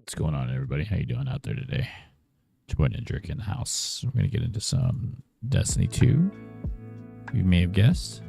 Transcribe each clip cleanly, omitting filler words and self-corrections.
What's going on, everybody? How you doing out there today? It's your boy Ninja in the house. We're gonna get into some Destiny 2. You may have guessed.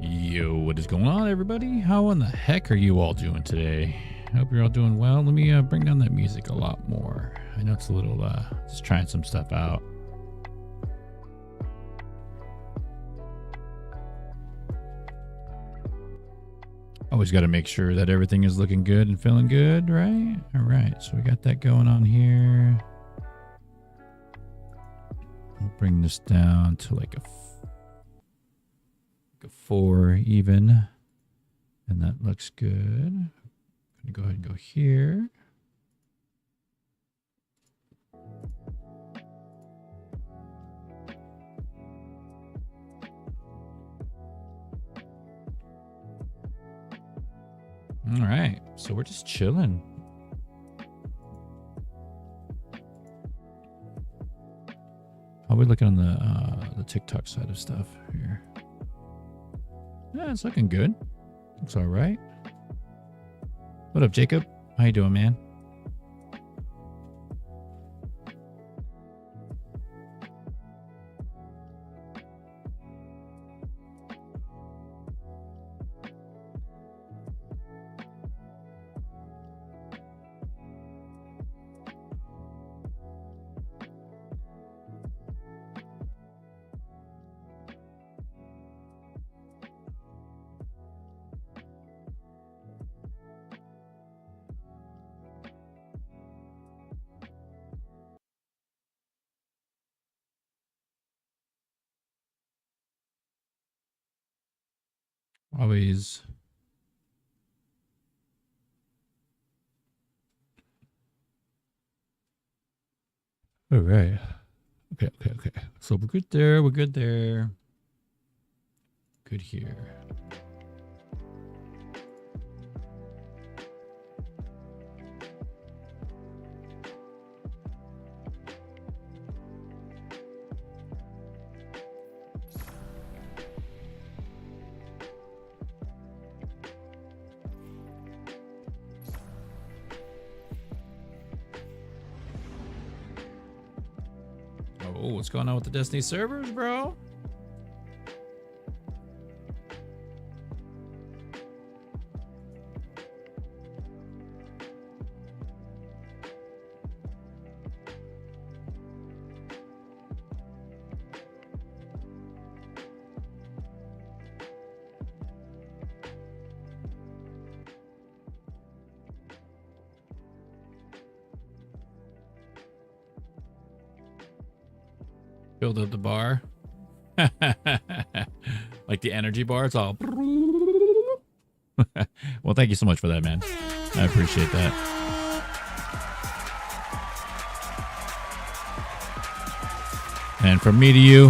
Yo, what is going on, everybody? How in the heck are you all doing today? I hope you're all doing well. Let me bring down that music a lot more. I know it's a little, just trying some stuff out. Always got to make sure that everything is looking good and feeling good, right? All right, so we got that going on here. We'll bring this down to like a 4 even, and that looks good. I'm gonna go ahead and go here. All right, so we're just chilling. I'll be looking on the TikTok side of stuff here. Yeah, it's looking good. Looks all right. What up, Jacob? How you doing, man? always... All right. Okay. So we're good there. We're good there. Good here. Oh, what's going on with the Destiny servers, bro? Build up the bar. Like the energy bar. It's all... Well, thank you so much for that, man. I appreciate that. And from me to you...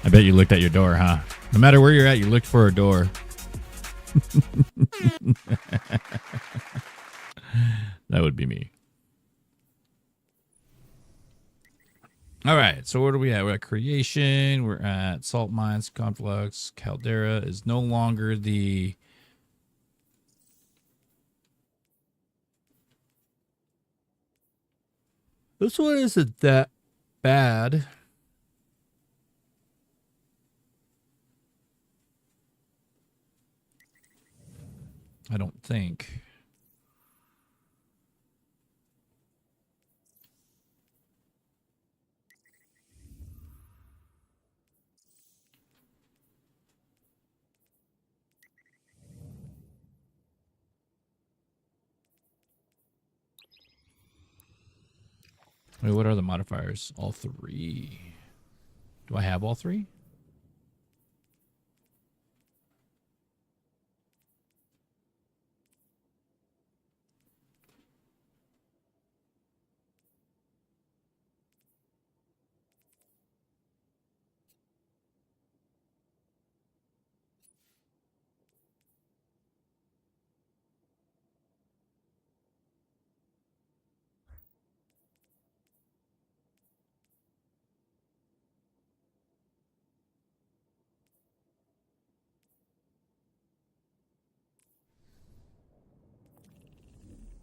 I bet you looked at your door, huh? No matter where you're at, you looked for a door. That would be me. All right, so where are we at? We're at creation. We're at salt mines, conflux. Caldera is no longer the... This one isn't that bad. I don't think. Wait, what are the modifiers? All three. Do I have all three?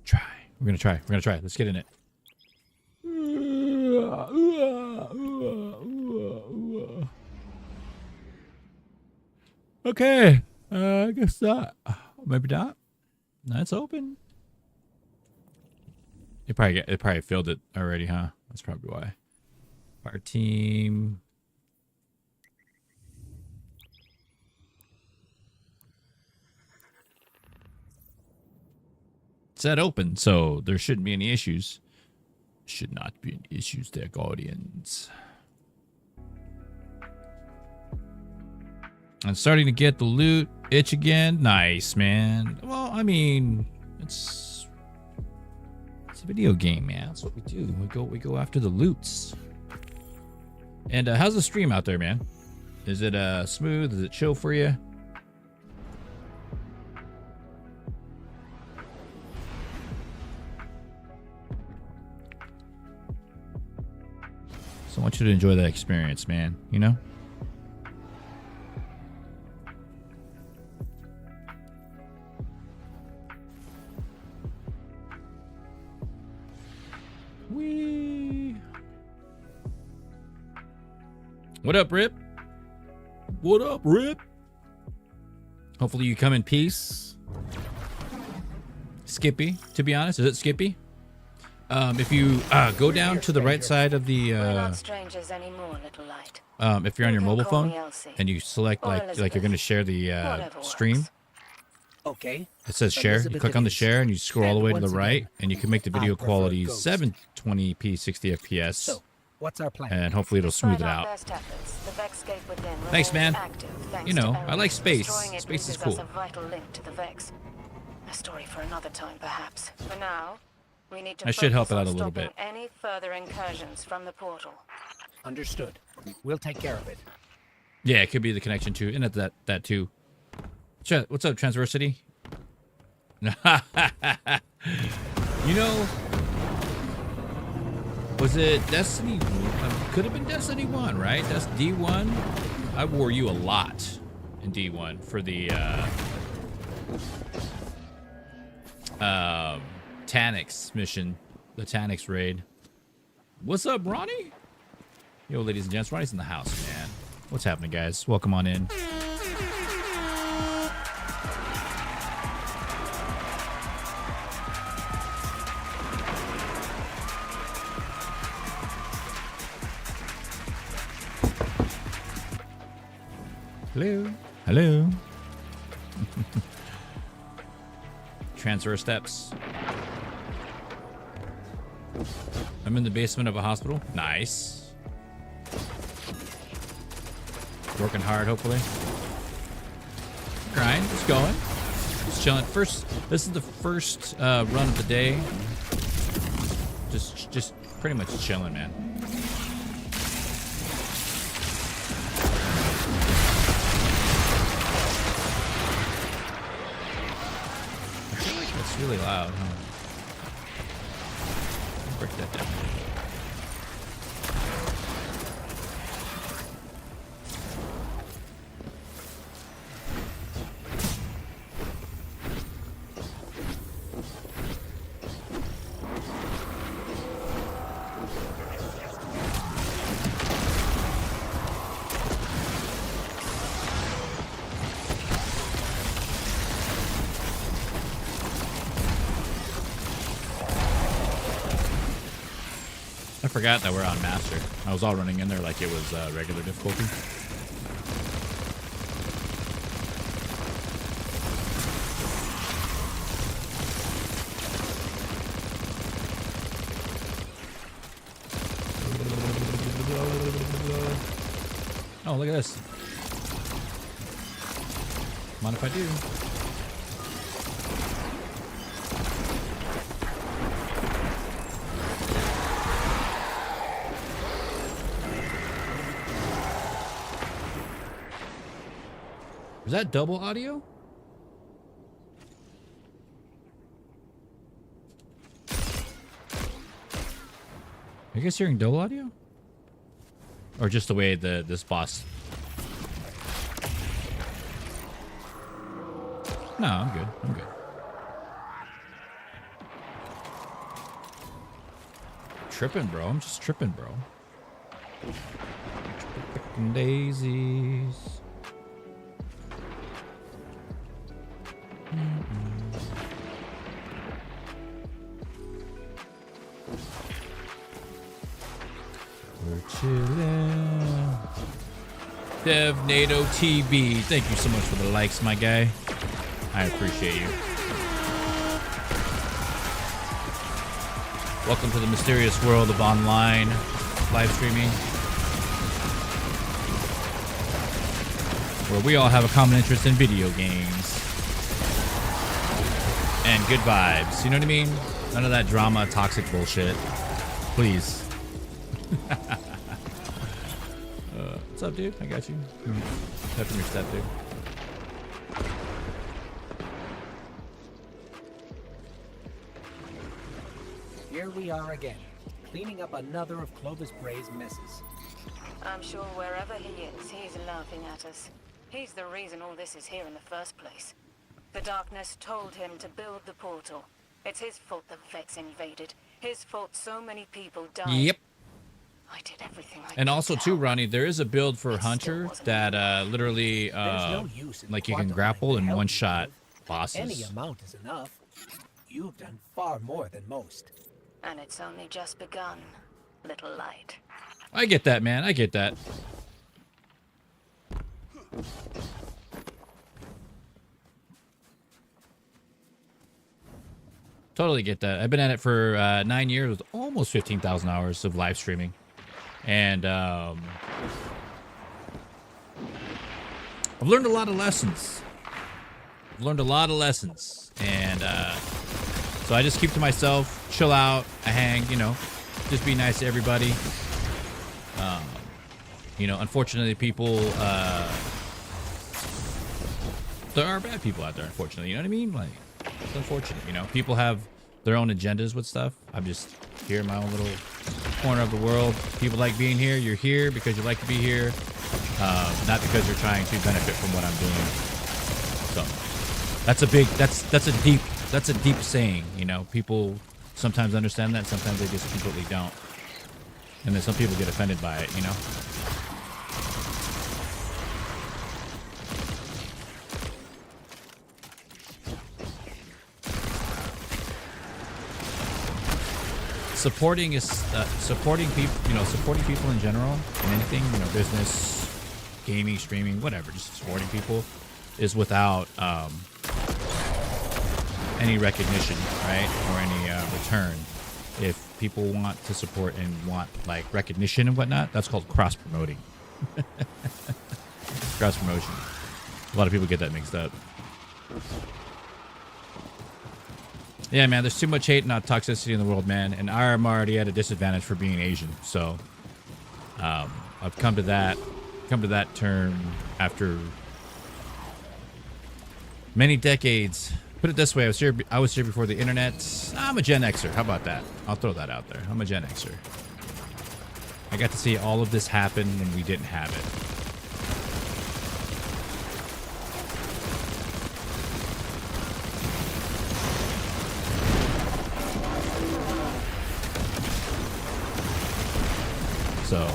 Try. We're gonna try. We're gonna try. Let's get in it. Okay. I guess that. Maybe not. That's open. It probably filled it already, huh? That's probably why. Our team. Set open, so there shouldn't be any issues. Should not be any issues there, Guardians. I'm starting to get the loot itch again. Nice, man. Well, I mean, it's a video game, man. That's what we do. We go after the loots. And how's the stream out there, man? Is it smooth? Is it chill for you? So I want you to enjoy that experience, man. You know? Wee. What up, Rip? What up, Rip? Hopefully you come in peace. Skippy, to be honest. Is it Skippy? If you go down to the right side of the if you're on your mobile phone and you select like you're going to share the stream, okay, it says share. You click on the share and you scroll all the way to the right and you can make the video quality 720p 60 fps. So What's our plan? And hopefully it'll smooth it Despite our out. best efforts, the Vex gate within Thanks, remains man. active, thanks You know, to I like elements. space. Destroying it Space is loses cool. us a vital link to the Vex. A story for another time, perhaps. For now, we need to I should help focus it on out a little stopping bit. any further incursions from the portal. Understood. We'll take care of it. Yeah, it could be the connection too. And that too. What's up, Transversity? You know, was it Destiny? Could have been Destiny 1, right? That's D1. I wore you a lot in D1 for the Tanix mission, the Tanix raid. What's up, Ronnie? Yo, ladies and gents, Ronnie's in the house, man. What's happening, guys? Welcome on in. Hello. Hello. Transfer steps. I'm in the basement of a hospital. Nice. Working hard, hopefully. Grind. It's going. Just chilling. This is the first run of the day. Just pretty much chilling, man. It's really loud, huh? Break that down. I forgot that we're on Master. I was all running in there like it was regular difficulty. Oh, look at this. Mind if I do? Is that double audio? Are you guys hearing double audio? Or just the way this boss? No, I'm good. I'm good. Tripping, bro. I'm just tripping, bro. Tripping daisies. We're chilling. Dev NATO TB, thank you so much for the likes, my guy. I appreciate you. Welcome to the mysterious world of online live streaming, where we all have a common interest in video games and good vibes. You know what I mean? None of that drama, toxic bullshit. Please. What's up, dude? I got you. Step from your step, dude. Here we are again, cleaning up another of Clovis Bray's messes. I'm sure wherever he is, he's laughing at us. He's the reason all this is here in the first place. The darkness told him to build the portal. It's his fault the Vex invaded. His fault so many people died. Yep. I did everything I could. And also to too, help. Ronnie, there is a build for It still Hunter wasn't that enough. literally There's no use in like you can quantifying grapple the and help one you shot give. bosses. Any amount is enough. You've done far more than most. And it's only just begun, little light. I get that, man. I get that. Totally get that. I've been at it for 9 years with almost 15,000 hours of live streaming. And I've learned a lot of lessons. And so I just keep to myself, chill out, I hang, just be nice to everybody. Unfortunately, people, there are bad people out there, unfortunately. You know what I mean? Like, it's unfortunate, people have their own agendas with stuff. I'm just here in my own little corner of the world. People like being here. You're here because you like to be here, not because you're trying to benefit from what I'm doing. So that's a deep saying. People sometimes understand that, sometimes they just completely don't, and then some people get offended by it. Supporting people, supporting people in general, in anything, business, gaming, streaming, whatever, just supporting people is without any recognition, right? Or any return. If people want to support and want like recognition and whatnot, that's called cross promoting. Cross promotion. A lot of people get that mixed up. Yeah, man, there's too much hate and toxicity in the world, man. And I'm already at a disadvantage for being Asian. So I've come to that term after many decades. Put it this way, I was here before the internet. I'm a Gen Xer. How about that? I'll throw that out there. I'm a Gen Xer. I got to see all of this happen when we didn't have it. So,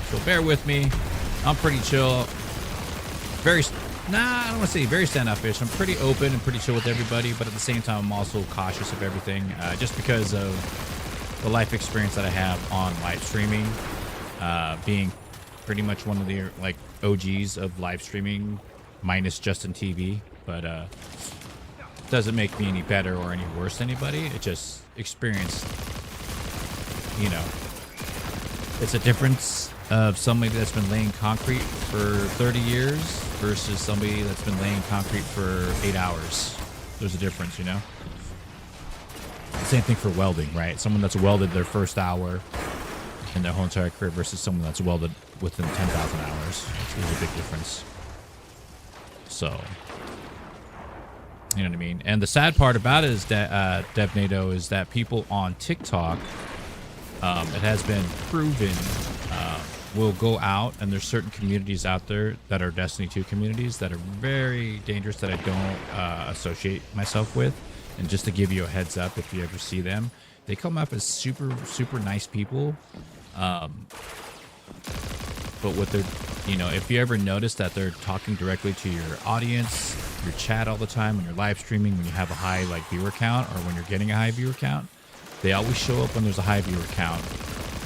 so bear with me. I'm pretty chill. I don't want to say very standoffish. I'm pretty open and pretty chill with everybody, but at the same time, I'm also cautious of everything, just because of the life experience that I have on live streaming, being pretty much one of the like OGs of live streaming, minus Justin TV. But doesn't make me any better or any worse than anybody. It just experience, it's a difference of somebody that's been laying concrete for 30 years versus somebody that's been laying concrete for 8 hours. There's a difference, The same thing for welding, right? Someone that's welded their first hour in their whole entire career versus someone that's welded within 10,000 hours. There's a big difference. So, you know what I mean? And the sad part about it is that, DevNado, is that people on TikTok, it has been proven, will go out, and there's certain communities out there that are Destiny 2 communities that are very dangerous that I don't associate myself with. And just to give you a heads up, if you ever see them, they come up as super, super nice people. But what they're, if you ever notice that they're talking directly to your audience, your chat all the time, when you're live streaming, when you have a high viewer count, or when you're getting a high viewer count, they always show up when there's a high viewer count,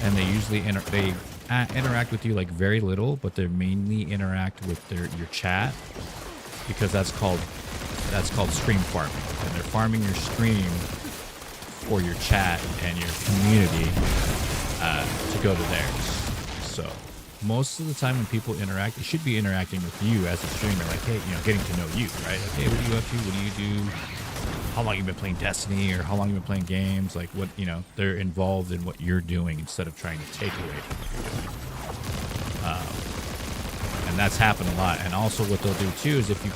and they usually interact with you very little, but they mainly interact with your chat, because that's called stream farming, and they're farming your stream for your chat and your community to go to theirs. So most of the time when people interact, they should be interacting with you as a streamer, hey, getting to know you, right? Hey, what are you up to? What do you do? How long you been playing Destiny, or how long you been playing games? What, they're involved in what you're doing instead of trying to take away from what you're doing. And that's happened a lot. And also what they'll do too is if you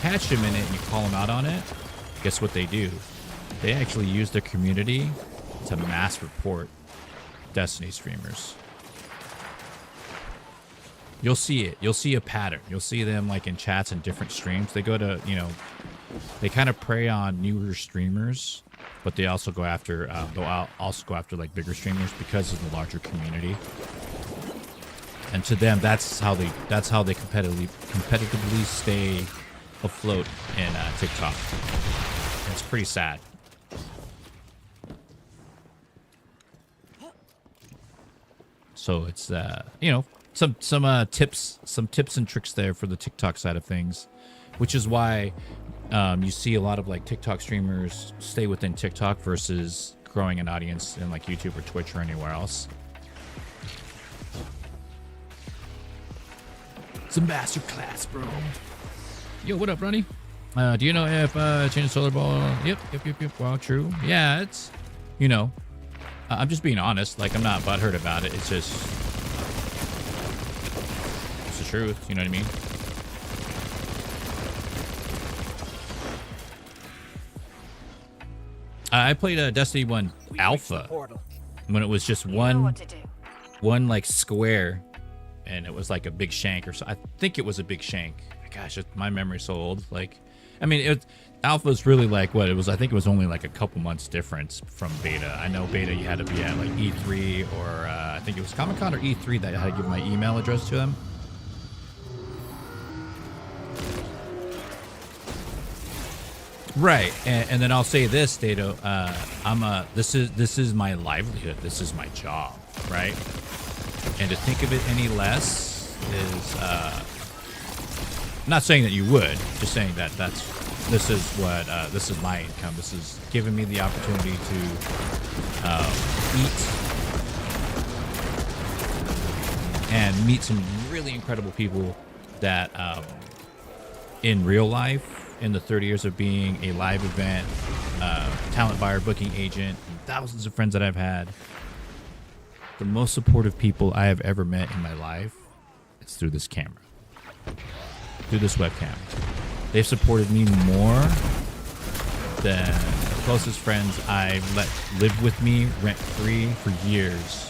catch them in it and you call them out on it, guess what they do? They actually use their community to mass report Destiny streamers. You'll see it. You'll see a pattern. You'll see them in chats and different streams. They go to, they kind of prey on newer streamers, but they also go after, they'll also go after bigger streamers because of the larger community. And to them, that's how they competitively stay afloat in TikTok. And it's pretty sad. So it's some tips and tricks there for the TikTok side of things, which is why you see a lot of TikTok streamers stay within TikTok versus growing an audience in YouTube or Twitch or anywhere else. It's a master class, bro. Yo, what up, Ronnie? Do you know if change the solar ball? Yep. Well, true. Yeah, it's, you know, I'm just being honest. Like, I'm not butthurt about it. It's just, it's the truth. You know what I mean? I played Destiny 1 Alpha when it was just one like square, and it was like a big shank or so. I think it was a big shank. Gosh, my memory's so old. Like, I mean, Alpha is really like what it was. I think it was only like a couple months difference from beta. I know beta you had to be at like E3 or I think it was Comic-Con or E3 that I had to give my email address to them. Right, and then I'll say this, Dato. This is my livelihood. This is my job, right? And to think of it any less is, I'm not saying that you would. Just saying that this is my income. This is giving me the opportunity to eat and meet some really incredible people that, in real life. In the 30 years of being a live event, talent buyer, booking agent, and thousands of friends that I've had, the most supportive people I have ever met in my life is through this camera, through this webcam. They've supported me more than the closest friends I've let live with me rent-free for years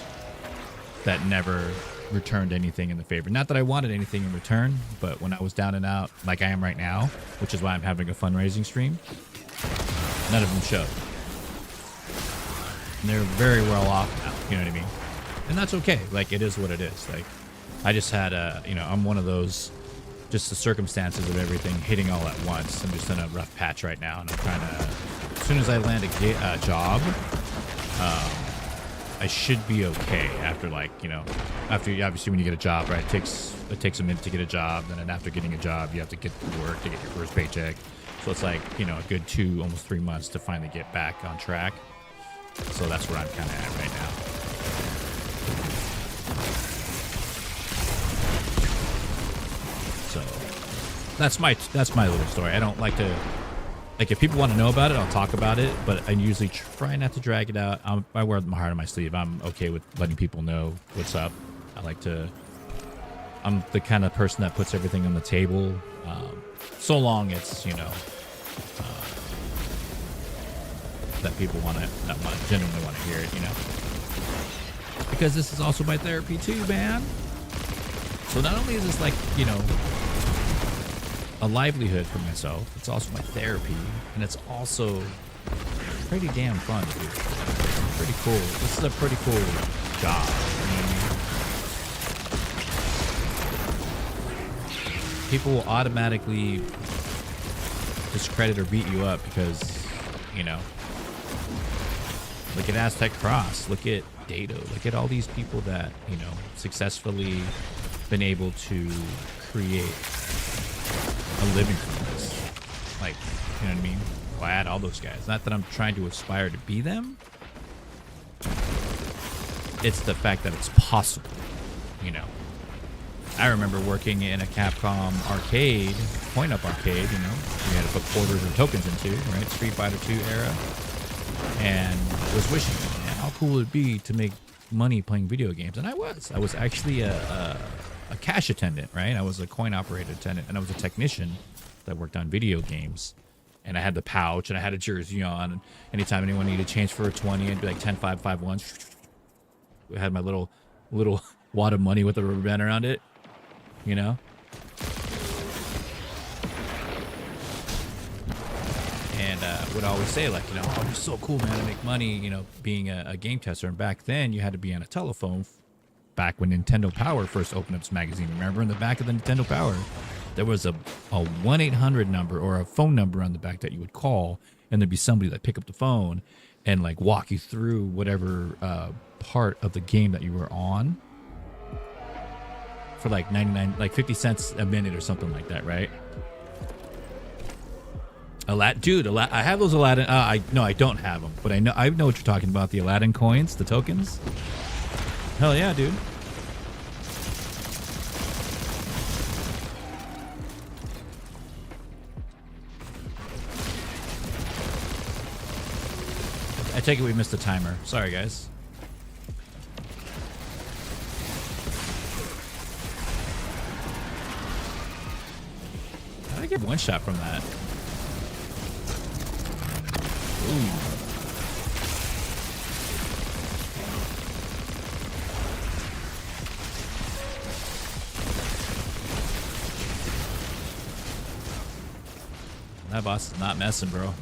that never returned anything in the favor. Not that I wanted anything in return, but when I was down and out like I am right now, which is why I'm having a fundraising stream, none of them showed. And they're very well off now, you know what I mean? And that's okay. Like, it is what it is. Like, I just had I'm one of those, just the circumstances of everything hitting all at once. I'm just in a rough patch right now, and I'm trying to, as soon as I land a job, I should be okay after, like, after obviously when you get a job, right? It takes a minute to get a job. Then after getting a job, you have to get to work to get your first paycheck. So it's like, a good 2, almost 3 months to finally get back on track. So that's where I'm kind of at right now. So that's my little story. I don't like to. Like, if people want to know about it, I'll talk about it, but I usually try not to drag it out. I wear my heart on my sleeve. I'm okay with letting people know what's up. I'm the kind of person that puts everything on the table, so long it's, that people genuinely want to hear it, Because this is also my therapy too, man. So not only is this like, a livelihood for myself, it's also my therapy, and it's also pretty damn fun to do. Pretty cool. This is a pretty cool job. You know what I mean? People will automatically discredit or beat you up because, look at Aztec Cross, look at Dato, look at all these people that, successfully been able to create a living from this. Like, you know what I mean? Glad all those guys. Not that I'm trying to aspire to be them. It's the fact that it's possible, I remember working in a Capcom arcade, point-up arcade, we had to put quarters or tokens into, right? Street Fighter 2 era. And was wishing, man, how cool it'd be to make money playing video games. And I was actually a cash attendant, right? I was a coin operated attendant, and I was a technician that worked on video games. And I had the pouch, and I had a jersey on. And anytime anyone needed change for a 20, I'd be like 10, 5, 5, 1. I had my little wad of money with a rubber band around it, And would always say, like, oh, it's so cool, man, to make money, being a game tester. And back then, you had to be on a telephone. Back when Nintendo Power first opened up its magazine, remember, in the back of the Nintendo Power, there was a 1-800 number or a phone number on the back that you would call, and there'd be somebody that pick up the phone and like walk you through whatever part of the game that you were on for like 50 cents a minute or something like that, right? I have those Aladdin. No, I don't have them, but I know what you're talking about. The Aladdin coins, the tokens. Hell yeah, dude. take it we missed the timer. Sorry, guys. How did I get one shot from that? Ooh. That boss is not messing, bro.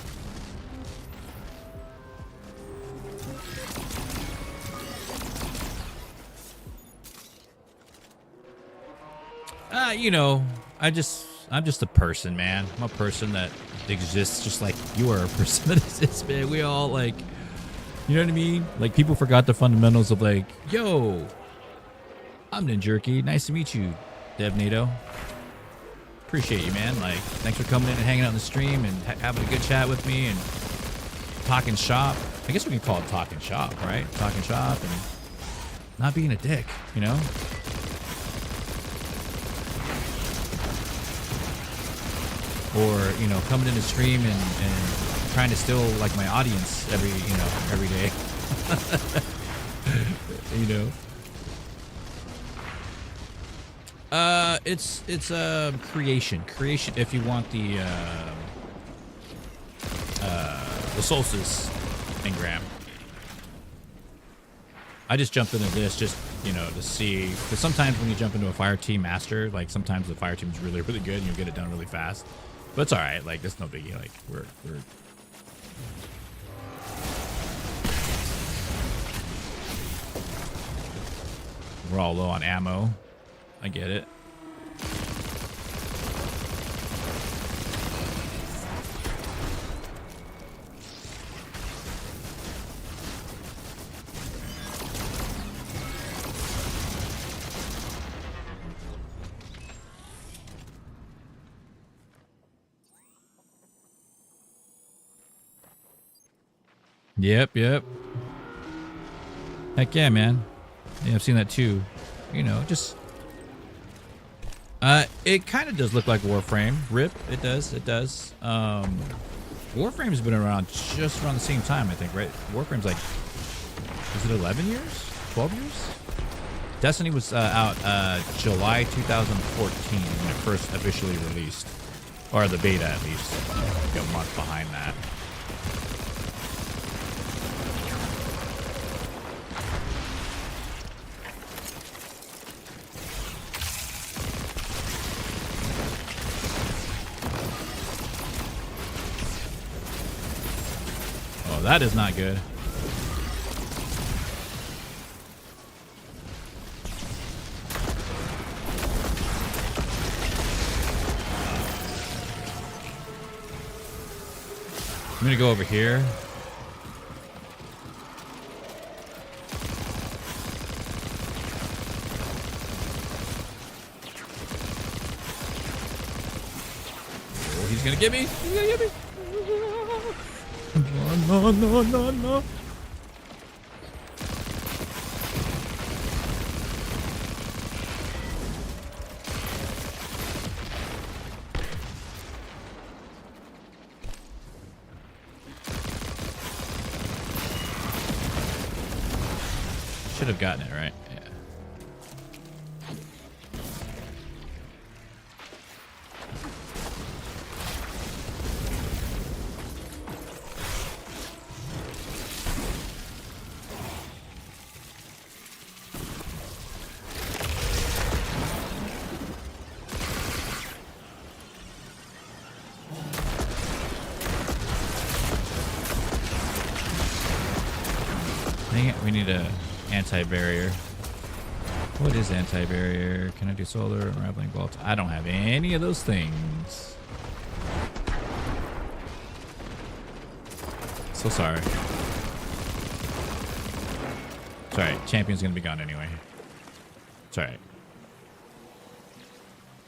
You know, I'm just a person, man. I'm a person that exists just like you are a person that exists, man. We all like, you know what I mean? Like people forgot the fundamentals of like, yo, I'm Ninjerky. Nice to meet you, DevNado. Appreciate you, man. Like, thanks for coming in and hanging out in the stream and having a good chat with me and talking shop. I guess we can call it talking shop, right? Talking shop and not being a dick, you know? Or, you know, coming in the stream and trying to steal like my audience every day. You know? It's creation. Creation if you want the solstice engram. I just jumped into this just, you know, to see, because sometimes when you jump into a fire team master, like sometimes the fire team is really, really good and you'll get it done really fast. But it's all right. Like, it's no biggie. Like, we're all low on ammo. I get it. Yep. Heck yeah, man. Yeah, I've seen that too. You know, just it kind of does look like Warframe. RIP, it does. Warframe's been around just around the same time, I think, right? Warframe's like, is it 11 years? 12 years? Destiny was out July 2014 when it first officially released. Or the beta, at least. Like a month behind that. Oh, that is not good. I'm gonna go over here. Oh, he's gonna get me. He's gonna get me. No. Should have gotten it right. Yeah. Dang it, we need a anti-barrier. What is anti-barrier? Can I do solar, unraveling bolt? I don't have any of those things. So sorry. It's alright. Champion's gonna be gone anyway. It's alright.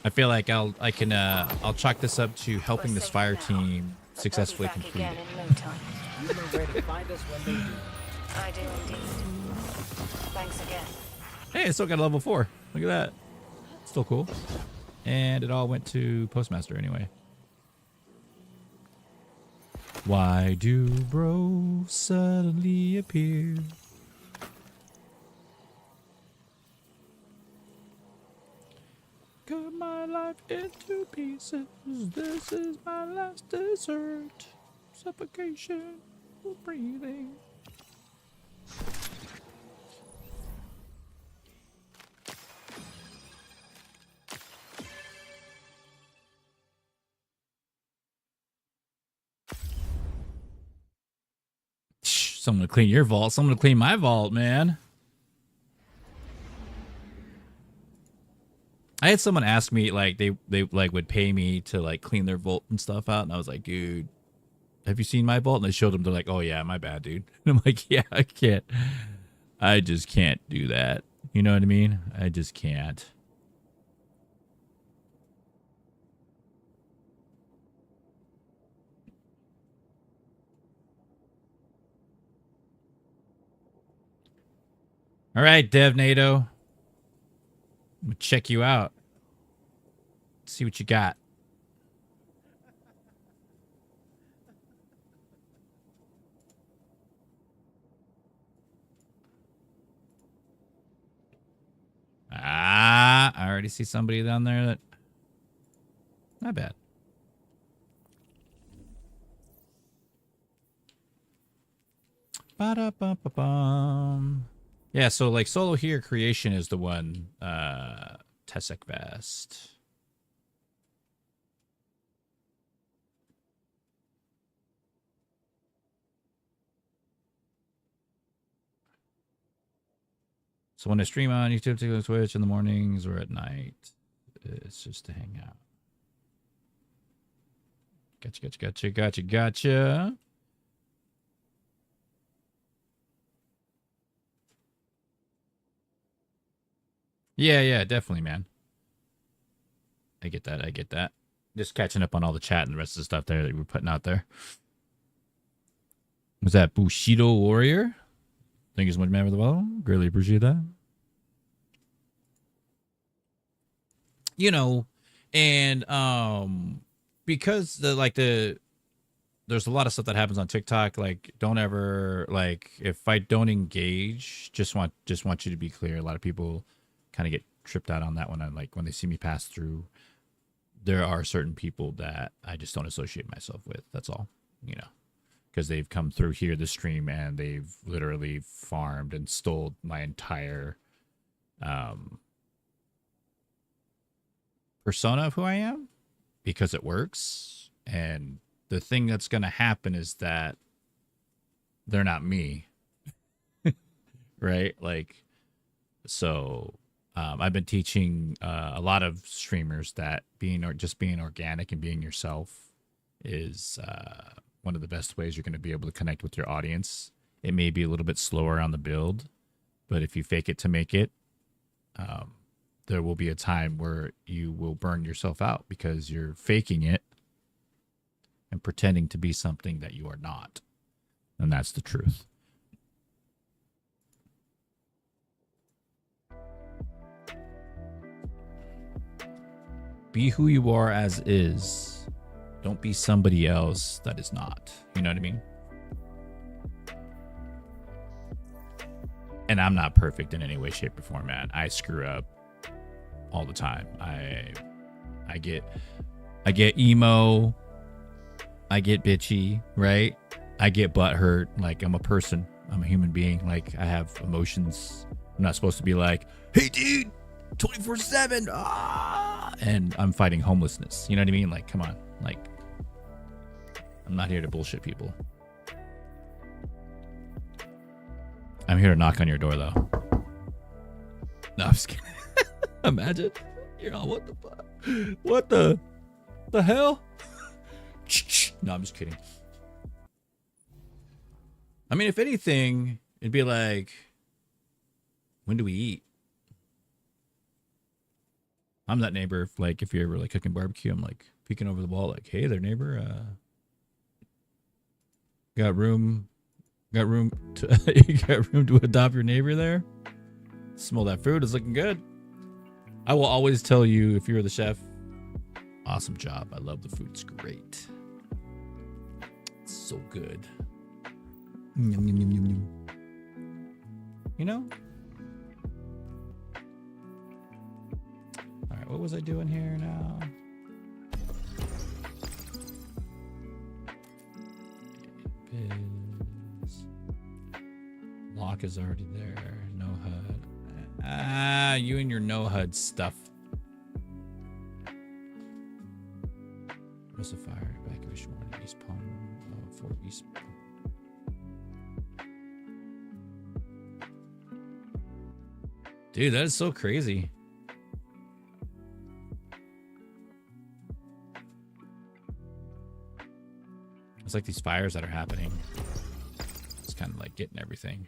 I feel like I'll chalk this up to helping this fire team successfully complete it. You know where to find us when they do. I do indeed. Thanks again. Hey, I still got a level 4. Look at that. Still cool. And it all went to Postmaster anyway. Why do bros suddenly appear? Cut my life into pieces. This is my last dessert. Suffocation, breathing. Someone to clean your vault. Someone to clean my vault, man. I had someone ask me, like, they like would pay me to like clean their vault and stuff out, and I was like, dude, have you seen my vault? And I showed them. They're like, oh yeah, my bad, dude. And I'm like, yeah, I just can't do that. You know what I mean? I just can't. All right, DevNado. I'm gonna check you out. See what you got. I already see somebody down there that... Not bad. Ba-da-ba-ba-bum. Yeah, so like solo here creation is the one, Tessek Vast. So when I stream on YouTube, TikTok, Twitch in the mornings or at night, it's just to hang out. Gotcha. Yeah, definitely, man. I get that. Just catching up on all the chat and the rest of the stuff there that we're putting out there. Was that Bushido Warrior? Thank you so much, man, for the follow. Greatly appreciate that. You know, and because there's a lot of stuff that happens on TikTok. Like, don't ever, like, if I don't engage, just want you to be clear. A lot of people kind of get tripped out on that one. Like when they see me pass through, there are certain people that I just don't associate myself with. That's all, you know, because they've come through here, the stream, and they've literally farmed and stole my entire persona of who I am because it works. And the thing that's going to happen is that they're not me. Right? Like, so I've been teaching a lot of streamers that being organic and being yourself is one of the best ways you're going to be able to connect with your audience. It may be a little bit slower on the build, but if you fake it to make it, there will be a time where you will burn yourself out because you're faking it and pretending to be something that you are not. And that's the truth. Be who you are as is. Don't be somebody else that is not. You know what I mean? And I'm not perfect in any way, shape, or form, man. I screw up all the time. I get emo. I get bitchy, right? I get butthurt. Like, I'm a person. I'm a human being. Like, I have emotions. I'm not supposed to be like, hey, dude, 24/7. And I'm fighting homelessness. You know what I mean? Like, come on. Like, I'm not here to bullshit people. I'm here to knock on your door, though. No, I'm just kidding. Imagine. You're all, what the fuck? What the hell? No, I'm just kidding. I mean, if anything, it'd be like, when do we eat? I'm that neighbor. Like, if you're ever like cooking barbecue, I'm like peeking over the wall, like, hey there, neighbor. Got room to you got room to adopt your neighbor there? Smell that food is looking good. I will always tell you, if you're the chef, awesome job. I love the food. It's great. It's so good. Yum, yum, yum, yum, yum. You know? All right, what was I doing here now? Biz. Lock is already there. No HUD. Ah, you and your no HUD stuff. What's the fire? Evacuation warning. East Palm. Fort East. Dude, that is so crazy. It's like these fires that are happening. It's kind of like getting everything.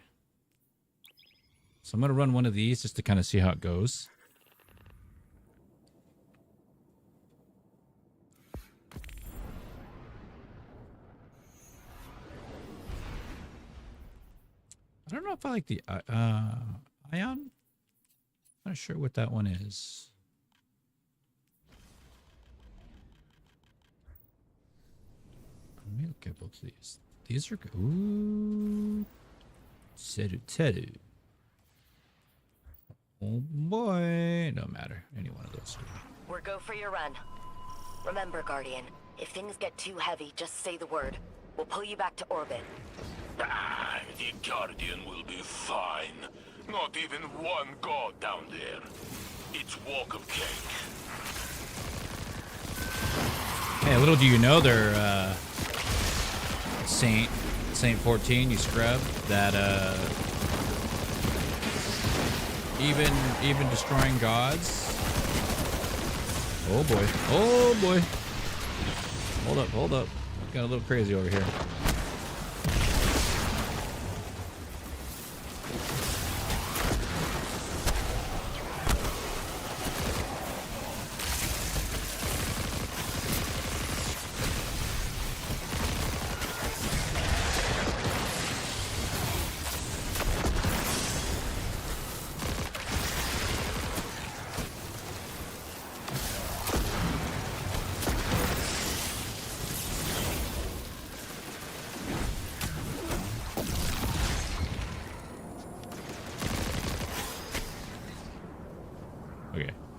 So I'm going to run one of these just to kind of see how it goes. I don't know if I like the Ion. Not sure what that one is. Let me look at both of these. These are good. Ooh. Teru. Oh boy. No matter. Any one of those two. We're go for your run. Remember, Guardian, if things get too heavy, just say the word. We'll pull you back to orbit. Ah, the Guardian will be fine. Not even one god down there. It's walk of cake. Hey, little do you know they're Saint 14, you scrub, that even destroying gods. Oh boy. Oh boy. Hold up. Got a little crazy over here.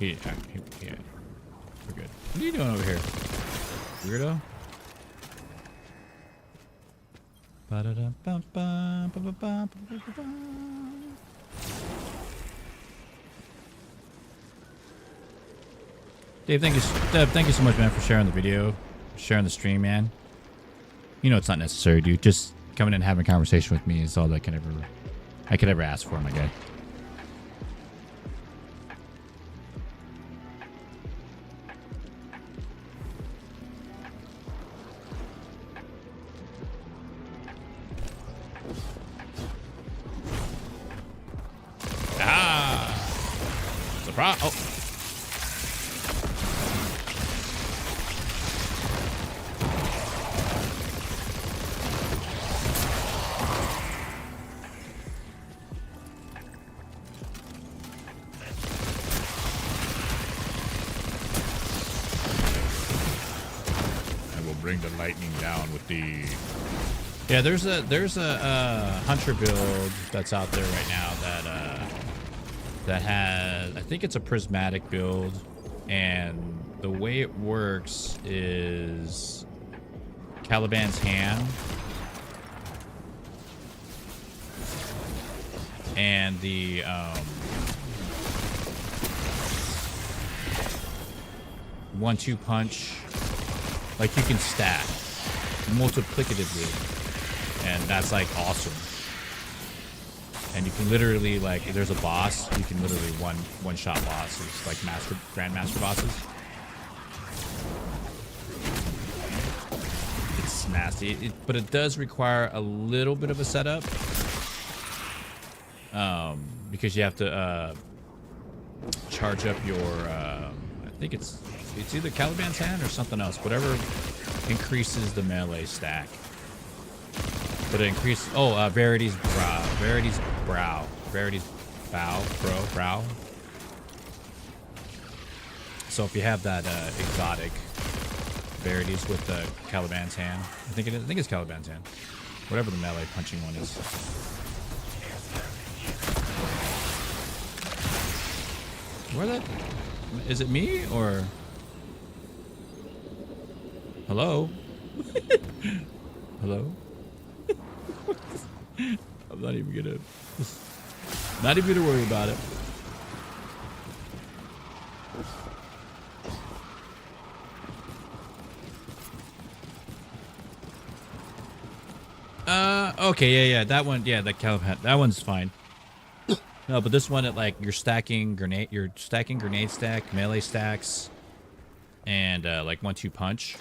Yeah. We're good. What are you doing over here? Weirdo? Dave, thank you so much, man, for sharing the video, sharing the stream, man. You know it's not necessary, dude. Just coming in and having a conversation with me is all that I could ever ask for, my guy. Oh. I will bring the lightning down with the... Yeah, there's a hunter build that's out there right now that has, I think it's a prismatic build, and the way it works is Caliban's hand and the 1-2 punch, like you can stack multiplicatively, and that's like awesome. And you can literally, like, if there's a boss, you can literally one-shot bosses, like grandmaster bosses. It's nasty, but it does require a little bit of a setup, because you have to charge up your, I think it's either Caliban's hand or something else, whatever increases the melee stack. But it increases, Verity's brow. So if you have that exotic, disparities with Caliban's hand. I think it's Caliban's hand. Whatever the melee punching one is. Where that? Is it me or? Hello? Hello? I'm not even gonna worry about it. Okay, yeah, that one, yeah, that Caliban, that one's fine. No, but this one, you're stacking grenade stack, melee stacks, and like 1-2 punch,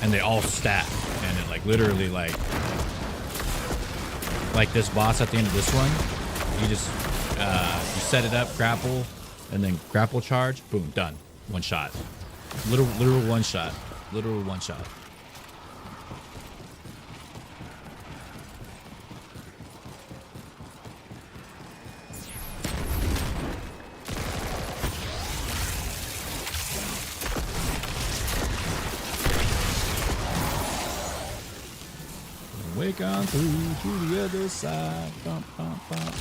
and they all stack, and it literally like this boss at the end of this one, you just you set it up, grapple, and then grapple charge, boom, done, one shot, literal one shot. Wake on through to the other side. Bum, bum, bum, bum,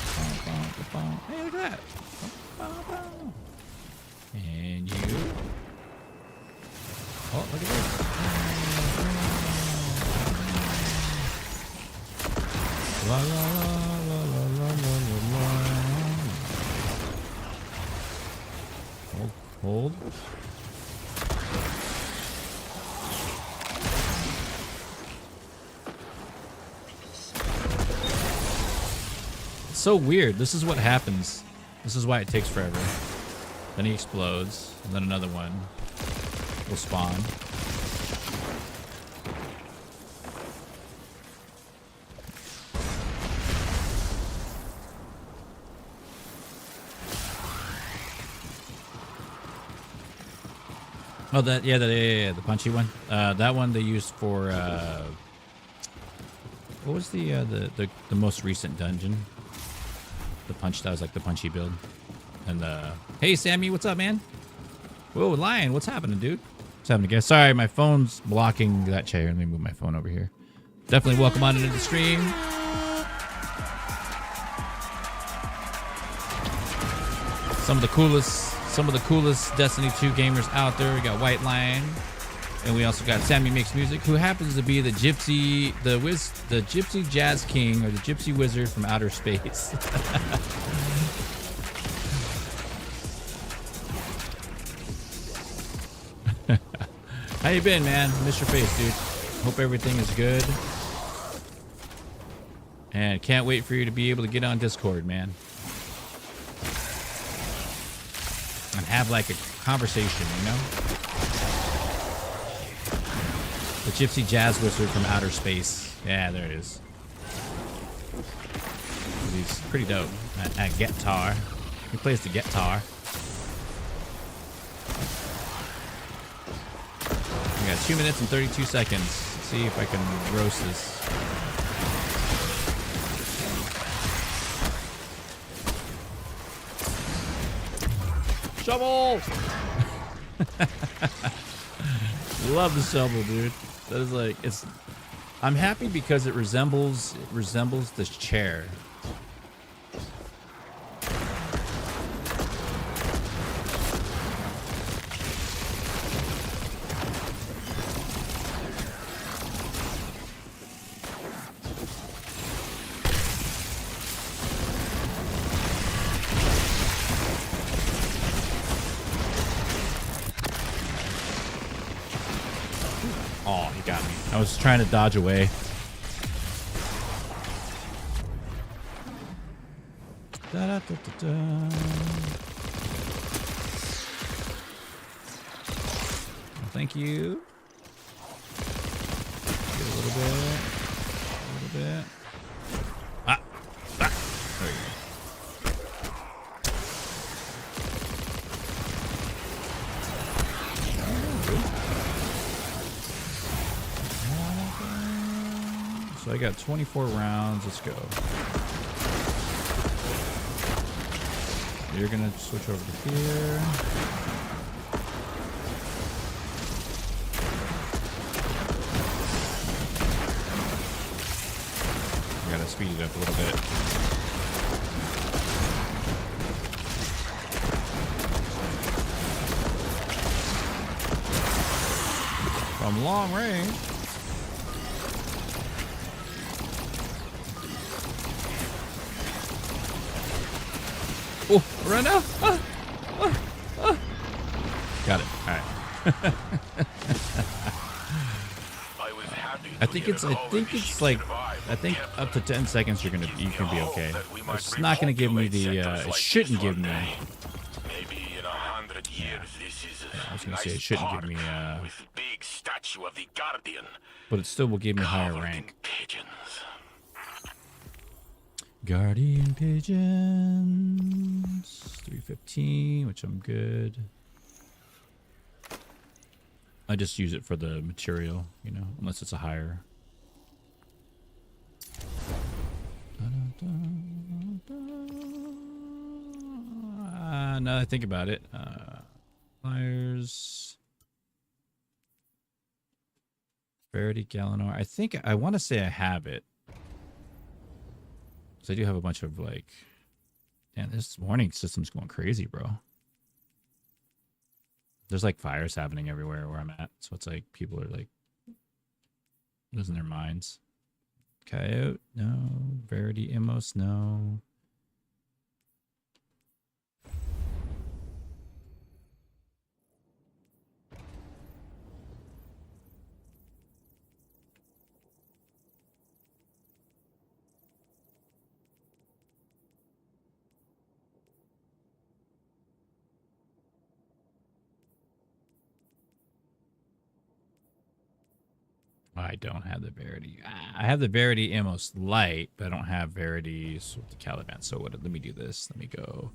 bum, bum. Hey, look at that. Bum, bum, bum. And you. Oh, look at this. La, la, la, la, la, la, la, la. Hold. So weird. This is what happens. This is why it takes forever. Then he explodes, and then another one will spawn. Oh, the punchy one. That one they used for what was the most recent dungeon? The punch, that was like the punchy build. And hey Sammy, what's up, man? Whoa, Lion, what's happening, dude? What's happening, guys? Sorry, my phone's blocking that chair. Let me move my phone over here. Definitely welcome on into the stream. Some of the coolest Destiny 2 gamers out there. We got White Lion, and we also got Sammy Makes Music, who happens to be the gypsy jazz king, or the gypsy wizard from outer space. How you been, man? Miss your face, dude. Hope everything is good. And can't wait for you to be able to get on Discord, man. And have like a conversation, you know? The gypsy jazz wizard from outer space. Yeah, there it is. He's pretty dope at guitar. He plays the guitar. We got 2 minutes and 32 seconds. Let's see if I can roast this. Shovel! Love the shovel, dude. That is like, it's. I'm happy because it resembles this chair. Oh, he got me. I was trying to dodge away. Da, da, da, da, da. Well, thank you. Get a little bit. Ah. There we go. So I got 24 rounds. Let's go. You're gonna switch over to here. speed it up a little bit. From long range. Oh, right now. Got it. All right. I think it's like, I think up to 10 seconds you can be okay. It's not gonna give me the it shouldn't give me. Maybe in 100 years this is I was gonna say it shouldn't give me with big statue of the Guardian. but it still will give me higher Covered in rank. pigeons. Guardian pigeons 315, which I'm good. I just use it for the material, you know, unless it's a higher. Now that I think about it, pliers, Verity Gallonor. I think I want to say I have it. So I do have a bunch of like, man, this warning system's going crazy, bro. There's like fires happening everywhere where I'm at. So it's like people are like losing their minds. Coyote, no. Verity Immos, no. I don't have the Verity. I have the Verity Immos Light, but I don't have Verities with the Caliban. So what? Let me do this. Let me go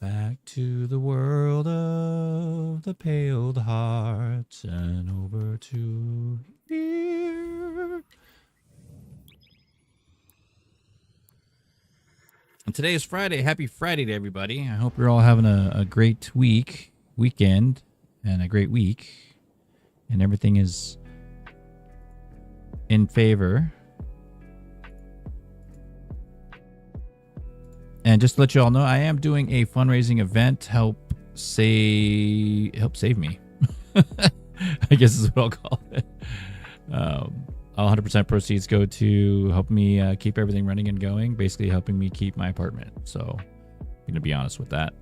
back to the world of the paled heart and over to here. And today is Friday. Happy Friday to everybody. I hope you're all having a great weekend, and a great week. And everything is in favor. And just to let you all know, I am doing a fundraising event. Help save me. I guess is what I'll call it. 100% proceeds go to help me keep everything running and going. Basically helping me keep my apartment. So I'm going to be honest with that.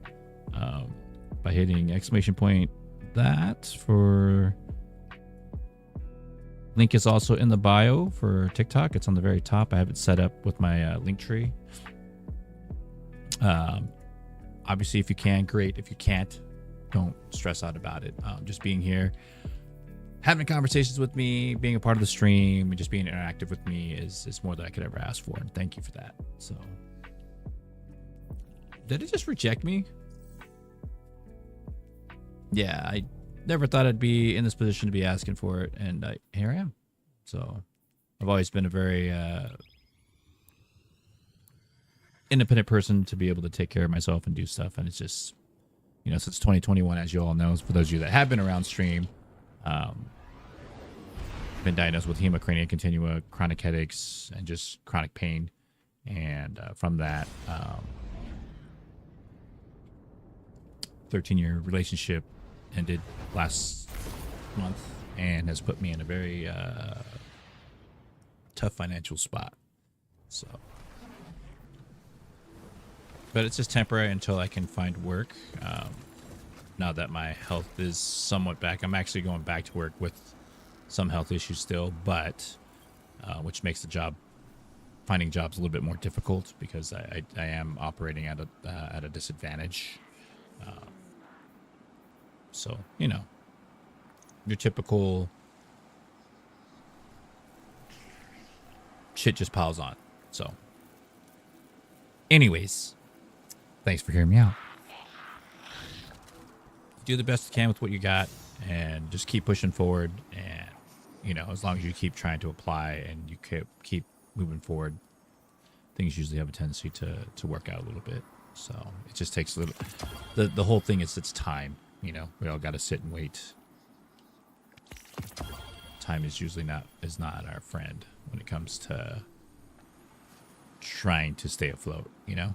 By hitting exclamation point that for... Link is also in the bio for TikTok. It's on the very top. I have it set up with my link tree. Obviously, if you can, great. If you can't, don't stress out about it. Just being here, having conversations with me, being a part of the stream, and just being interactive with me is more than I could ever ask for. And thank you for that. So, did it just reject me? Yeah, I never thought I'd be in this position to be asking for it, and here I am. So I've always been a very independent person to be able to take care of myself and do stuff. And it's just, you know, since 2021, as you all know, for those of you that have been around stream, been diagnosed with hemocrania continua, chronic headaches, and just chronic pain. And from that, 13-year relationship ended last month and has put me in a very tough financial spot. So, but it's just temporary until I can find work. Now that my health is somewhat back, I'm actually going back to work with some health issues still, but which makes the finding jobs a little bit more difficult because I am operating at a disadvantage. So, you know, your typical shit just piles on. So, anyways, thanks for hearing me out. Do the best you can with what you got and just keep pushing forward. And, you know, as long as you keep trying to apply and you keep moving forward, things usually have a tendency to work out a little bit. So it just takes a little, the whole thing is it's time. You know, we all got to sit and wait. time is usually not our friend when it comes to trying to stay afloat, you know?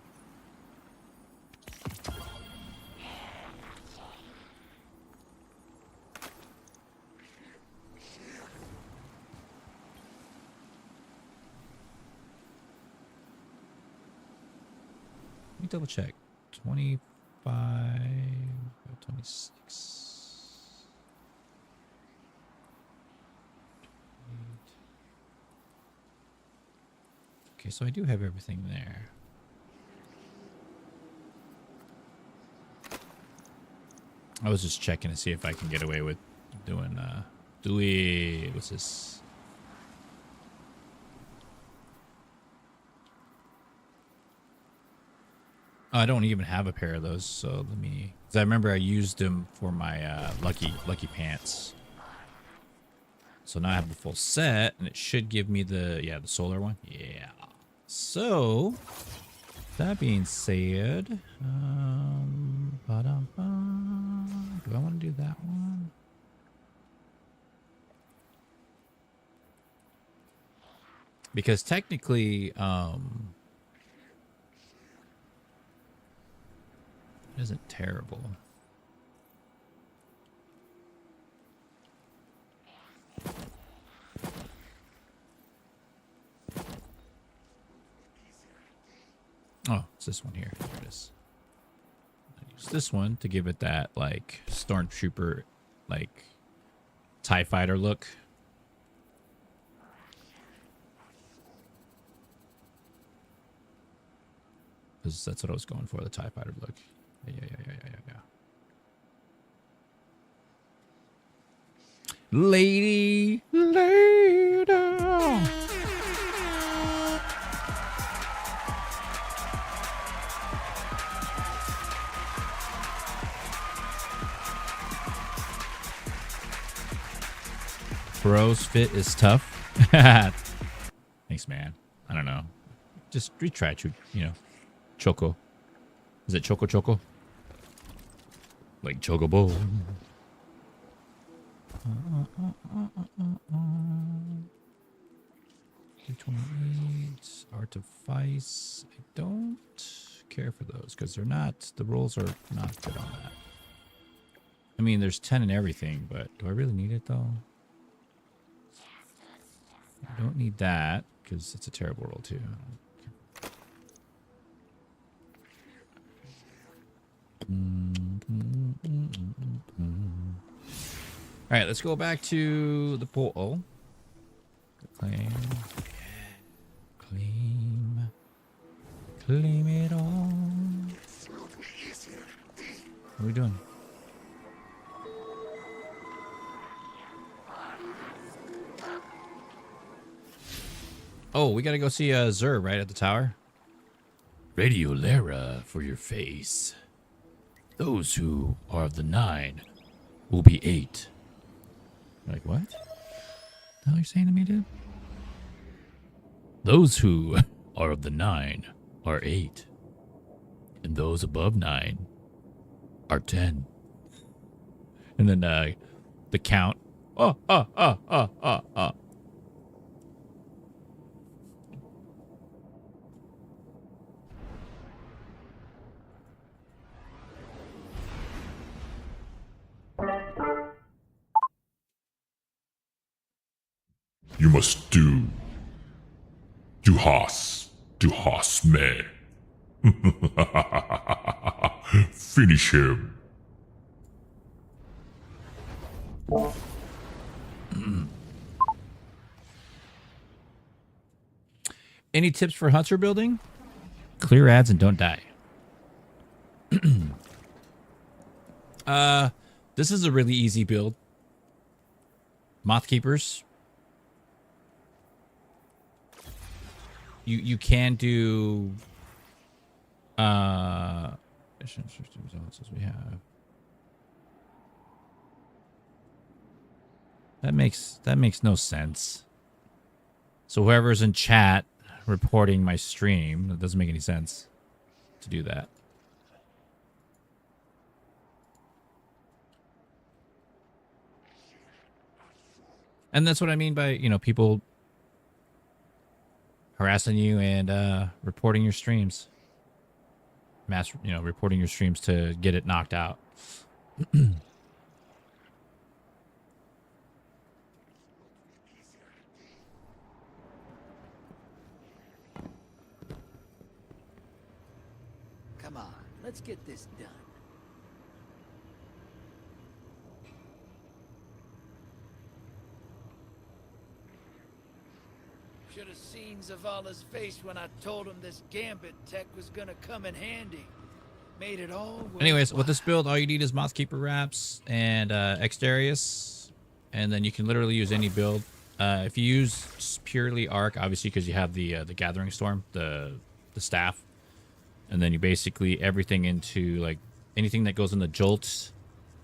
Let me double check. 25, 26. Okay, so I do have everything there. I was just checking to see if I can get away with doing, what's this? Oh, I don't even have a pair of those, so let me... 'cause I remember I used them for my, lucky pants. So now I have the full set, and it should give me the solar one. Yeah. So, that being said, do I want to do that one? Because technically, it isn't terrible. Oh, it's this one here. There it is. I use this one to give it that, like, stormtrooper, like, TIE fighter look. Because that's what I was going for, the TIE fighter look. Yeah. Lady. Bros fit is tough. Thanks, man. I don't know. Just retry, Choco. Is it Choco? Like Chocobo. 328 Artifice. I don't care for those because they're not. The rolls are not good on that. I mean, there's 10 and everything, but do I really need it though? I don't need that because it's a terrible roll too. All right, let's go back to the portal. Claim it all. What are we doing? Oh, we gotta go see Zur right at the tower. Radio Lara for your face. Those who are of the 9 will be 8. You're like, what? The hell are you saying to me, dude? Those who are of the 9 are 8. And those above 9 are 10. And then the count. You must do Haas me. Finish him. Any tips for hunter building? Clear ads and don't die. This is a really easy build. Moth Keepers. You can do results as we have. That makes no sense. So whoever's in chat reporting my stream, that doesn't make any sense to do that. And that's what I mean by, you know, people harassing you and reporting your streams. Reporting your streams to get it knocked out. Come on, let's get this done. Should have seen Zavala's face when I told him this gambit tech was gonna come in handy. Made it all worth Anyways, with while. this build, all you need is Mothkeeper wraps and Exterius, and then you can literally use any build. If you use purely Arc, obviously because you have the Gathering Storm, the staff, and then you basically everything into like anything that goes in the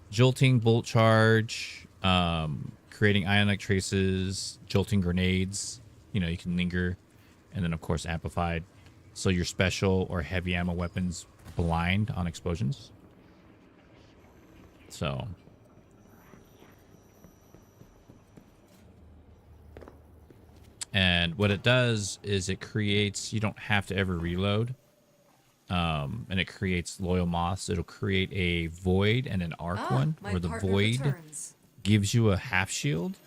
jolting, bolt charge, creating ionic traces, jolting grenades. You know, you can linger, and then of course amplified. So your special or heavy ammo weapons blind on explosions. So and what it does is it creates, you don't have to ever reload, and it creates loyal moths. It'll create a void and an arc one where the void gives you a half shield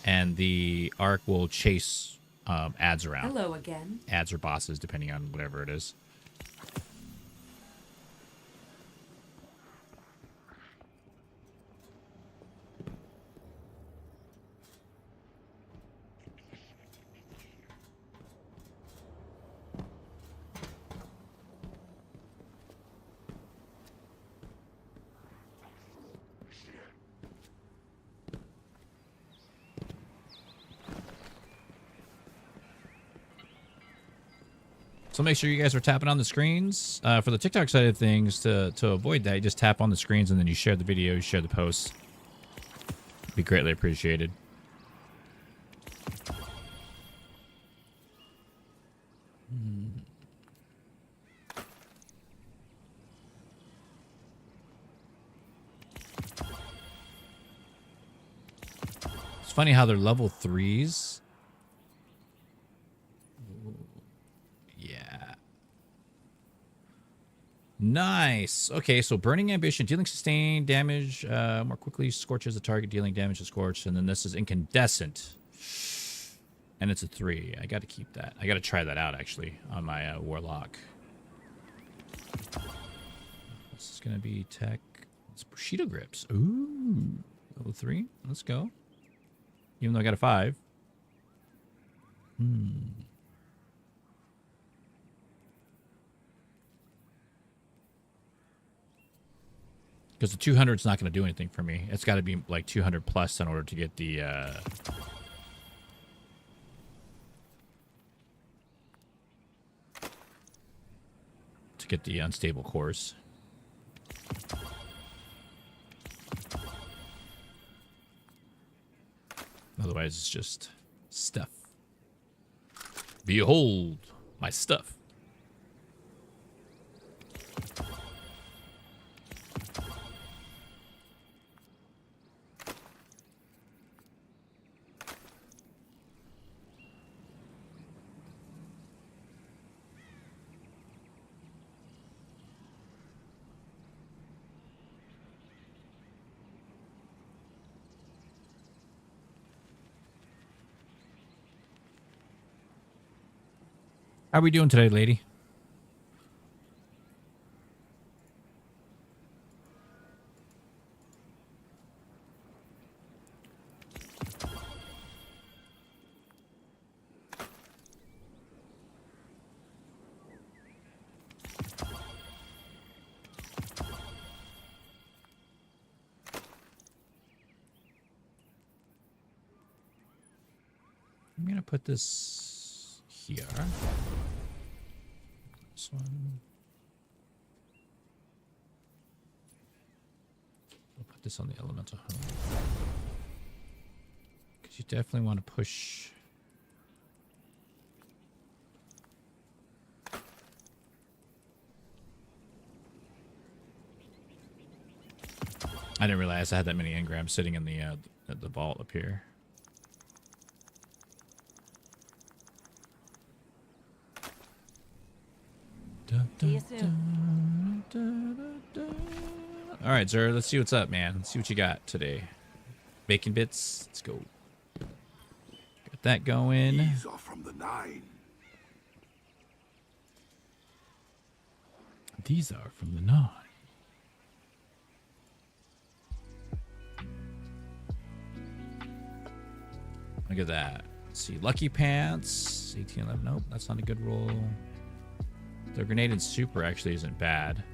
and the arc will chase ads around. Hello again. Ads or bosses depending on whatever it is. So make sure you guys are tapping on the screens. For the TikTok side of things, to avoid that, you just tap on the screens and then you share the video, you share the posts. Be greatly appreciated. It's funny how they're level 3s. Yeah. Nice. Okay, so Burning Ambition, dealing sustained damage more quickly, scorches the target, dealing damage to Scorch. And then this is Incandescent. And it's a 3. I got to keep that. I got to try that out, actually, on my Warlock. This is going to be tech. It's Bushido Grips. Ooh. Level 3. Let's go. Even though I got a 5. Because the 200 is not going to do anything for me. It's got to be like 200 plus in order to get the unstable cores. Otherwise, it's just stuff. Behold my stuff. How are we doing today, lady? I'm going to put this here. This one. I'll put this on the elemental home. Because you definitely want to push. I didn't realize I had that many engrams sitting in the vault up here. See you soon. All right, Zer, let's see what's up, man. Let's see what you got today. Bacon bits. Let's go. Got that going. These are from the Nine. These are from the Nine. Look at that. Let's see. Lucky Pants. 1811. Nope, that's not a good roll. The Grenade and Super actually isn't bad.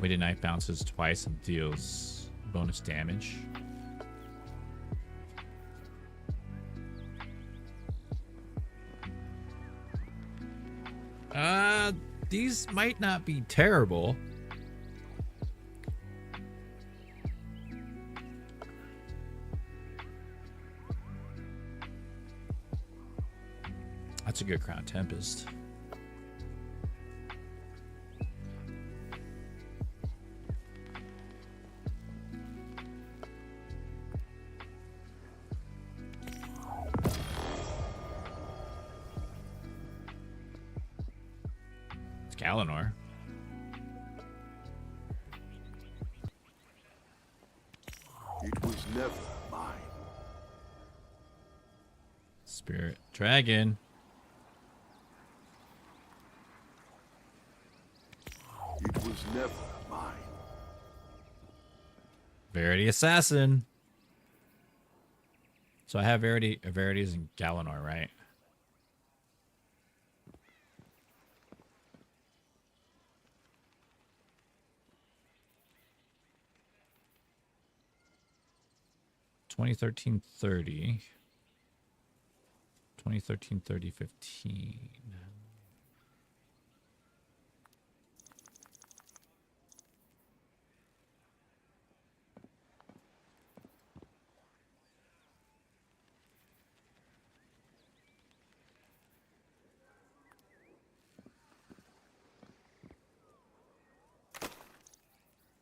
Weighted knife bounces twice and deals bonus damage. These might not be terrible. That's a good Crown Tempest. It's Galanor. It was never mine. Spirit Dragon. It was never mine. Verity Assassin. So I have Verity's in Galanor, right? (2013-30). 2013-30-15.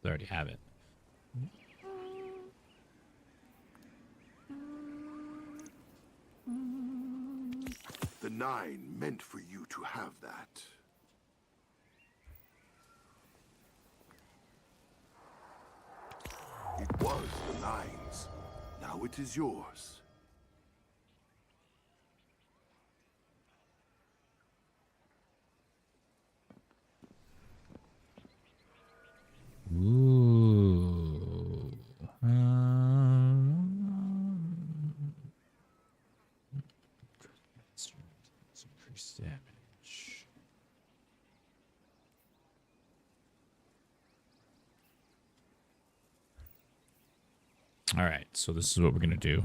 I already have it. The Nine meant for you to have that. It was the Nine's. Now it is yours. Ooh. Increased damage. All right, so this is what we're gonna do.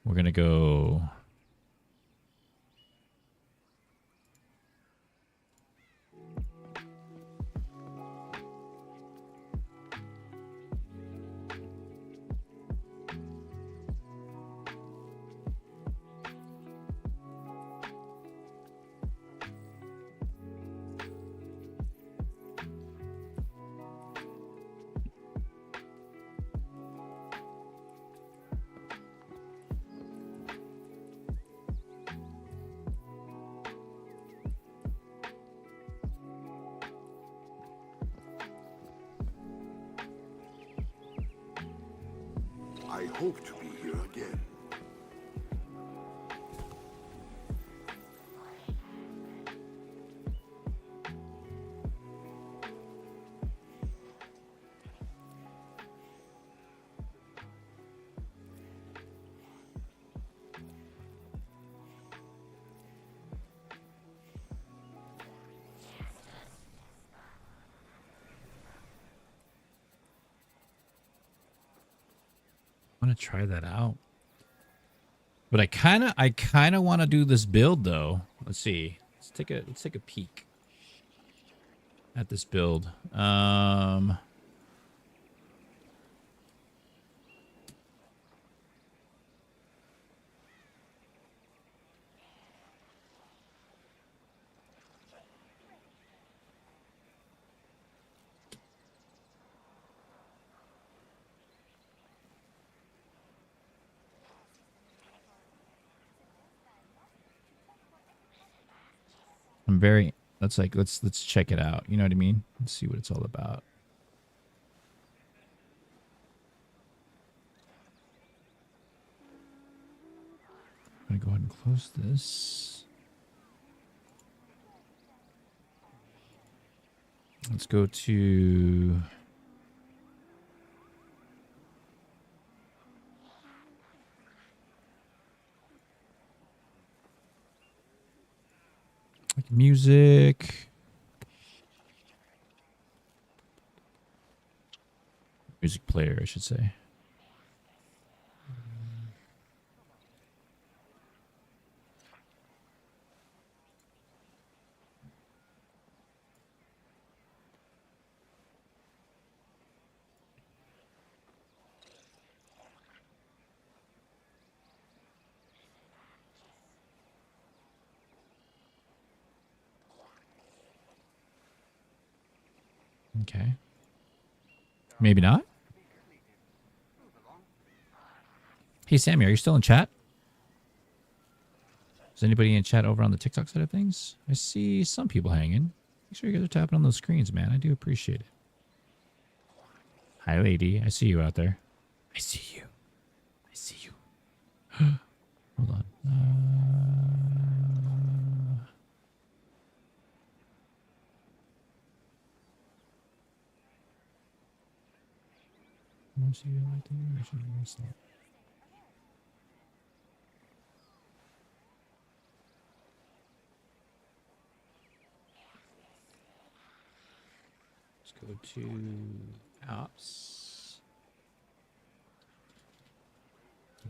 We're gonna go. I hope to be here again. I want to try that out. But I kind of want to do this build though. Let's see. Let's take a peek at this build. I'm very. Let's like let's check it out. You know what I mean? Let's see what it's all about. I'm gonna go ahead and close this. Let's go to. Like music. Music player, I should say. Okay. Maybe not. Hey, Sammy, are you still in chat? Is anybody in chat over on the TikTok side of things? I see some people hanging. Make sure you guys are tapping on those screens, man. I do appreciate it. Hi, lady. I see you out there. I see you. I see you. Hold on. Once you like the version, what's that? Let's go to apps.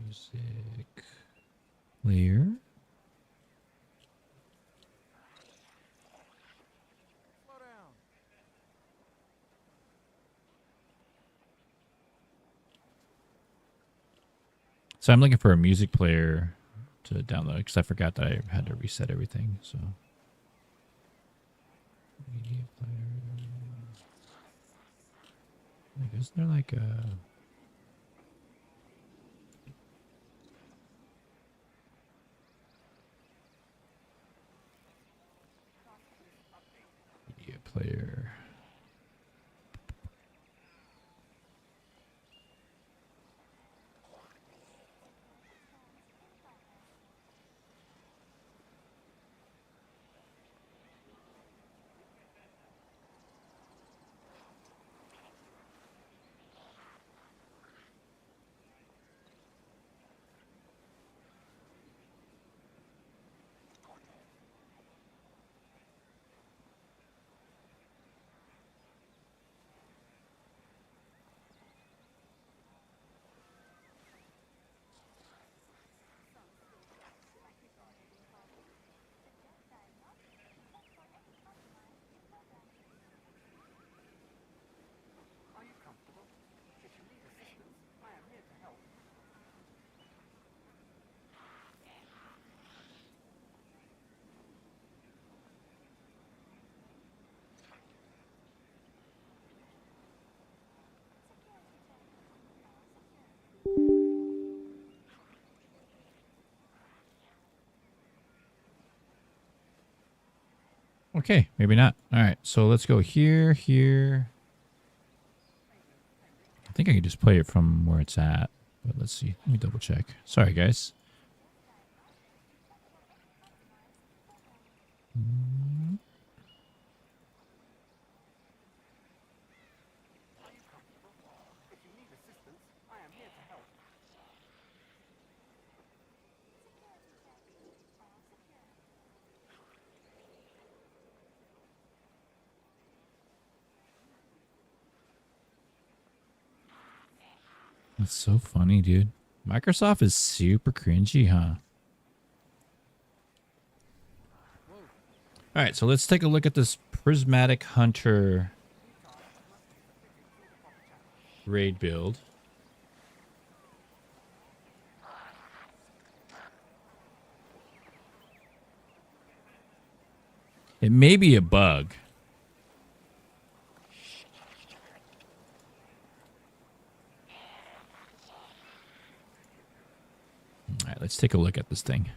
Music. Layer. So I'm looking for a music player to download because I forgot that I had to reset everything. So media player. Like, isn't there like a media player? Okay, maybe not. All right, so let's go here, here. I think I can just play it from where it's at, but let's see. Let me double check. Sorry, guys. That's so funny, dude. Microsoft is super cringy, huh? All right, so let's take a look at this Prismatic Hunter raid build. It may be a bug. All right, let's take a look at this thing.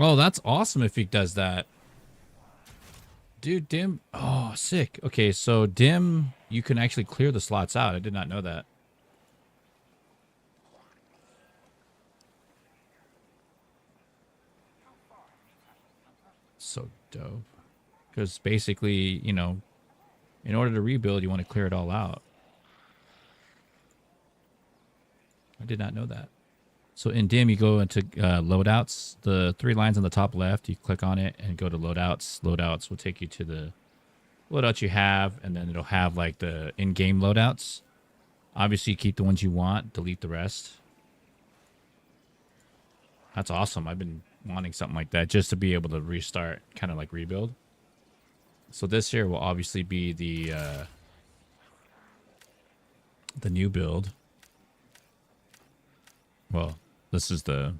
Oh, that's awesome if he does that. Dude, dim. Oh, sick. Okay, so dim, you can actually clear the slots out. I did not know that. So dope. Because basically, you know, in order to rebuild, you want to clear it all out. I did not know that. So in dim, you go into loadouts. The 3 lines on the top left, you click on it and go to loadouts. Loadouts will take you to the loadouts you have, and then it'll have like the in-game loadouts. Obviously, keep the ones you want, delete the rest. That's awesome. I've been wanting something like that just to be able to restart, kind of like rebuild. So this here will obviously be the new build. Well, this is the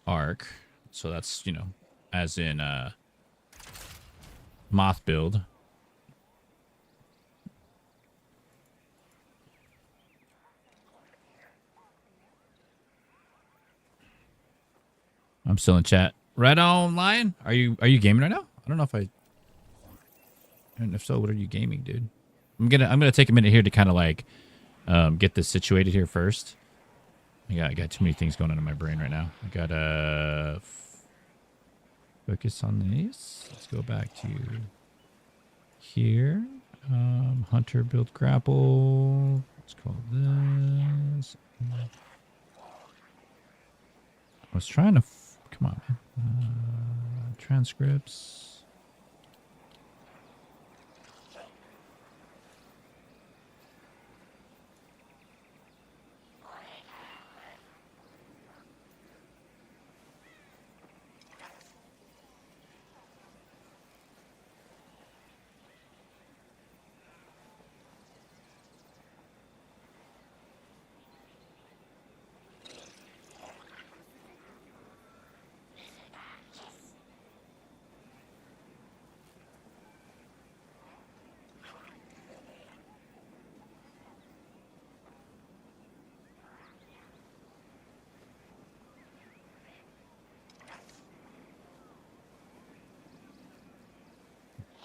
arc. So that's, you know, as in moth build. I'm still in chat. Right on, Lion. Are you gaming right now? I don't know if I. And if so, what are you gaming, dude? I'm gonna take a minute here to kind of like get this situated here first. I got too many things going on in my brain right now. I gotta focus on these. Let's go back to here. Hunter build grapple. Let's call this. I was trying to. Come on, man. Transcripts.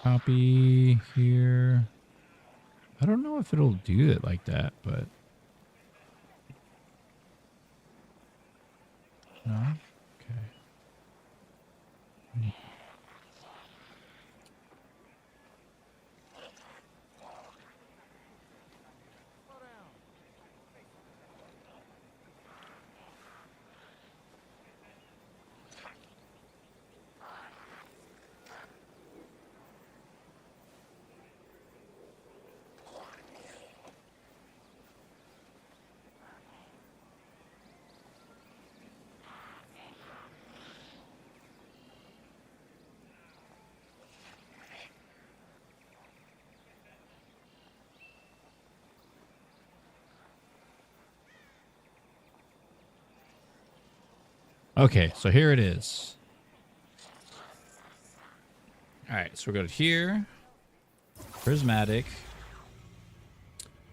Copy here. I don't know if it'll do it like that, but no. Okay. Okay, so here it is. All right, so we're going to here. Prismatic.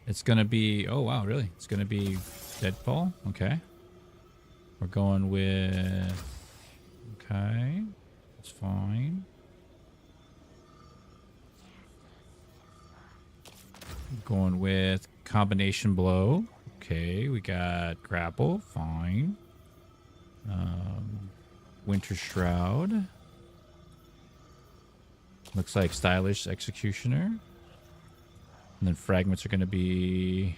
It's going to be... Oh, wow, really? It's going to be Deadfall? Okay. We're going with... Okay. That's fine. Going with Combination Blow. Okay, we got Grapple. Fine. Winter Shroud. Looks like Stylish Executioner. And then fragments are going to be...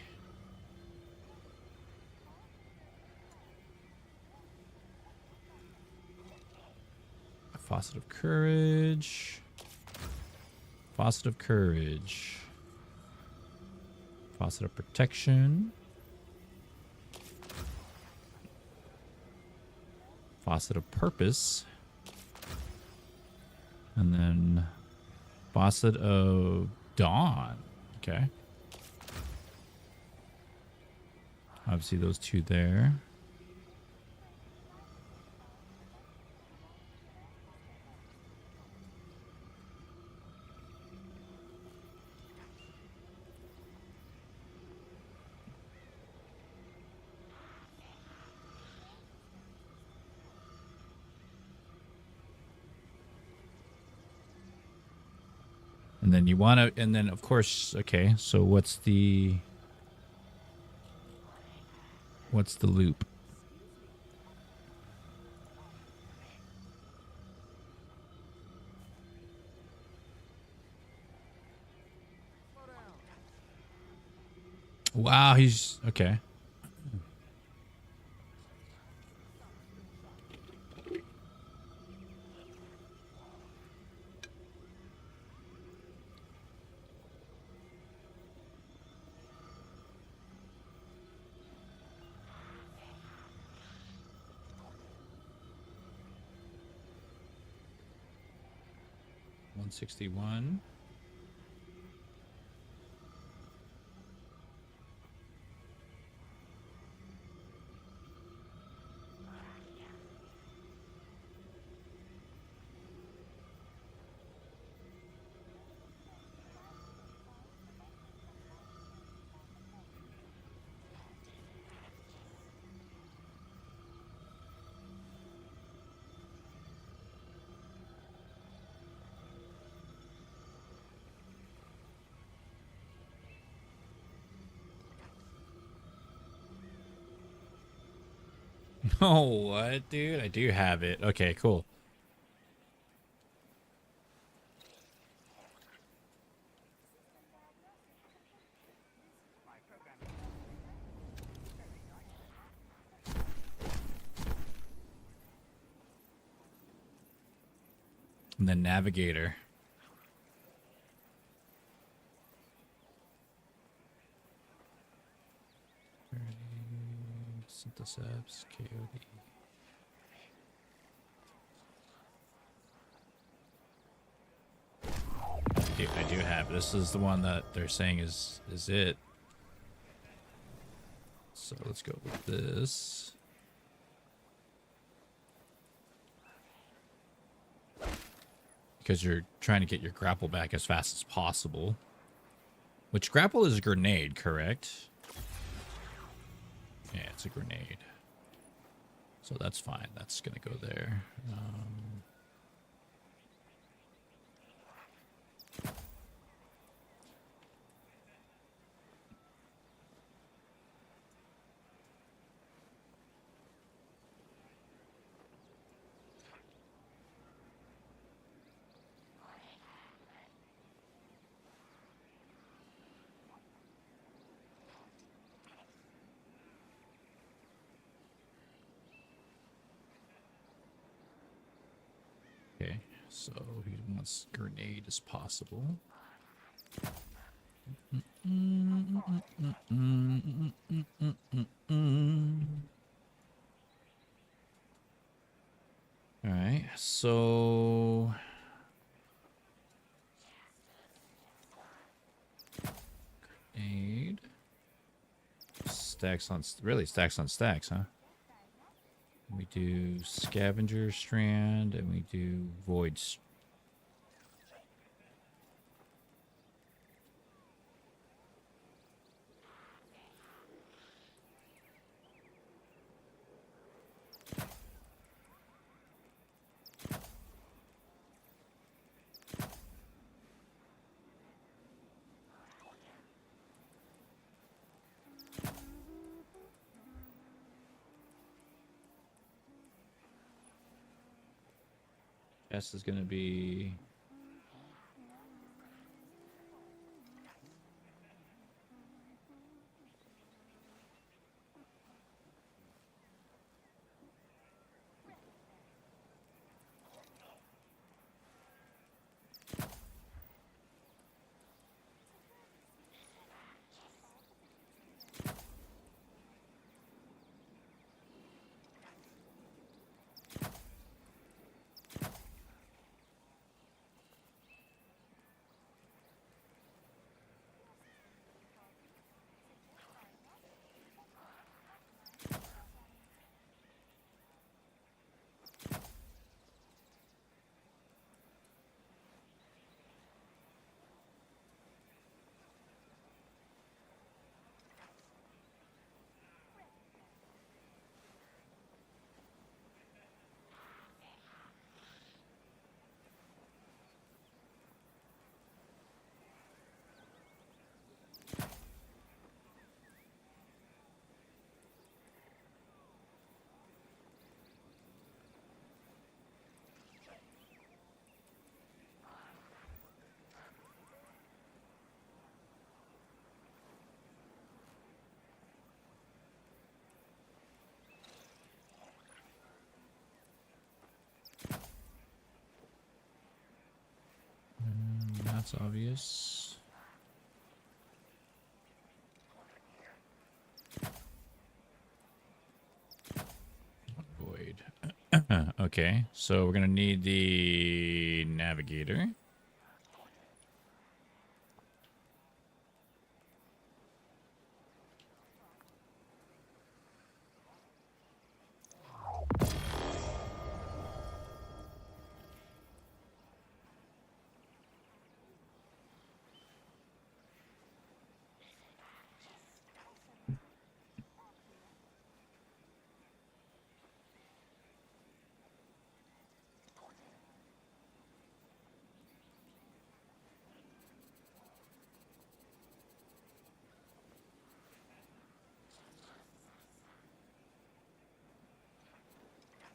A Faucet of Courage. Faucet of Courage. Faucet of Protection. Faucet of Purpose. And then Faucet of Dawn. Okay. Obviously those two there. And then you want to, and then of course, okay, so what's the loop? Wow, he's okay. $161. Oh, what, dude? I do have it. Okay, cool. And then navigator. Syntheseps, KOD. I do have it. This is the one that they're saying is it. So let's go with this. Because you're trying to get your grapple back as fast as possible. Which grapple is a grenade, correct? Yeah, it's a grenade. So that's fine. That's going to go there. Okay, so he wants grenade as possible. All right, so grenade stacks on stacks, huh? We do scavenger strand and we do void. S is going to be that's obvious. Void. Okay, so we're gonna need the navigator.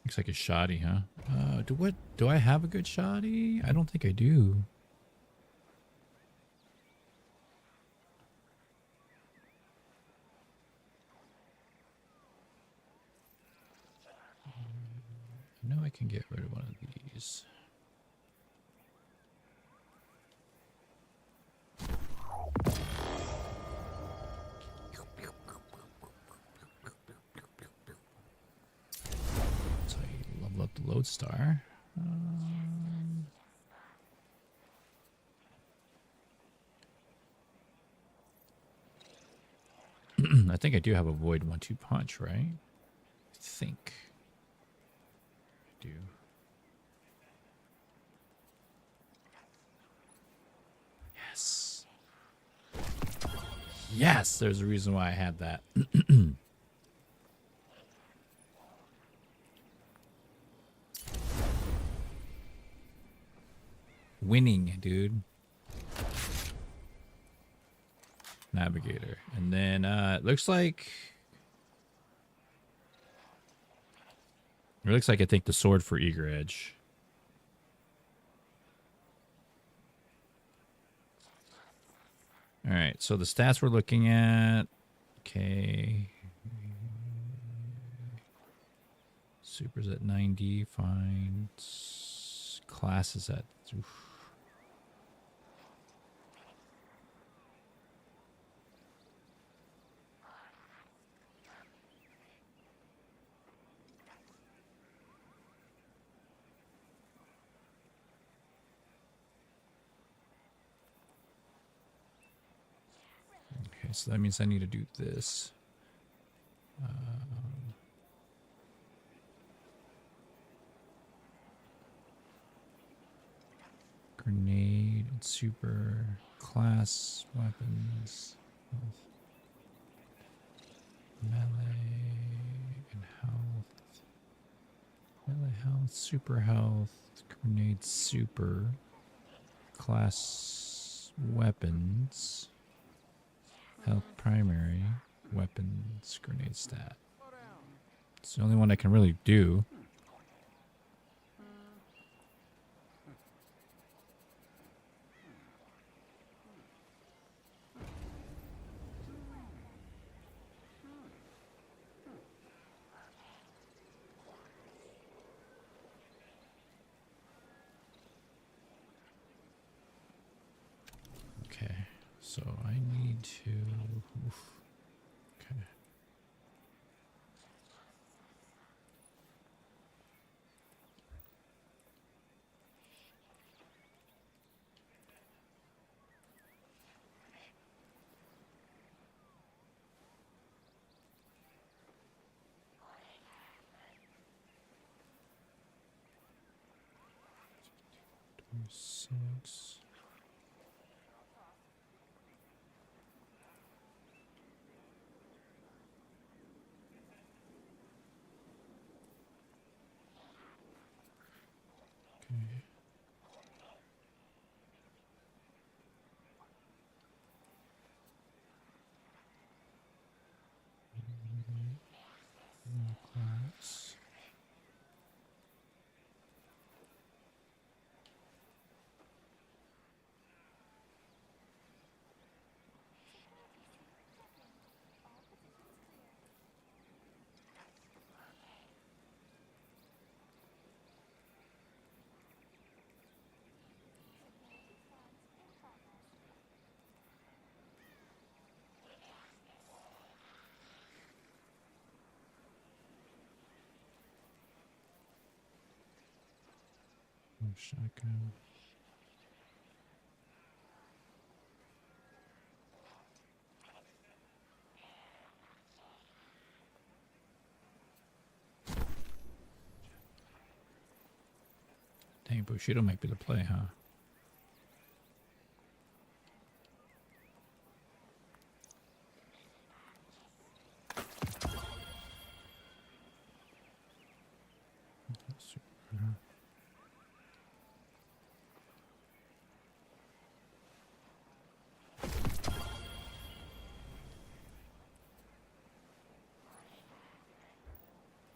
Looks like a shoddy, huh? Do I have a good shoddy? I don't think I do. I know I can get rid of one of these. That's how you level up the lodestar. I think I do have a void 1-2 punch, right? I think I do. Yes. Yes, there's a reason why I had that. Winning, dude. Navigator. And then it looks like I think the sword for Eager Edge. All right, so the stats we're looking at. Okay. Super's at 90, fine. Class is at... Oof. Okay, so that means I need to do this. Grenade and super class weapons, health, melee and health, melee health, super health, grenade super, class weapons, health primary, weapons, grenade stat. It's the only one I can really do. Okay, so I need to... Oof. Okay. Six. Okay. Class. Shotgun. Dang, Bushido might be the play, huh?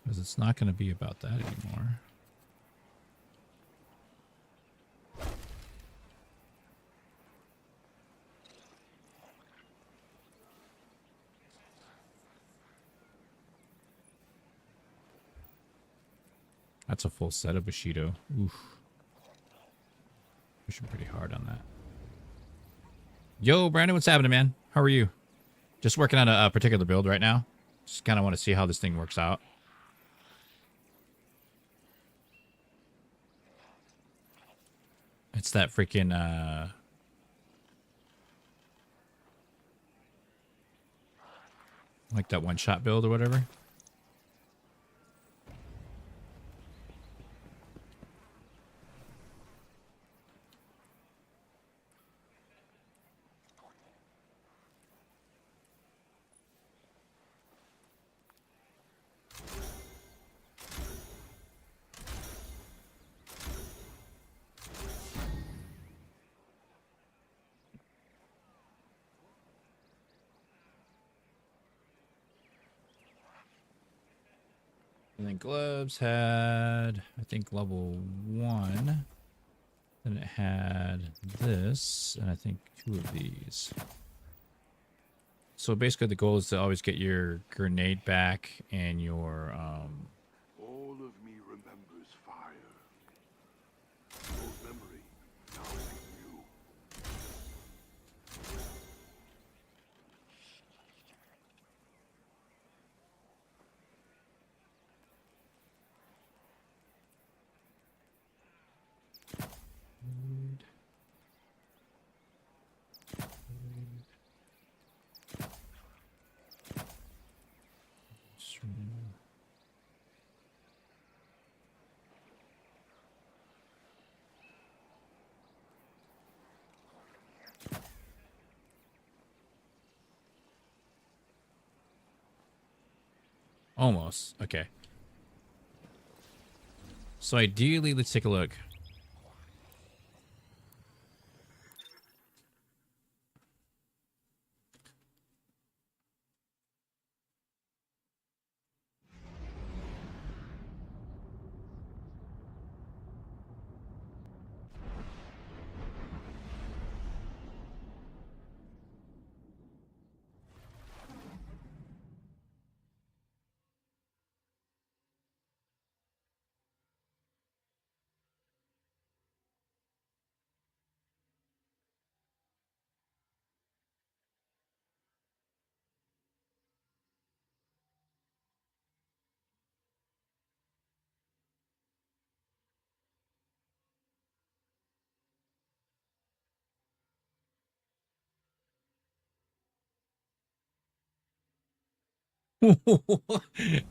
Because it's not going to be about that anymore. That's a full set of Bushido. Oof. Pushing pretty hard on that. Yo, Brandon, what's happening, man? How are you? Just working on a particular build right now. Just kind of want to see how this thing works out. It's that freaking, like that one-shot build or whatever. And then gloves had, I think, level 1. Then it had this, and I think 2 of these. So basically the goal is to always get your grenade back and your, All of me remembers fire. Old memory, now new. almost. Okay. So ideally, let's take a look.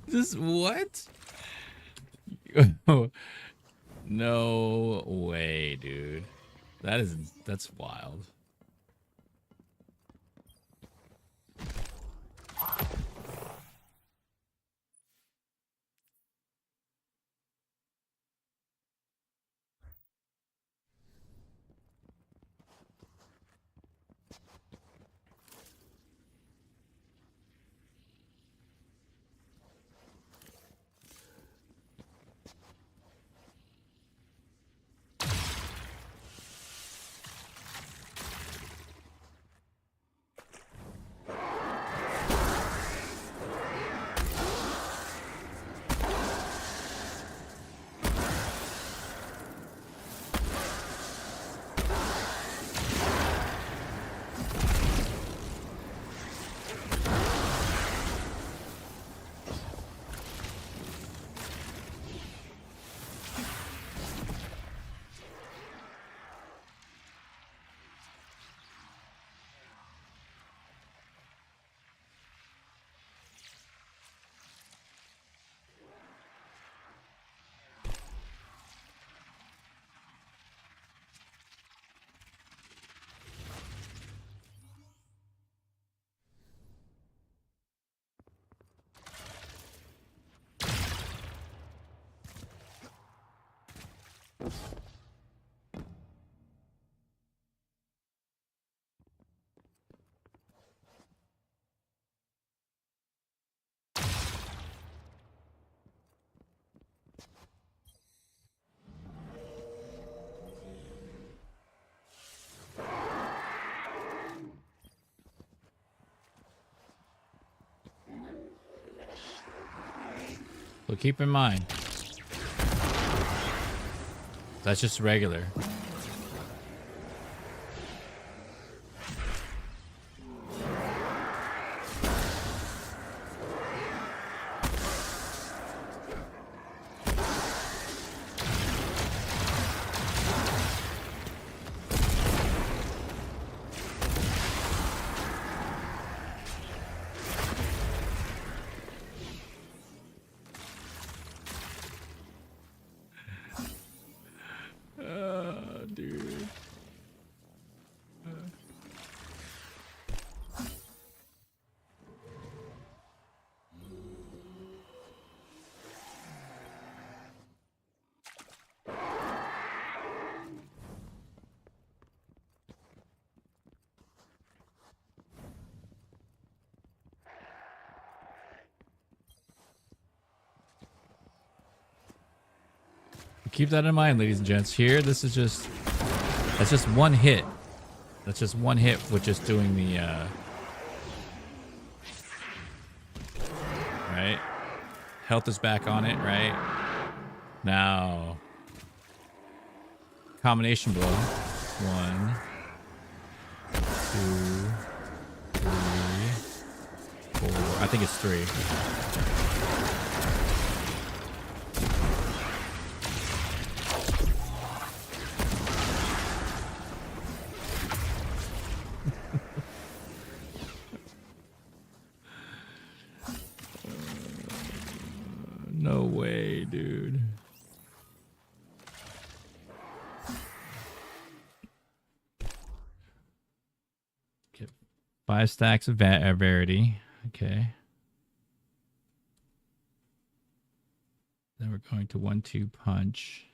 This what? No way, dude. That's wild. So keep in mind, that's just regular. Dude. Keep that in mind, ladies and gents. Here, that's just one hit. That's just one hit with just doing the, right? Health is back on it, right? Now, combination blow. 1, 2, 3, 4. I think it's 3. No way, dude. Okay. 5 stacks of Verity. Okay. Then we're going to 1-2 punch.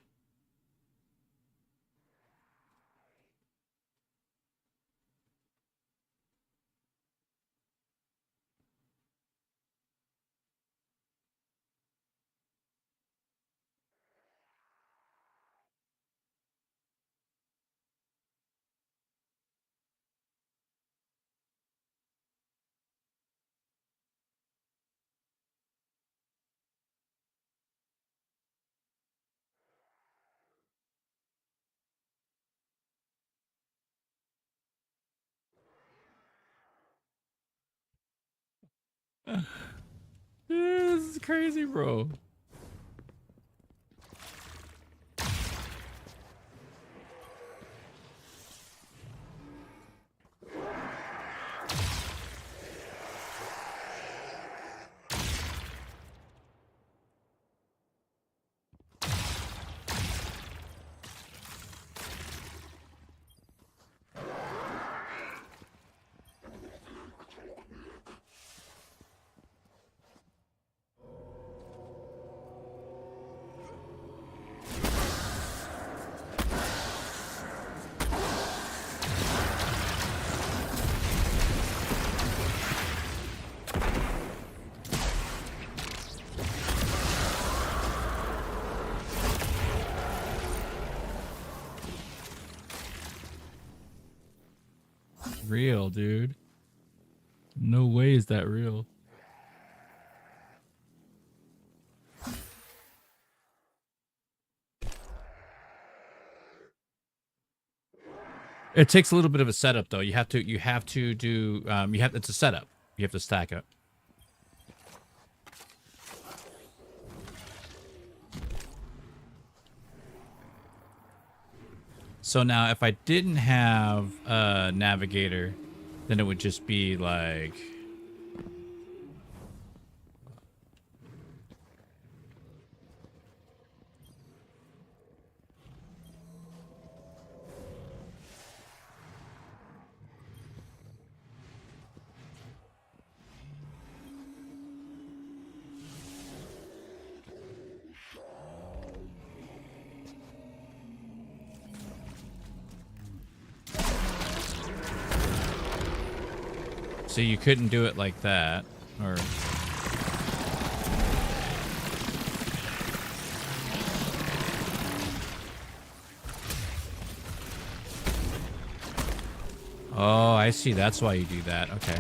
This is crazy, bro. Real, dude. No way is that real. It takes a little bit of a setup, though. You have to do. It's a setup. You have to stack up. So now, if I didn't have a navigator, then it would just be like. See, you couldn't do it like that, or... Oh, I see. That's why you do that. Okay.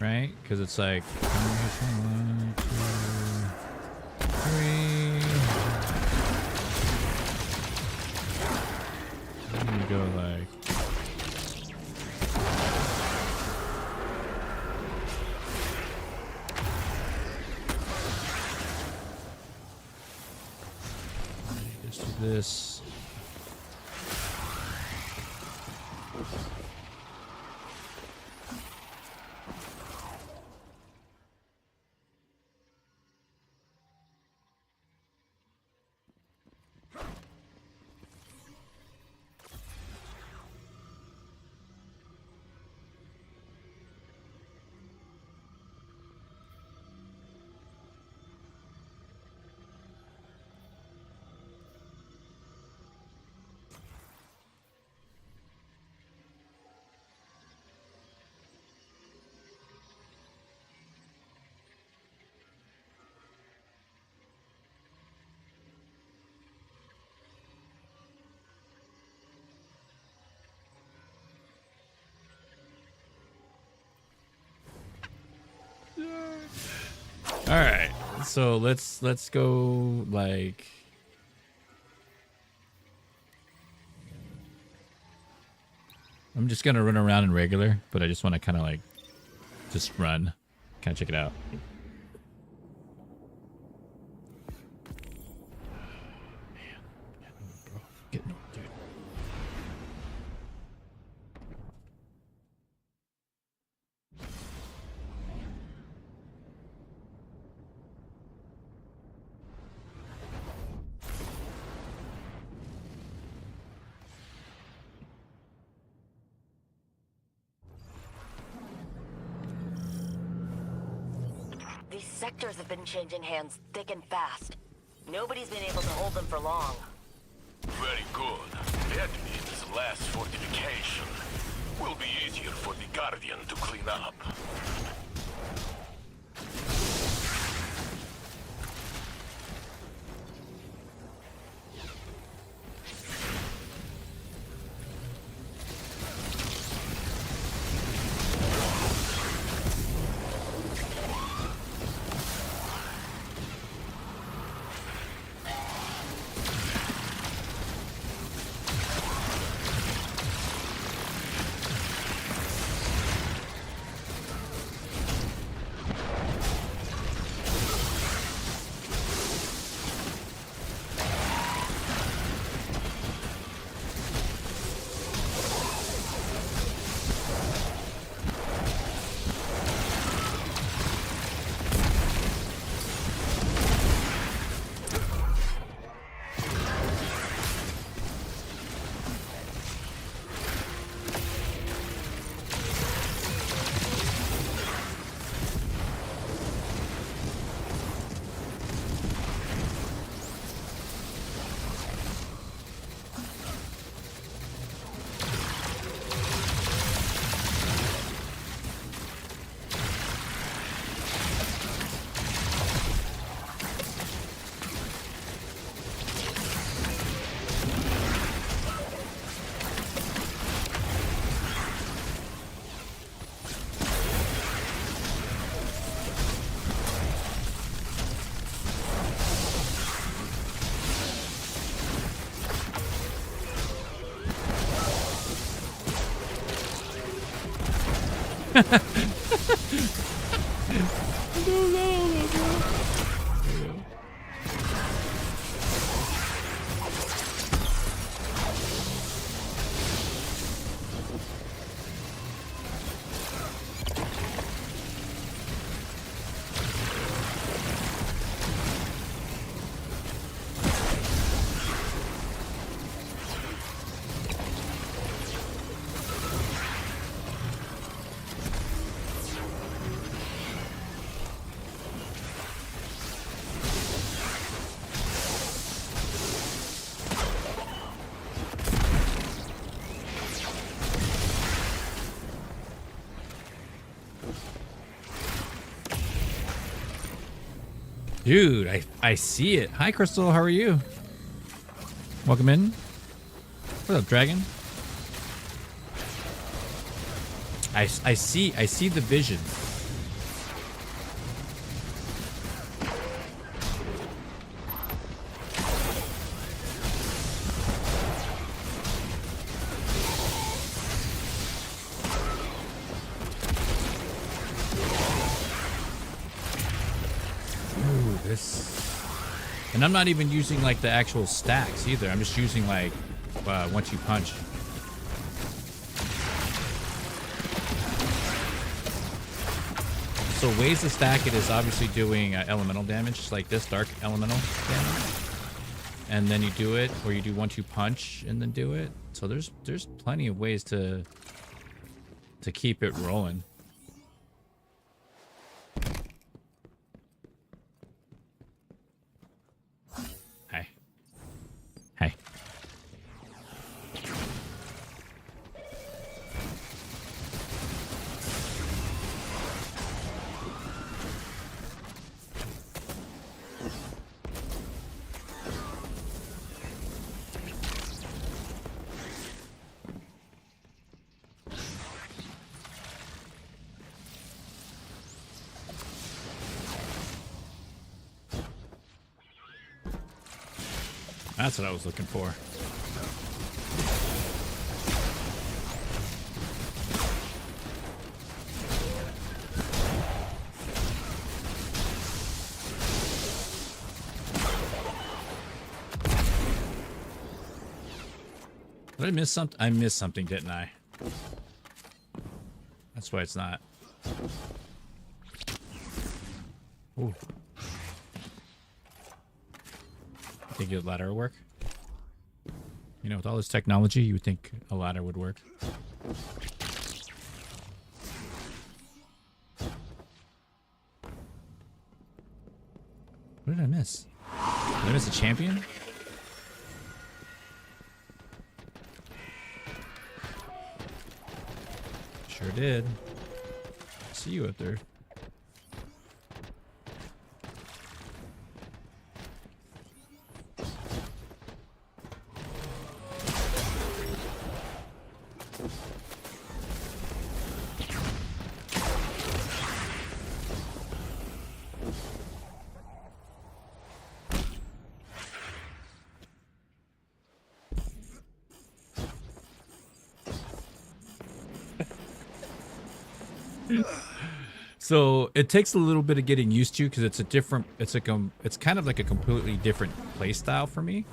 Right? Because it's like 1, 2, 3. You go like. Just do this. All right, so let's go like. I'm just gonna run around in regular, but I just want to kind of like just run, kind of check it out. These sectors have been changing hands thick and fast. Nobody's been able to hold them for long. Very good. That means less fortification. Will be easier for the Guardian to clean up. Dude, I see it. Hi, Crystal. How are you? Welcome in. What's up, Dragon? I see the vision. And I'm not even using like the actual stacks either. I'm just using like once you punch. So ways to stack it is obviously doing elemental damage, just like this dark elemental damage. And then you do it, or you do 1-2 punch and then do it. So there's plenty of ways to keep it rolling. Hey. That's what I was looking for. Did I miss something? I missed something, didn't I? That's why it's not. Ooh. Think a ladder would work? You know, with all this technology, you would think a ladder would work. What did I miss? Did I miss a champion? Sure did. See you up there. So it takes a little bit of getting used to because it's a different, it's kind of like a completely different play style for me.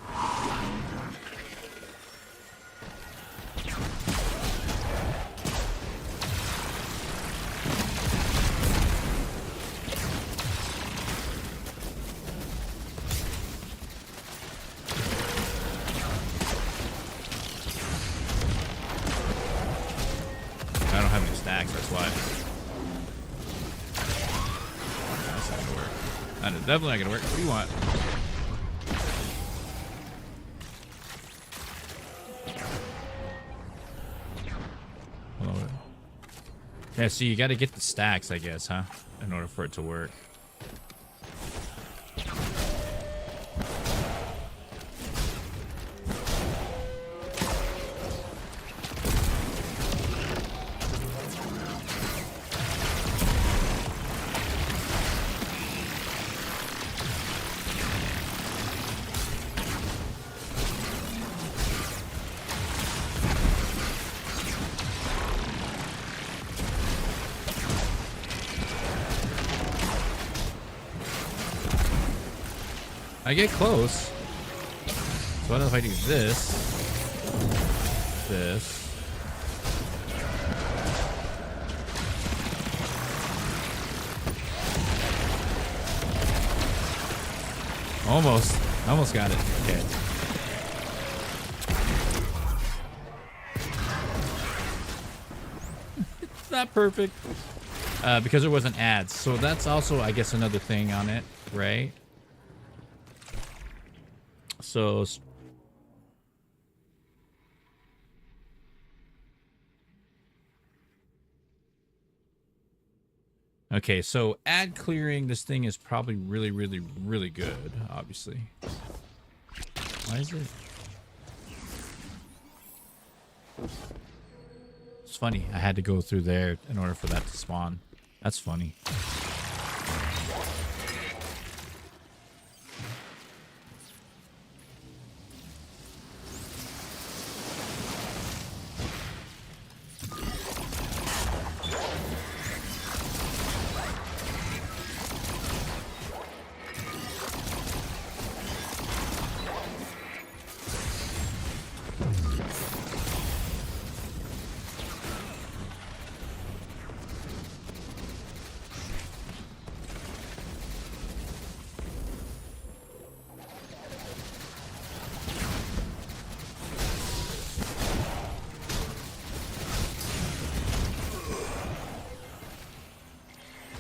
I don't have any stacks, that's why. That is definitely not gonna work. What do you want? Hello. Yeah, so you gotta get the stacks, I guess, huh? In order for it to work. I get close. So what if I do this? This. Almost got it. Okay. It's not perfect. Because there wasn't ads. So that's also, I guess, another thing on it, right? So... Okay, so ad clearing, this thing is probably really, really, really good, obviously. Why is it? It's funny. I had to go through there in order for that to spawn. That's funny.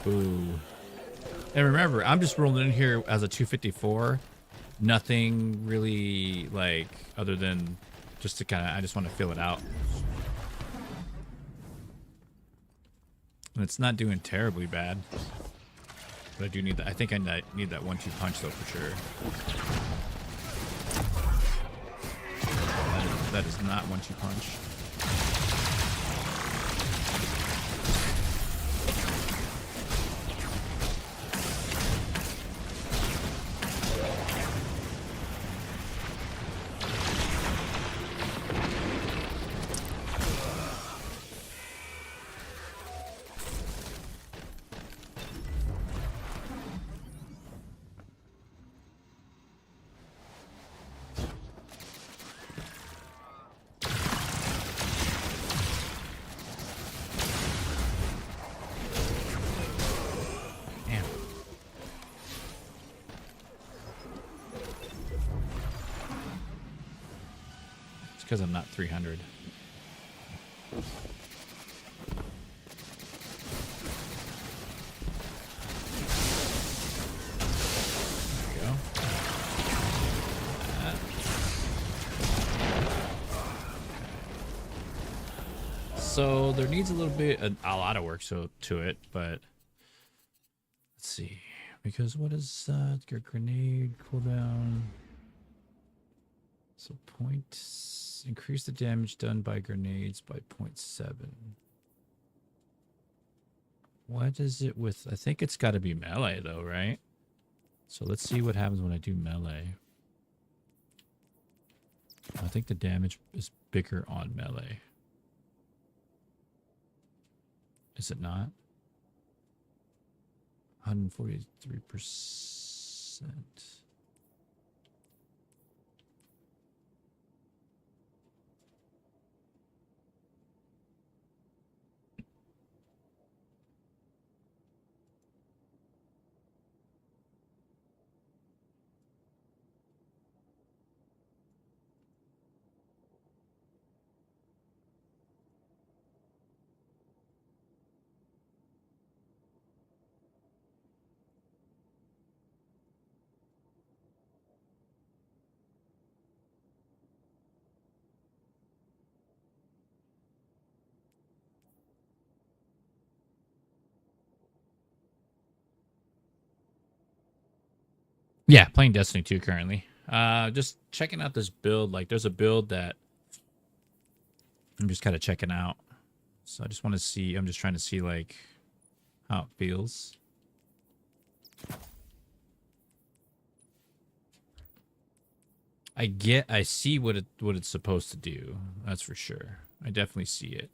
Ooh. And remember, I'm just rolling in here as a 254. Nothing really, like, other than just to kind of, I just want to fill it out. And it's not doing terribly bad. But I do need that. I think I need that 1-2 punch, though, for sure. That is not 1-2 punch. Because I'm not 300. There we go. So there needs a little bit, a lot of work to it, but let's see. Because what is your grenade cooldown? So increase the damage done by grenades by 0.7. What is it with? I think it's got to be melee though, right? So let's see what happens when I do melee. I think the damage is bigger on melee. Is it not? 143%. Yeah, playing Destiny 2 currently. Just checking out this build. Like, there's a build that I'm just kind of checking out. So I just want to see. I'm just trying to see, like, how it feels. I see what it's supposed to do. That's for sure. I definitely see it.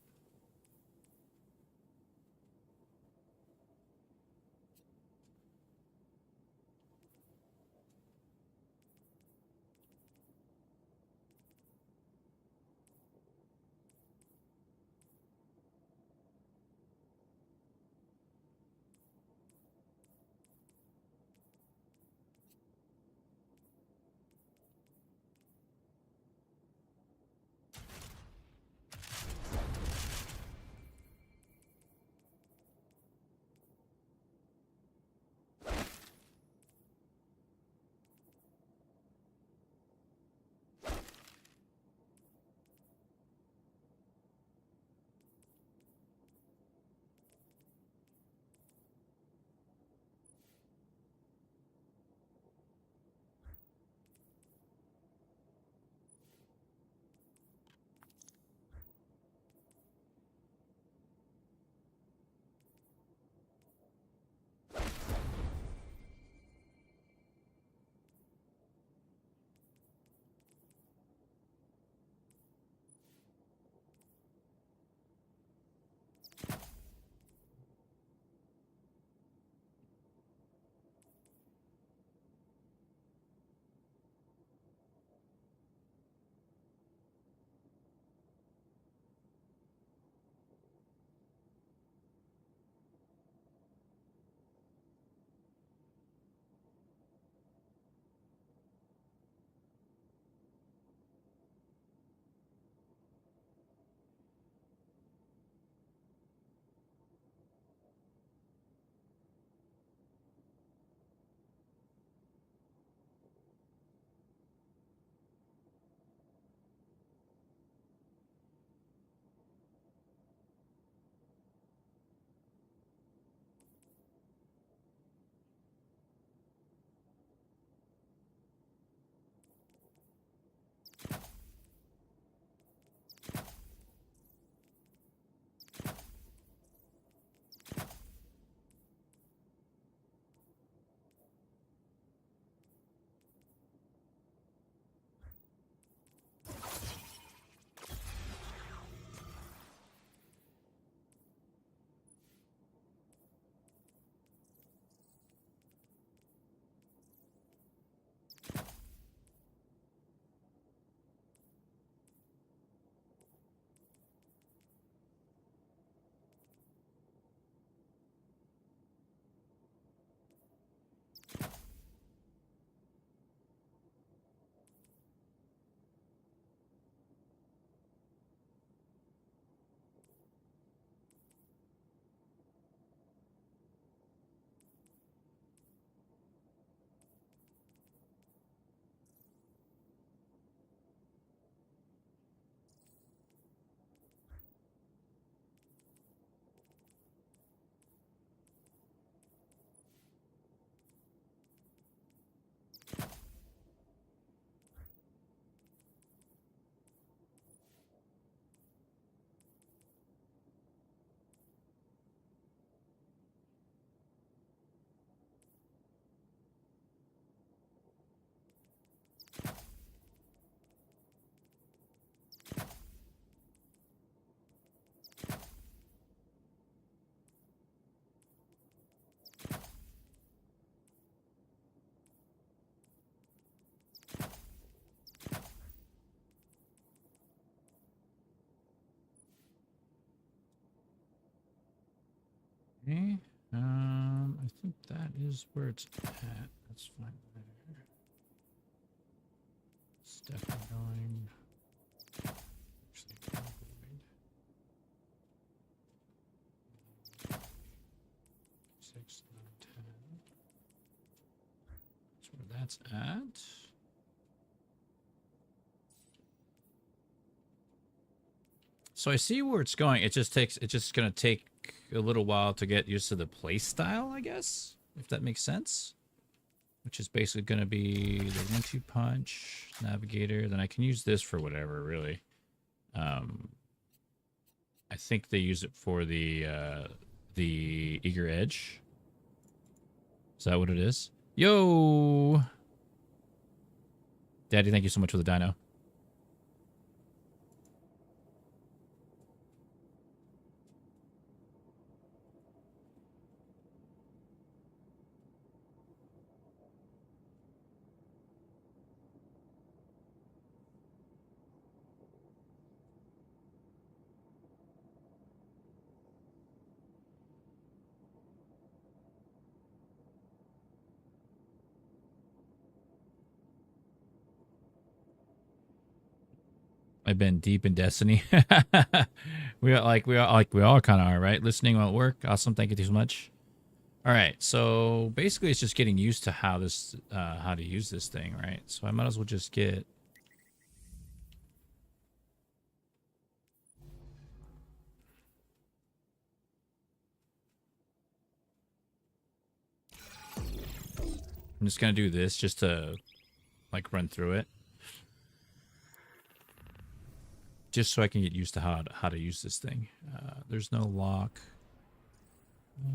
Okay. I think that is where it's at. That's fine there. It's definitely going. Actually, can avoid. 6, 9, 10. That's where that's at. So I see where it's going. It's just gonna take a little while to get used to the play style, I guess, if that makes sense. Which is basically gonna be the 1-2 punch, navigator. Then I can use this for whatever, really. I think they use it for the eager edge. Is that what it is? Yo, Daddy, thank you so much for the dino. I've been deep in Destiny. we all kind of are, right? Listening won't work. Awesome, thank you so much. All right, so basically it's just getting used to how to use this thing, right? So I might as well just get. I'm just gonna do this just to like run through it. Just so I can get used to how to use this thing. There's no lock. I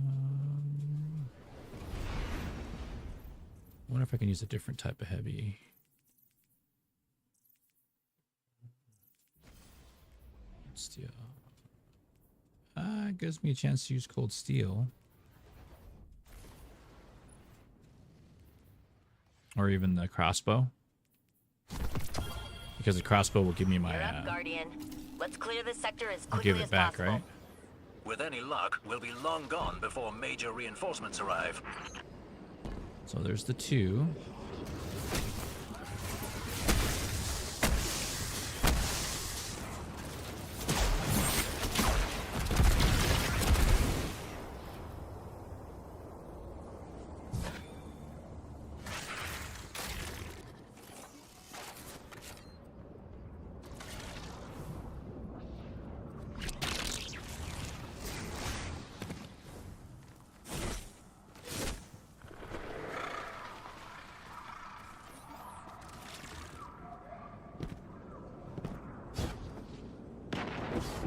wonder if I can use a different type of heavy. Steel. It gives me a chance to use cold steel. Or even the crossbow. Because the crossbow will give me my... You're up, Guardian. Let's clear this sector as I'll quickly give it as back, possible. right? With any luck, we'll be long gone before major reinforcements arrive. So there's the 2.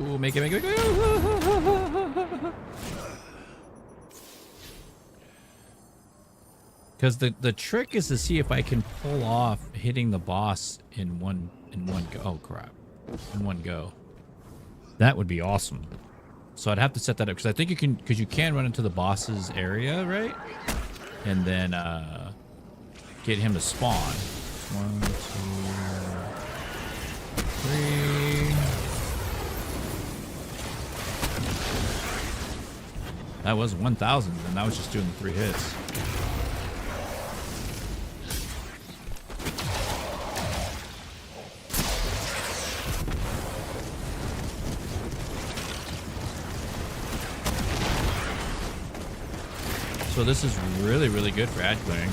Ooh, make it. Because the trick is to see if I can pull off hitting the boss in one go. Oh crap! In one go. That would be awesome. So I'd have to set that up because I think you can run into the boss's area, right? And then get him to spawn. 1, 2, 3. That was 1,000, and that was just doing the 3 hits. So this is really, really good for ad clearing.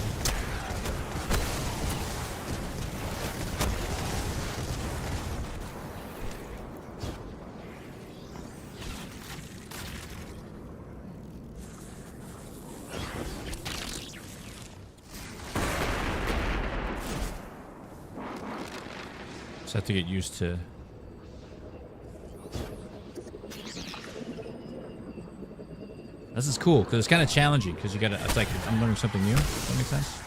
Just have to get used to. This is cool because it's kind of challenging because you gotta. It's like I'm learning something new. Does that make sense?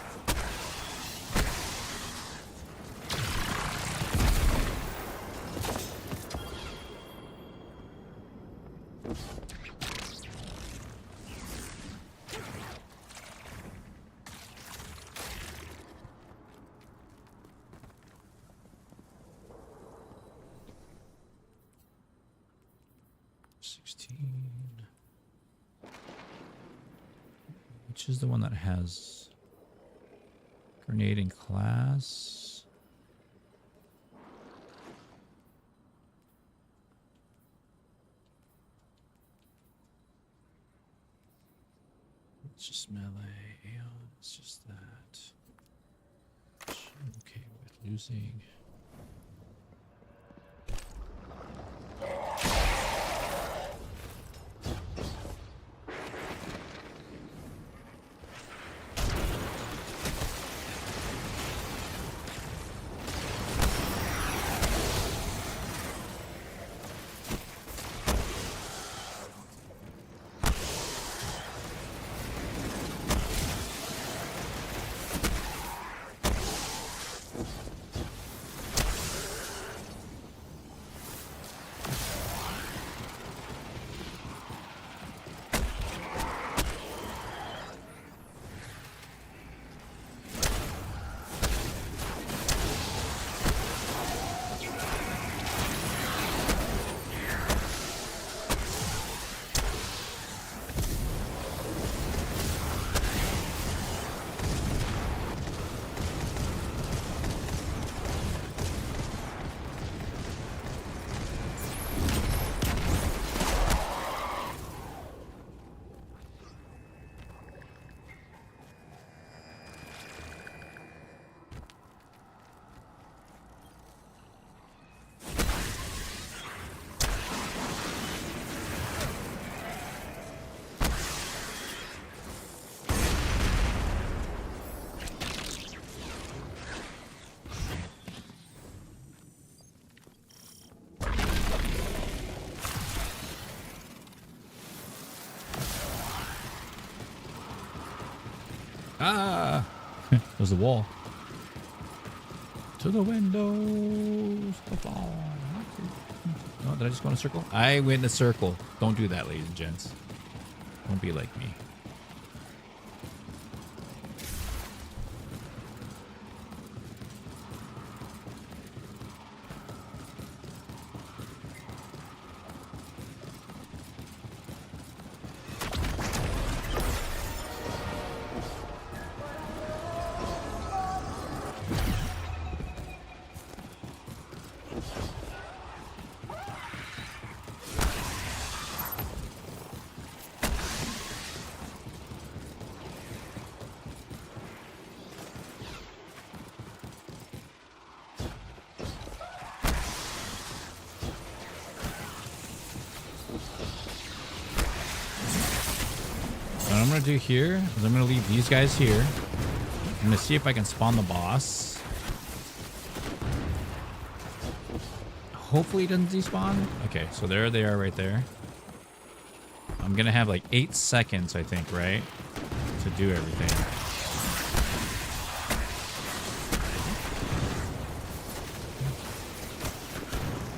Which is the one that has grenade in class? It's just melee. It's just that. I'm okay with losing. Ah! There's the wall. To the windows. Oh, did I just go in a circle? I went in a circle. Don't do that, ladies and gents. Don't be like me. What I'm gonna do here is I'm gonna leave these guys here. I'm gonna see if I can spawn the boss. Hopefully it doesn't despawn. Okay, so there they are right there. I'm gonna have like 8 seconds, I think, right? To do everything.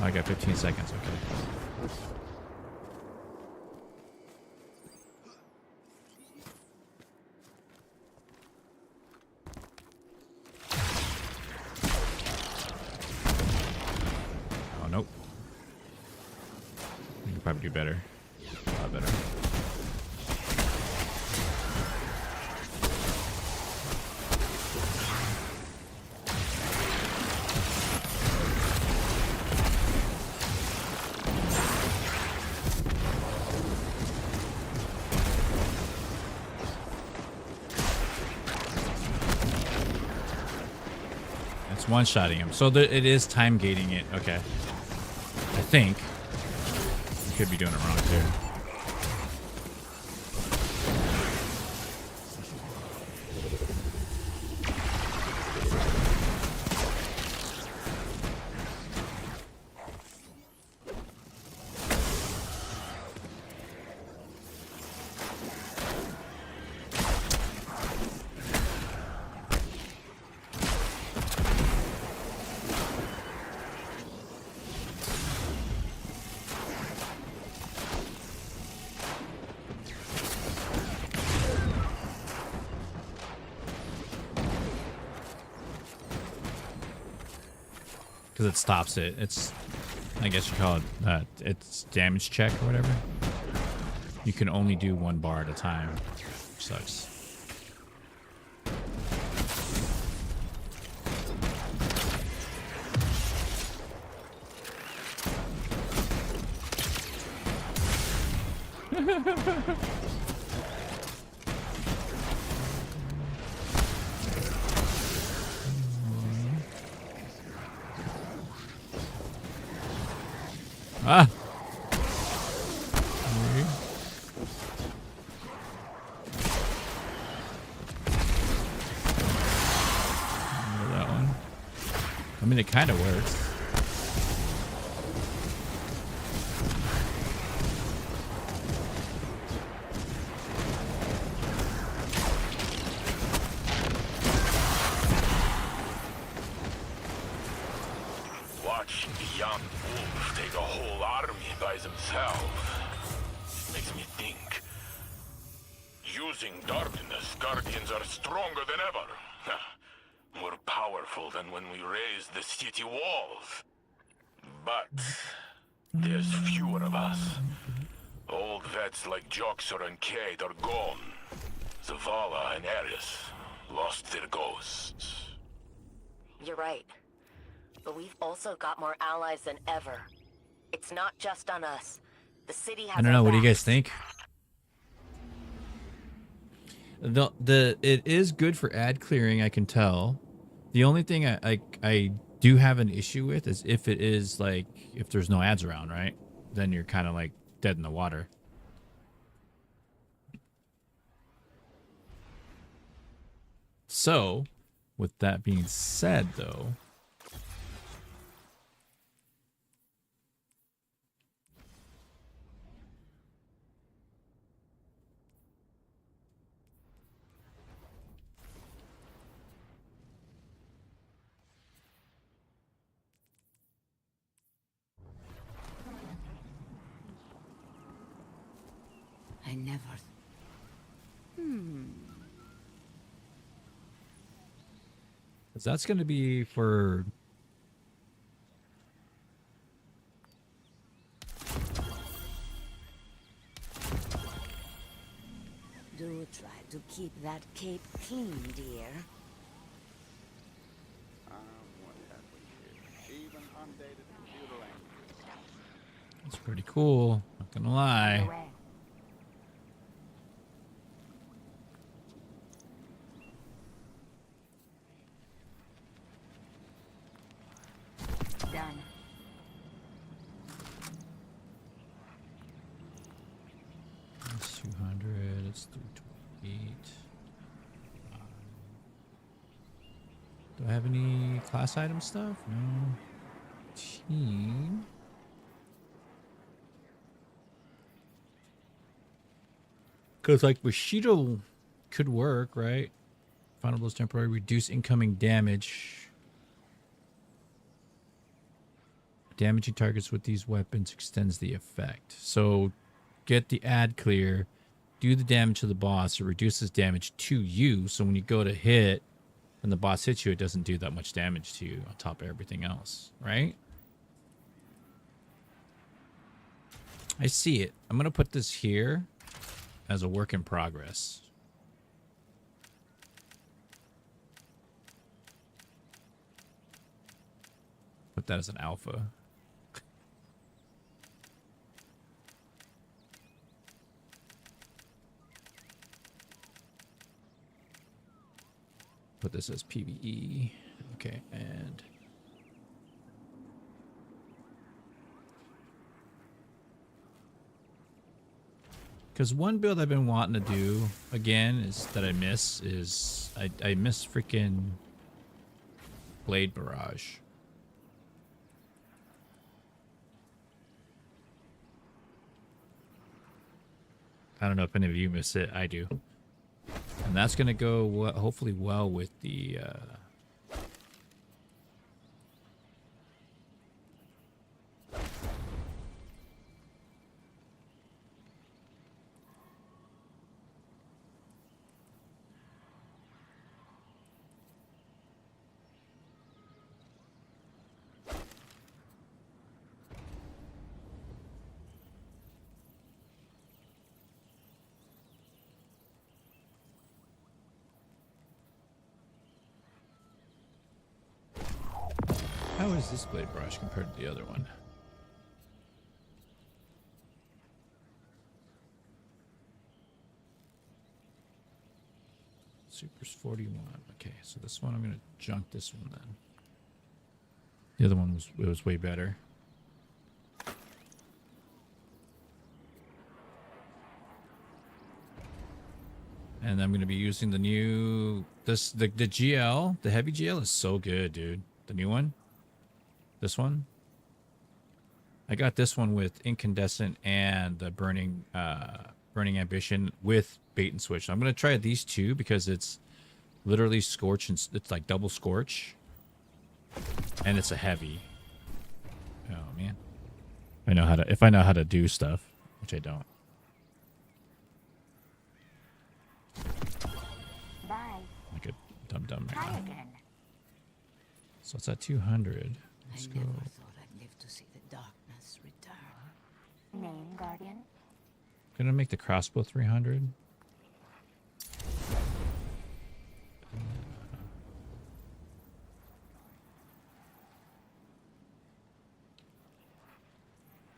I got 15 seconds, okay. Probably do better. A lot better. It's one-shotting him. So it is time gating it. Okay. I think. Could be doing it wrong too. Because it stops it. It's, I guess you call it, it's damage check or whatever. You can only do 1 bar at a time. Sucks. Ah. That one. I mean, it kind of works. Watching the young wolf take a whole army by himself makes me think. Using darkness, Guardians are stronger than ever. More powerful than when we raised the city walls. But there's fewer of us. Old vets like Joxer and Cade are gone. Zavala and Ares lost their ghosts. You're right. But we've also got more allies than ever. It's not just on us. The city has I don't know. our What do you guys backs. think? It is good for ad clearing. I can tell. The only thing I do have an issue with is if it is like if there's no ads around, right? Then you're kind of like dead in the water. So, with that being said, though. I never... Because that's going to be for... Do try to keep that cape clean, dear. It's pretty cool. Not gonna lie. Done. That's 200. It's 328. Do I have any class item stuff? No. Team. Because like Bushido could work, right? Final blows temporary, reduce incoming damage. Damaging targets with these weapons extends the effect. So get the ad clear, do the damage to the boss. It reduces damage to you. So when you go to hit and the boss hits you, it doesn't do that much damage to you on top of everything else, right? I see it. I'm going to put this here as a work in progress. Put that as an alpha. Put this as PvE. Okay, and because one build I've been wanting to do again is that I miss freaking Blade Barrage. I don't know if any of you miss it. I do. And that's going to go hopefully well with the How is this blade brush compared to the other one? Super's 41. Okay, so this one I'm gonna junk this one then. The other one was way better. And I'm gonna be using the new the GL. The heavy GL is so good, dude. The new one. This one. I got this one with incandescent and the burning ambition with bait and switch. I'm gonna try these two because it's literally scorch and it's like double scorch, and it's a heavy. Oh man, if I know how to do stuff, which I don't. Bye. Like a dum right Hi now. again. So it's at 200. Let's I go. never thought I'd live to see the darkness return. Name, Guardian? Gonna make the crossbow 300.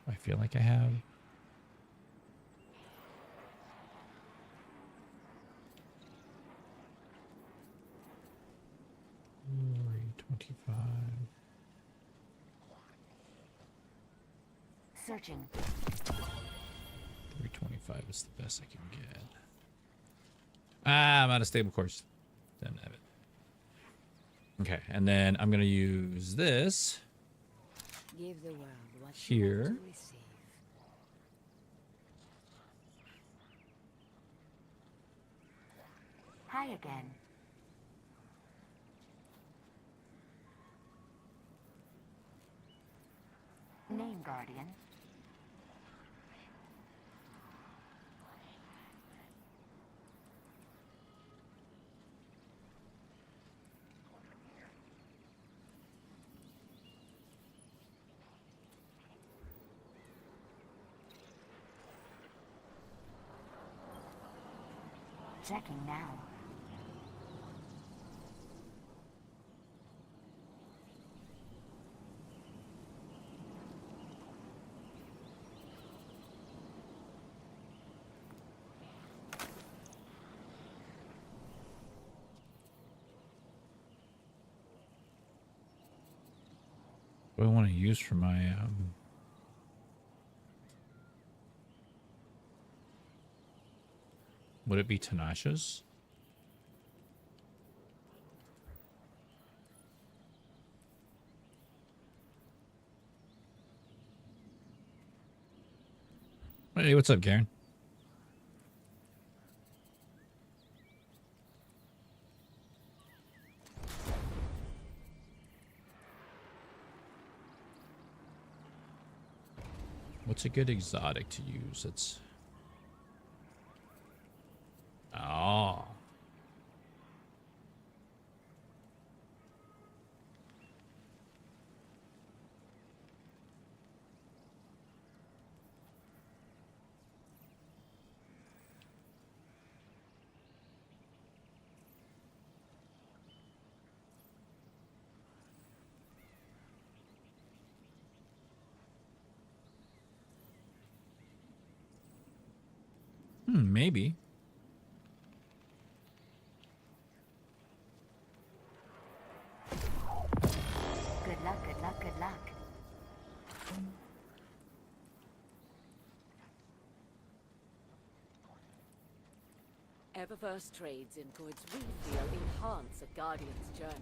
I feel like I have. Glory 25. Searching. 325 is the best I can get. Ah, I'm out of stable course. Damn it. Okay, and then I'm gonna use this Give the world what here. you want to receive. Hi again. Name, Guardian. Checking now. What do I want to use for my would it be tenacious? Hey, what's up, Garen? What's a good exotic to use? It's oh. Maybe. Good luck, good luck, good luck. Eververse trades in goods we feel enhance a Guardian's journey.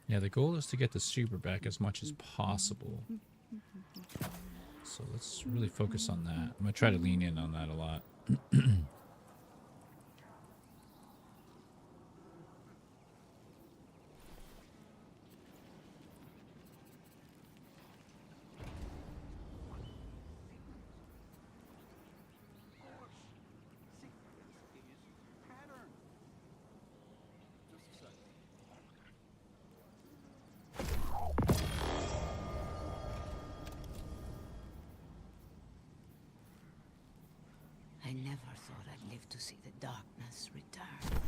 Yeah, the goal is to get the super back as much as possible. So let's really focus on that. I'm going to try to lean in on that a lot. live to see the darkness return.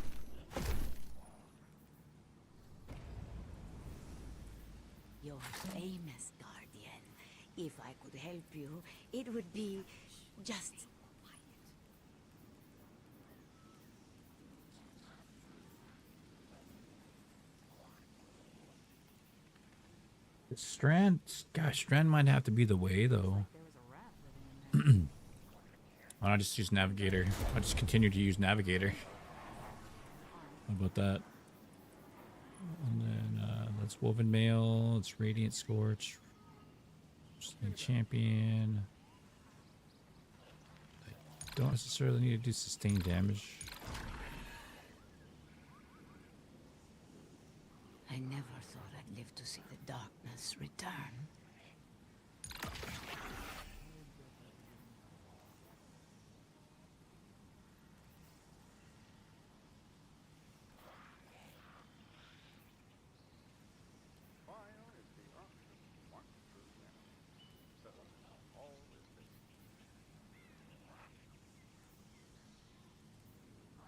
You're famous, Guardian. If I could help you, it would be just... Strand, gosh, Strand might have to be the way though. Why don't I just use Navigator? I'll just continue to use Navigator. How about that? And then that's Woven Mail, it's Radiant Scorch, Slain Champion. I don't necessarily need to do sustained damage. I never thought I'd live to see the darkness return.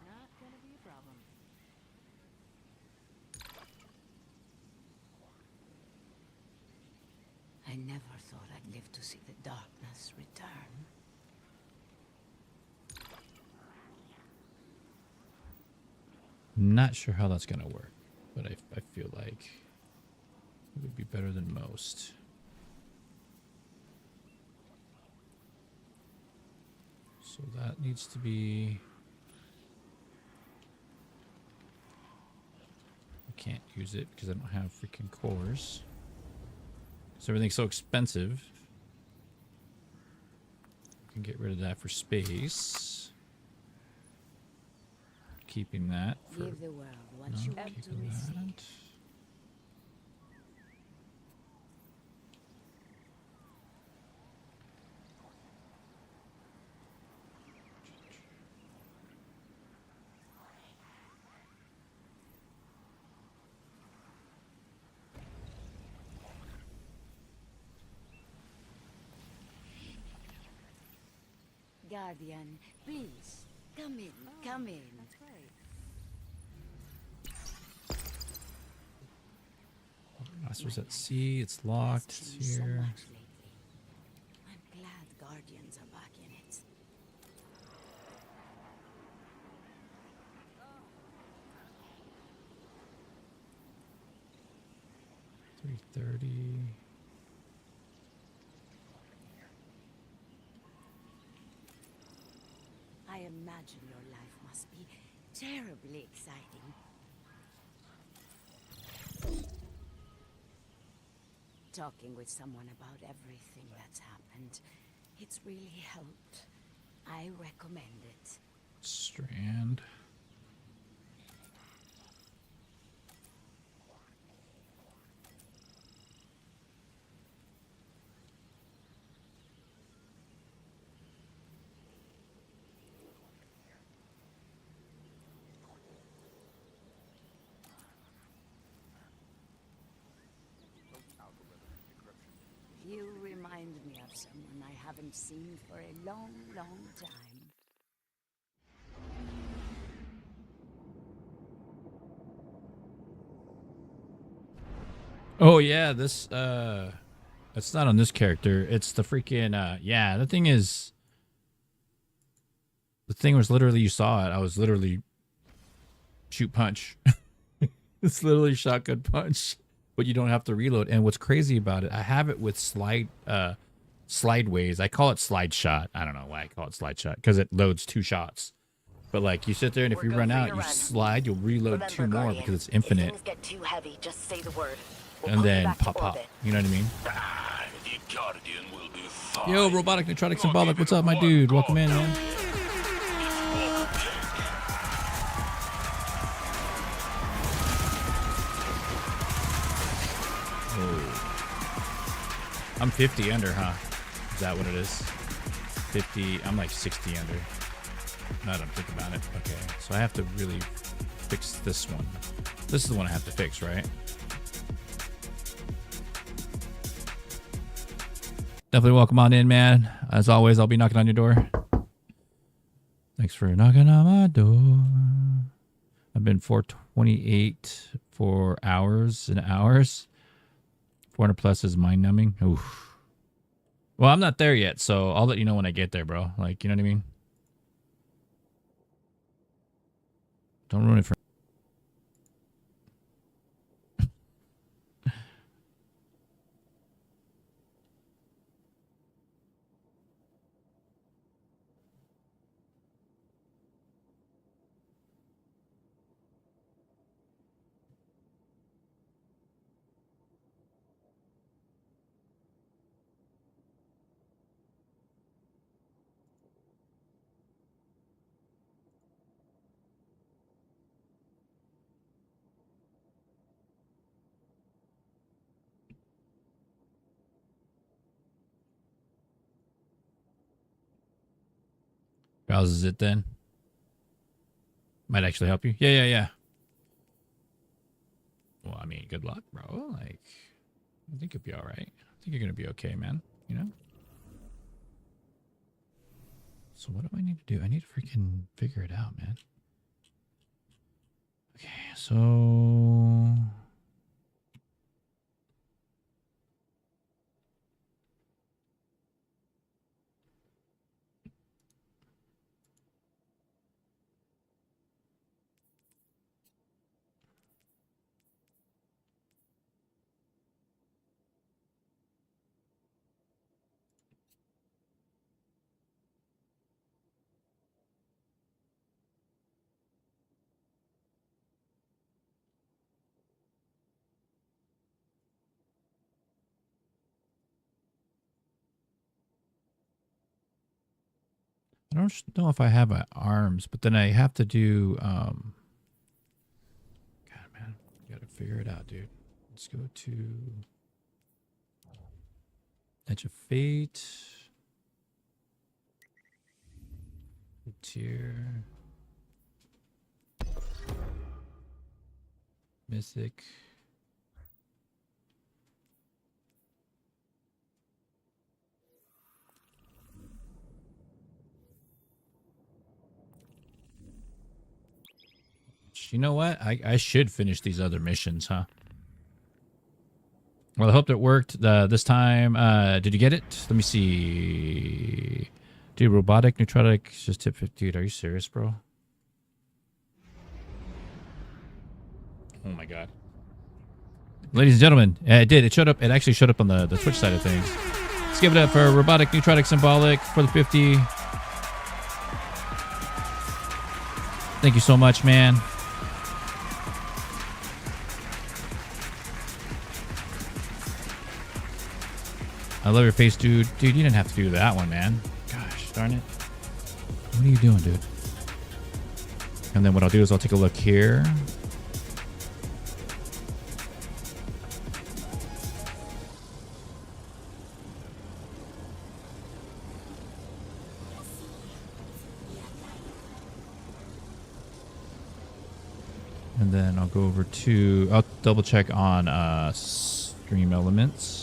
Not gonna be a problem. I never thought I'd live to see the darkness return. Not sure how that's gonna work, but I feel like it would be better than most. So that needs to be... I can't use it because I don't have freaking cores. So everything's so expensive. I can get rid of that for space. Keeping that for... Give the world what No, you want to keeping receive. that. Guardian, please, come in, come in. That's great. Masters at sea, it's locked, it's Changed so here. much lately. I'm glad Guardians are back in it. 330. I imagine your life must be terribly exciting. Talking with someone about everything that's happened, it's really helped. I recommend it. Strand. You remind me of someone I haven't seen for a long, long time. Oh yeah, this it's not on this character. It's the freaking yeah, the thing is, the thing was literally, you saw it. I was literally shoot punch. It's literally shotgun punch, but you don't have to reload. And what's crazy about it, I have it with slideways. I call it slide shot. I don't know why I call it slide shot, because it loads 2 shots. But like, you sit there and if We're you good run for out, your you run. slide, you'll reload Remember, 2 more Guardian, because it's if infinite. things get too heavy, just say the word. We'll And pull you then back to pop pop. orbit. You know what I mean? Ah, the Guardian will be fine. Yo, Robotic Neutronic Symbolic, what's up, my dude? Welcome in, man. Oh. I'm 50 under, huh? Is that what it is? 50, I'm like 60 under. Now that I'm thinking about it. Okay, so I have to really fix this one. This is the one I have to fix, right? Definitely welcome on in, man. As always, I'll be knocking on your door. Thanks for knocking on my door. I've been 428 for hours and hours. 400 plus is mind numbing. Oof. Well, I'm not there yet, so I'll let you know when I get there, bro. Like, you know what I mean? Don't ruin it for. Browses it then. Might actually help you. Yeah. Well, I mean, good luck, bro. Like, I think you'll be all right. I think you're going to be okay, man. You know? So what do I need to do? I need to freaking figure it out, man. Okay, so... I don't know if I have arms, but then I have to do... God, man. You gotta figure it out, dude. Let's go to... Edge of Fate. Tier. Mythic. You know what? I should finish these other missions, huh? Well, I hope it worked this time. Did you get it? Let me see. Dude, robotic neutrotic just tip 50. Dude, are you serious, bro? Oh my god. Ladies and gentlemen, it did. It showed up. It actually showed up on the Twitch side of things. Let's give it up for robotic neutrotic symbolic for the 50. Thank you so much, man. I love your face, dude. Dude, you didn't have to do that one, man. Gosh, darn it. What are you doing, dude? And then what I'll do is I'll take a look here. And then I'll go over to... I'll double check on stream elements.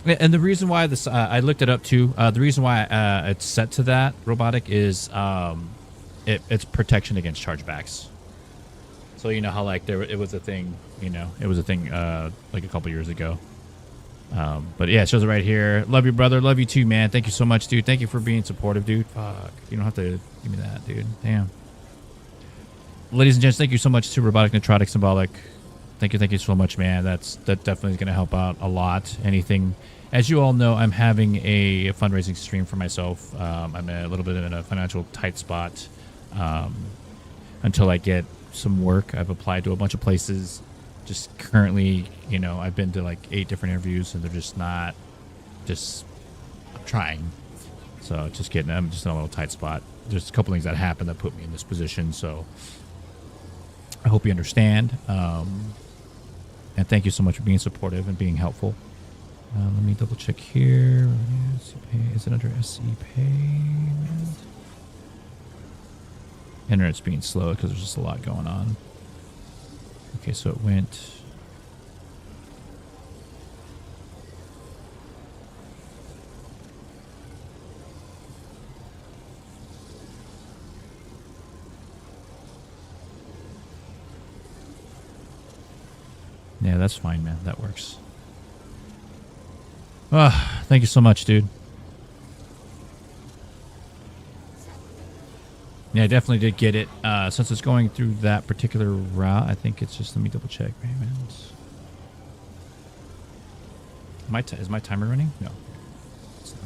And the reason why this, I looked it up too. The reason why it's set to that robotic is it's protection against chargebacks. So you know how like it was a thing, you know, it was a thing like a couple years ago. But yeah, it shows it right here. Love you, brother. Love you too, man. Thank you so much, dude. Thank you for being supportive, dude. Fuck, you don't have to give me that, dude. Damn. Ladies and gents, thank you so much to Robotic Neutrotic Symbolic. Thank you so much, man. That definitely is going to help out a lot. Anything, as you all know, I'm having a fundraising stream for myself. I'm a little bit in a financial tight spot until I get some work. I've applied to a bunch of places. Just currently, you know, I've been to like 8 different interviews, and they're just not. I'm trying. So I'm just in a little tight spot. There's a couple things that happened that put me in this position. So I hope you understand. And thank you so much for being supportive and being helpful. Let me double check here. Is it under SC payment? Internet's being slow because there's just a lot going on. Okay, so it went... Yeah, that's fine, man. That works. Ah, thank you so much, dude. Yeah, I definitely did get it. Since it's going through that particular route, I think it's just, let me double check payments. Is my timer running? No. It's not.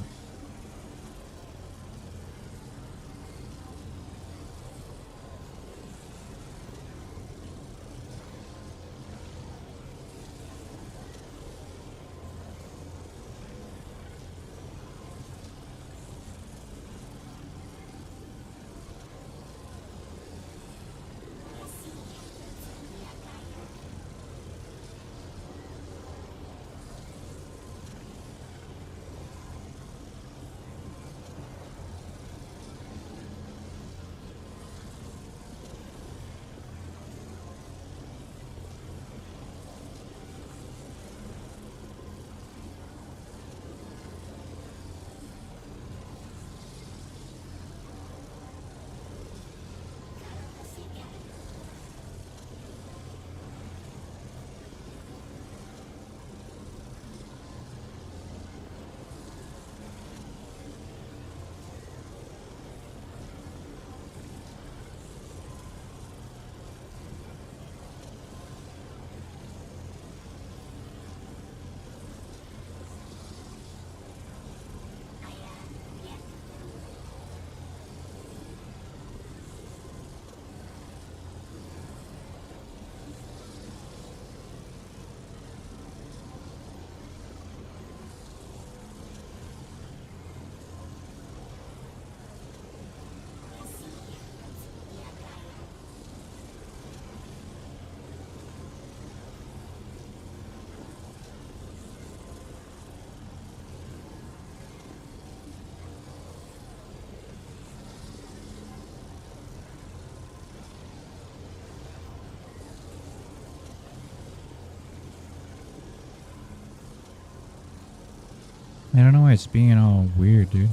I don't know why it's being all weird, dude.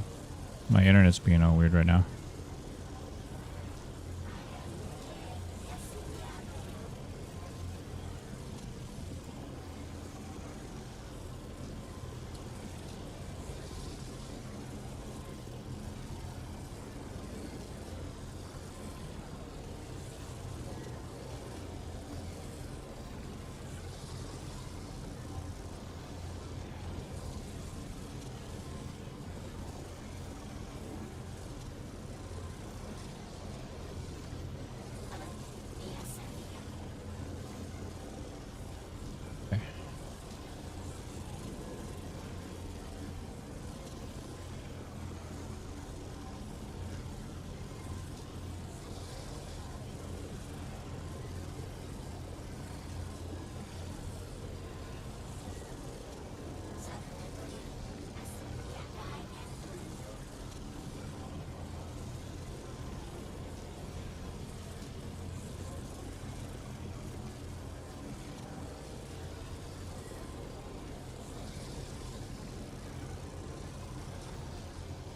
My internet's being all weird right now.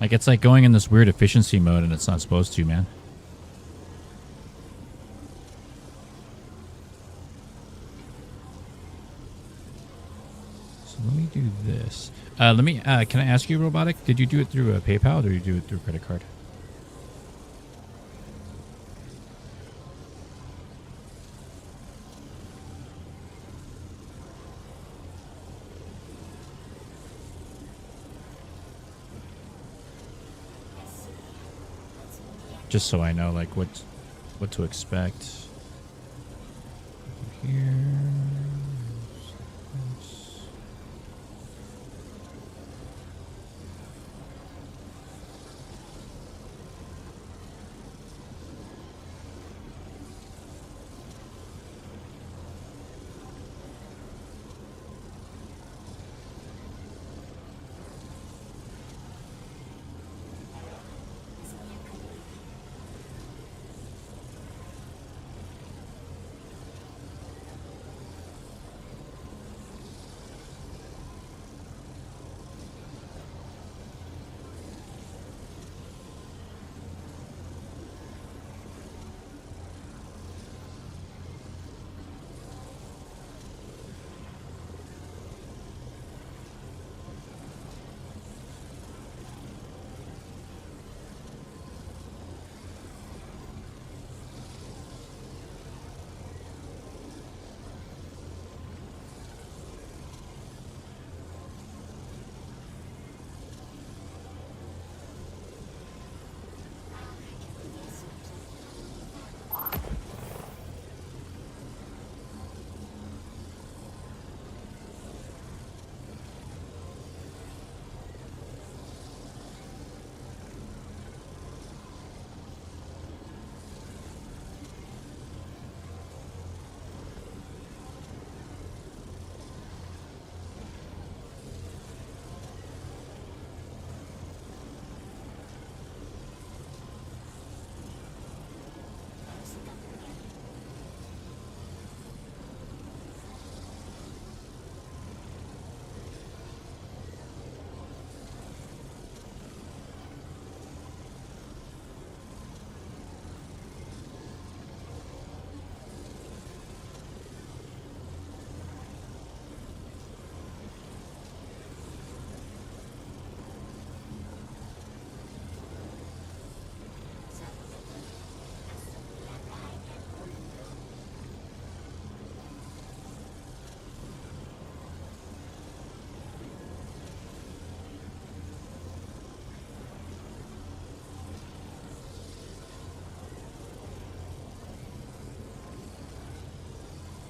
Like, it's like going in this weird efficiency mode and it's not supposed to, man. So let me do this. Can I ask you, Robotic, did you do it through PayPal or did you do it through credit card? Just so I know, like, what to expect. Here.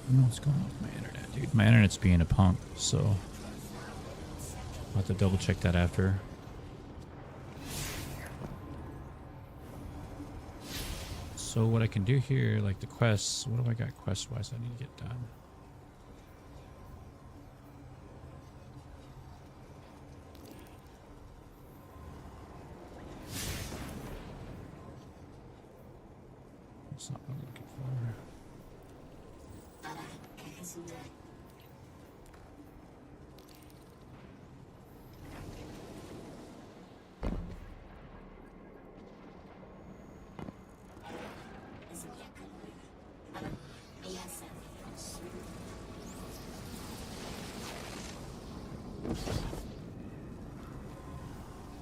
I don't know what's going on with my internet, dude. My internet's being a punk, so I'll have to double check that after. So what I can do here, like the quests, what do I got quest-wise I need to get done? That's not what I'm looking for.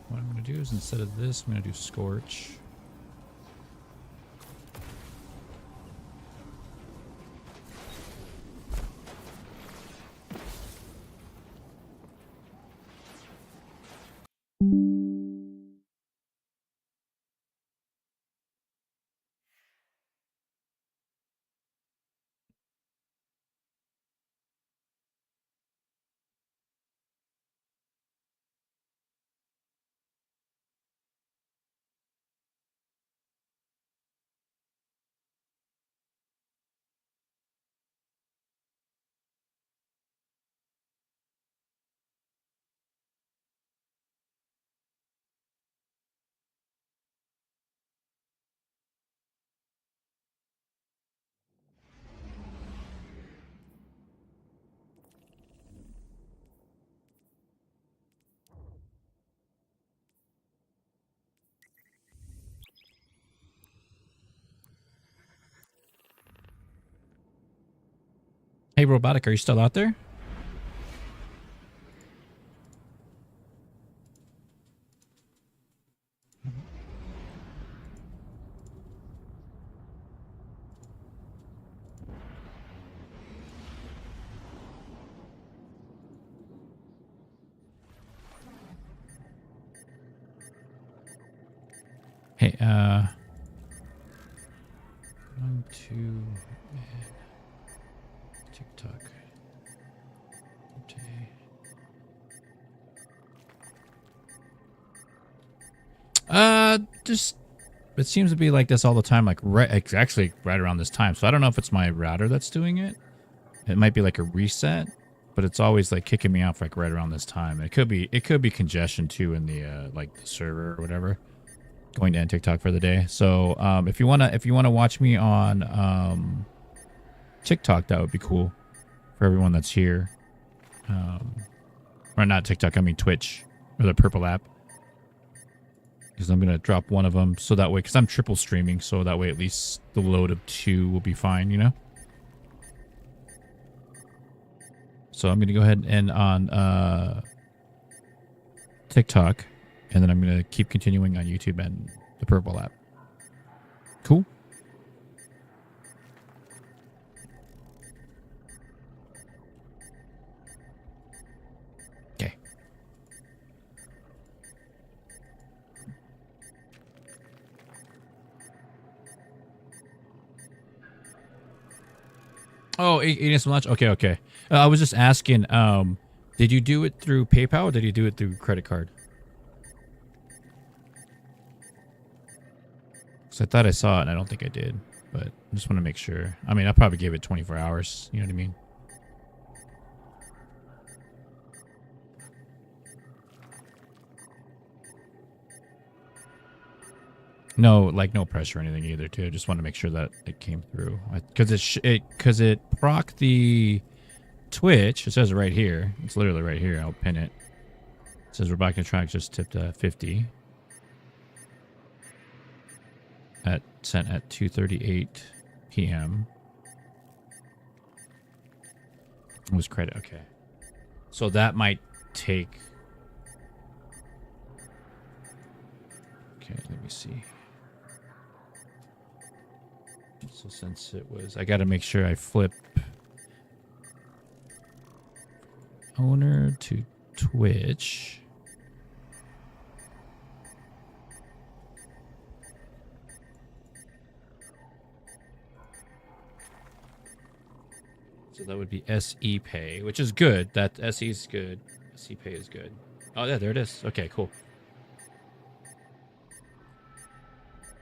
What I'm going to do is instead of this, I'm going to do Scorch. Hey, Robotic, are you still out there? Hey, 1, 2, TikTok. Okay. Just it seems to be like this all the time. Like it's actually right around this time. So I don't know if it's my router that's doing it. It might be like a reset, but it's always like kicking me off like right around this time. It could be congestion too in the like the server or whatever. Going to end TikTok for the day. So if you wanna watch me on TikTok, that would be cool for everyone that's here. Or not TikTok, I mean Twitch or the purple app. Because I'm gonna drop one of them so that way, because I'm triple streaming, so that way at least the load of 2 will be fine, you know. So I'm gonna go ahead and end on TikTok. And then I'm going to keep continuing on YouTube and the purple app. Cool. Okay. Oh, eating some lunch? Okay, okay. I was just asking, did you do it through PayPal or did you do it through credit card? So I thought I saw it, and I don't think I did, but I just want to make sure. I mean, I probably gave it 24 hours. You know what I mean? No, like no pressure or anything either, too. I just want to make sure that it came through, because it proc the Twitch. It says right here. It's literally right here. I'll pin it. It says Rebecca Track just tipped 50. Sent at 2:38 p.m. It was credit. Okay. So that might take... Okay, let me see. So since it was... I got to make sure I flip owner to Twitch. So that would be SE Pay, which is good. That SE is good. SE Pay is good. Oh, yeah, there it is. Okay, cool.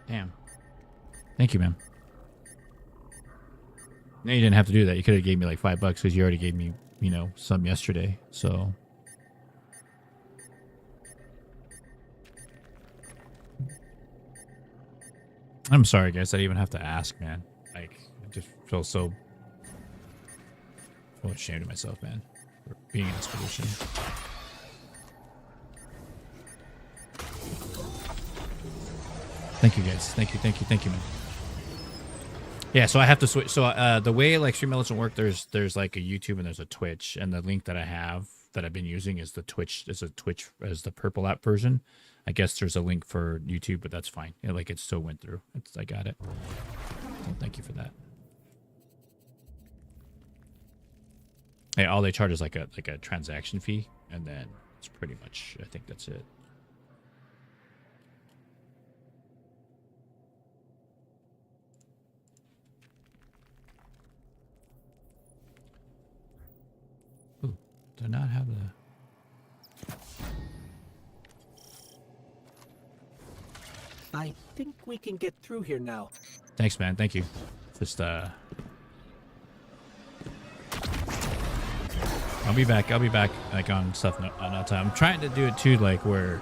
Damn. Thank you, man. No, you didn't have to do that. You could have gave me like $5 because you already gave me, you know, some yesterday. So. I'm sorry, guys. I didn't even have to ask, man. Like, I just feel so ashamed of myself, man, for being in this position. Thank you, guys. Thank you, man. Yeah, so I have to switch. So the way like Stream Legend work, there's like a YouTube and there's a Twitch, and the link that I have that I've been using is the Twitch. Is the purple app version. I guess there's a link for YouTube, but that's fine. Like it still went through. I got it. So thank you for that. Hey, all they charge is like a transaction fee, and then it's pretty much. I think that's it. Ooh, do not have the. I think we can get through here now. Thanks, man. Thank you. Just I'll be back like on stuff on time. I'm trying to do it too, like where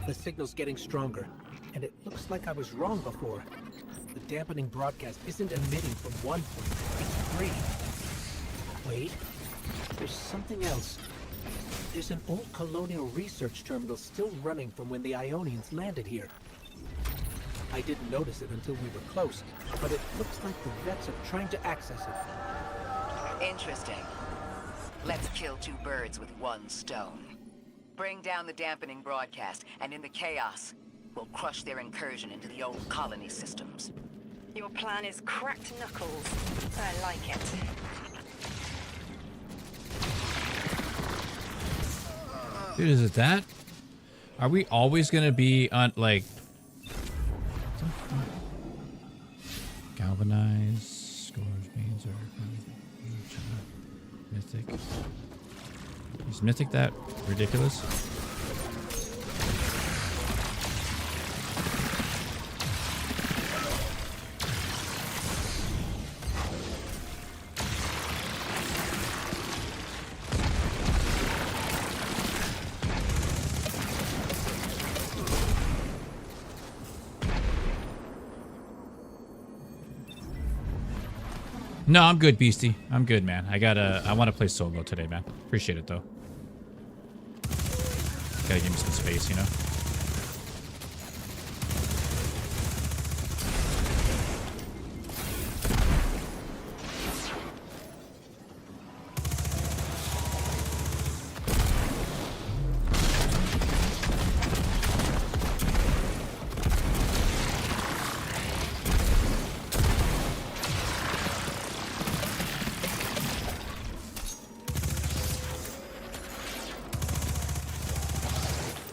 The signal's getting stronger, and it looks like I was wrong before. The dampening broadcast isn't emitting from one point, it's 3. Wait, there's something else. There's an old colonial research terminal still running from when the Ionians landed here. I didn't notice it until we were close, but it looks like the vets are trying to access it. Interesting. Let's kill 2 birds with 1 stone. Bring down the dampening broadcast, and in the chaos, we'll crush their incursion into the old colony systems. Your plan is cracked knuckles. I like it. Dude, is it that? Are we always gonna be on like galvanized scores beans or mythic? Is mythic that ridiculous? No, I'm good, Beastie. I'm good, man. I want to play solo today, man. Appreciate it, though. Gotta give me some space, you know?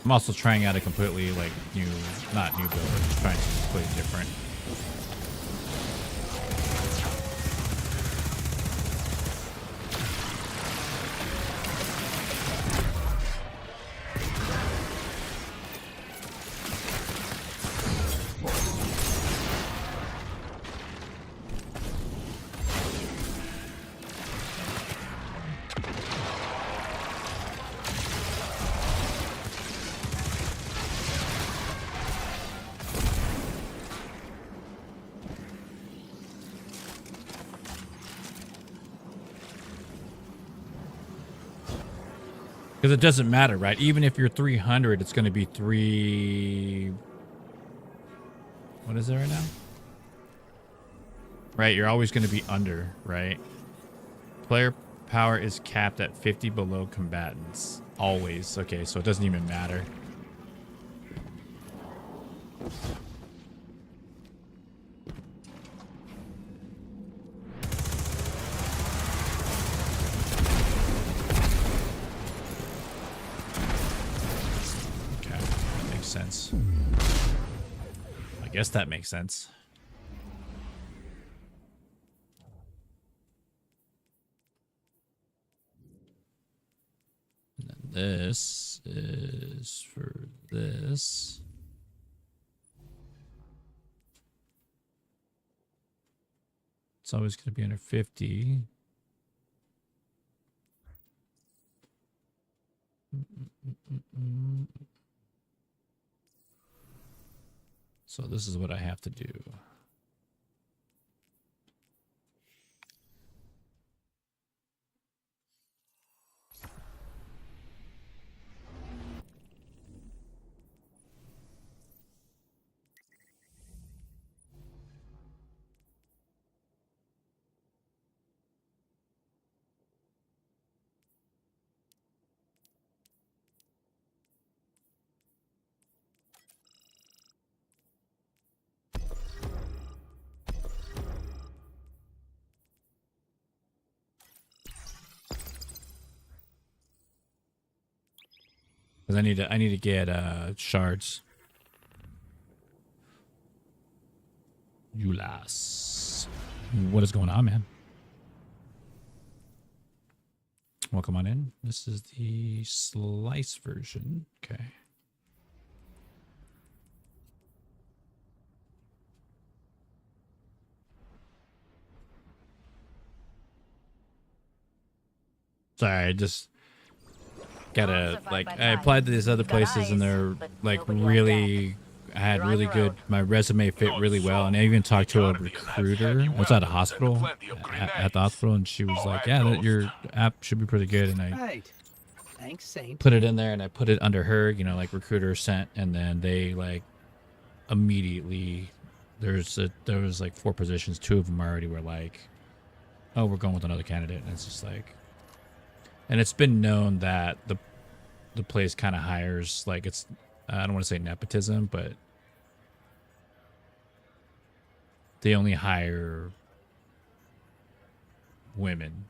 I'm also trying out a completely like new, not new build, but just trying something completely different. Because it doesn't matter, right? Even if you're 300, it's going to be 3... What is it right now? Right, you're always going to be under, right? Player power is capped at 50 below combatants. Always. Okay, so it doesn't even matter. Sense. I guess that makes sense. And then this is for this. It's always going to be under 50. So this is what I have to do. Because I need to get shards. Yulas. What is going on, man? Welcome on in. This is the slice version. Okay. Sorry, I just gotta, like, I applied to these other places and they're like really, I had really good, my resume fit really well, and I even talked to a recruiter. I was at a hospital, at the hospital, and she was like, yeah, that your app should be pretty good, and I Thanks, Saint. put it in there, and I put it under her, you know, like recruiter sent, and then they like immediately, there was like 4 positions, 2 of them already were like, oh, we're going with another candidate, and it's just like, and it's been known that the place kind of hires, like, it's, I don't want to say nepotism, but they only hire women,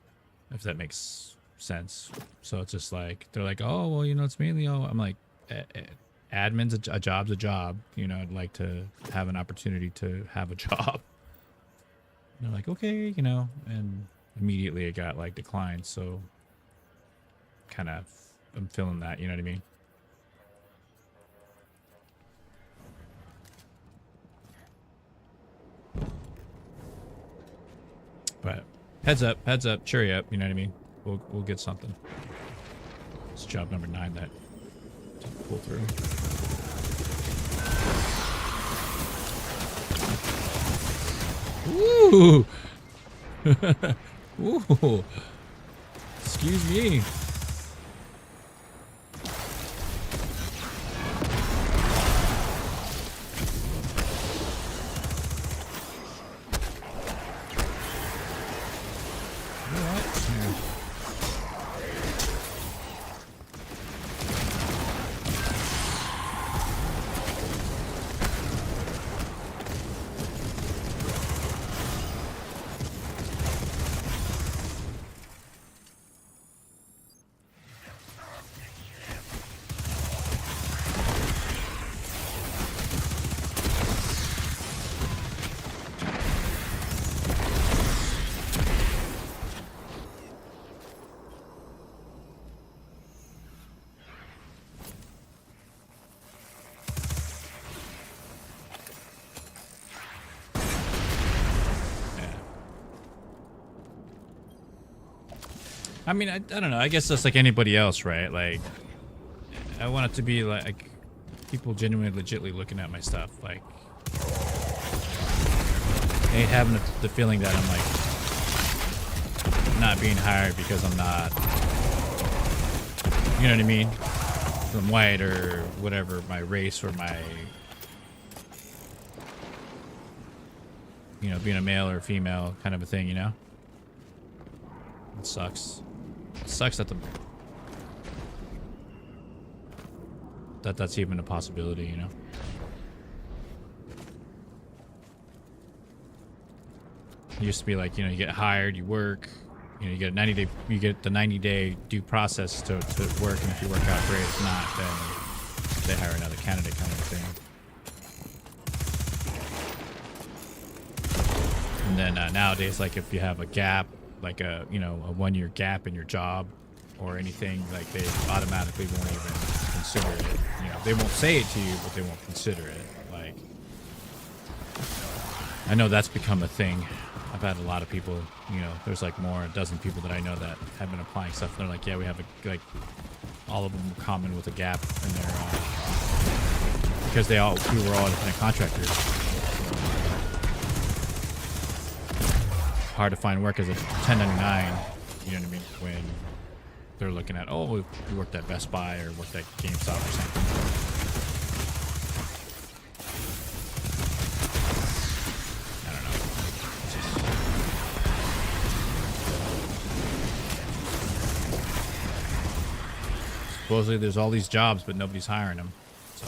if that makes sense. So it's just like, they're like, oh, well, you know, it's mainly all, I'm like, admin's a job's a job. You know, I'd like to have an opportunity to have a job. And they're like, okay, you know, and immediately it got like declined. So kind of, I'm feeling that, you know what I mean? But heads up, cheery up, you know what I mean? We'll get something. It's job number 9 that didn't pull through. Ooh! Ooh! Excuse me. I mean, I don't know. I guess just like anybody else, right? Like, I want it to be like people genuinely, legitly looking at my stuff. Like, I hate having the feeling that I'm like not being hired because I'm not, you know what I mean? I'm white or whatever, my race or my, you know, being a male or female kind of a thing, you know? It sucks. It sucks that that's even a possibility, you know? It used to be like, you know, you get hired, you work, you know, you get a 90-day, you get the 90-day due process to work, and if you work out great, if not, then they hire another candidate kind of thing. And then nowadays, like if you have a gap, like a, you know, a 1-year gap in your job or anything, like they automatically won't even consider it. You know, they won't say it to you, but they won't consider it. Like, I know that's become a thing. I've had a lot of people, you know, there's like a dozen people that I know that have been applying stuff. They're like, yeah, we have like all of them common with a gap in their, because we were all independent contractors. Hard to find work as a 1099, you know what I mean, when they're looking at, oh, we worked at Best Buy or worked at GameStop or something. I don't know. Supposedly there's all these jobs, but nobody's hiring them. So.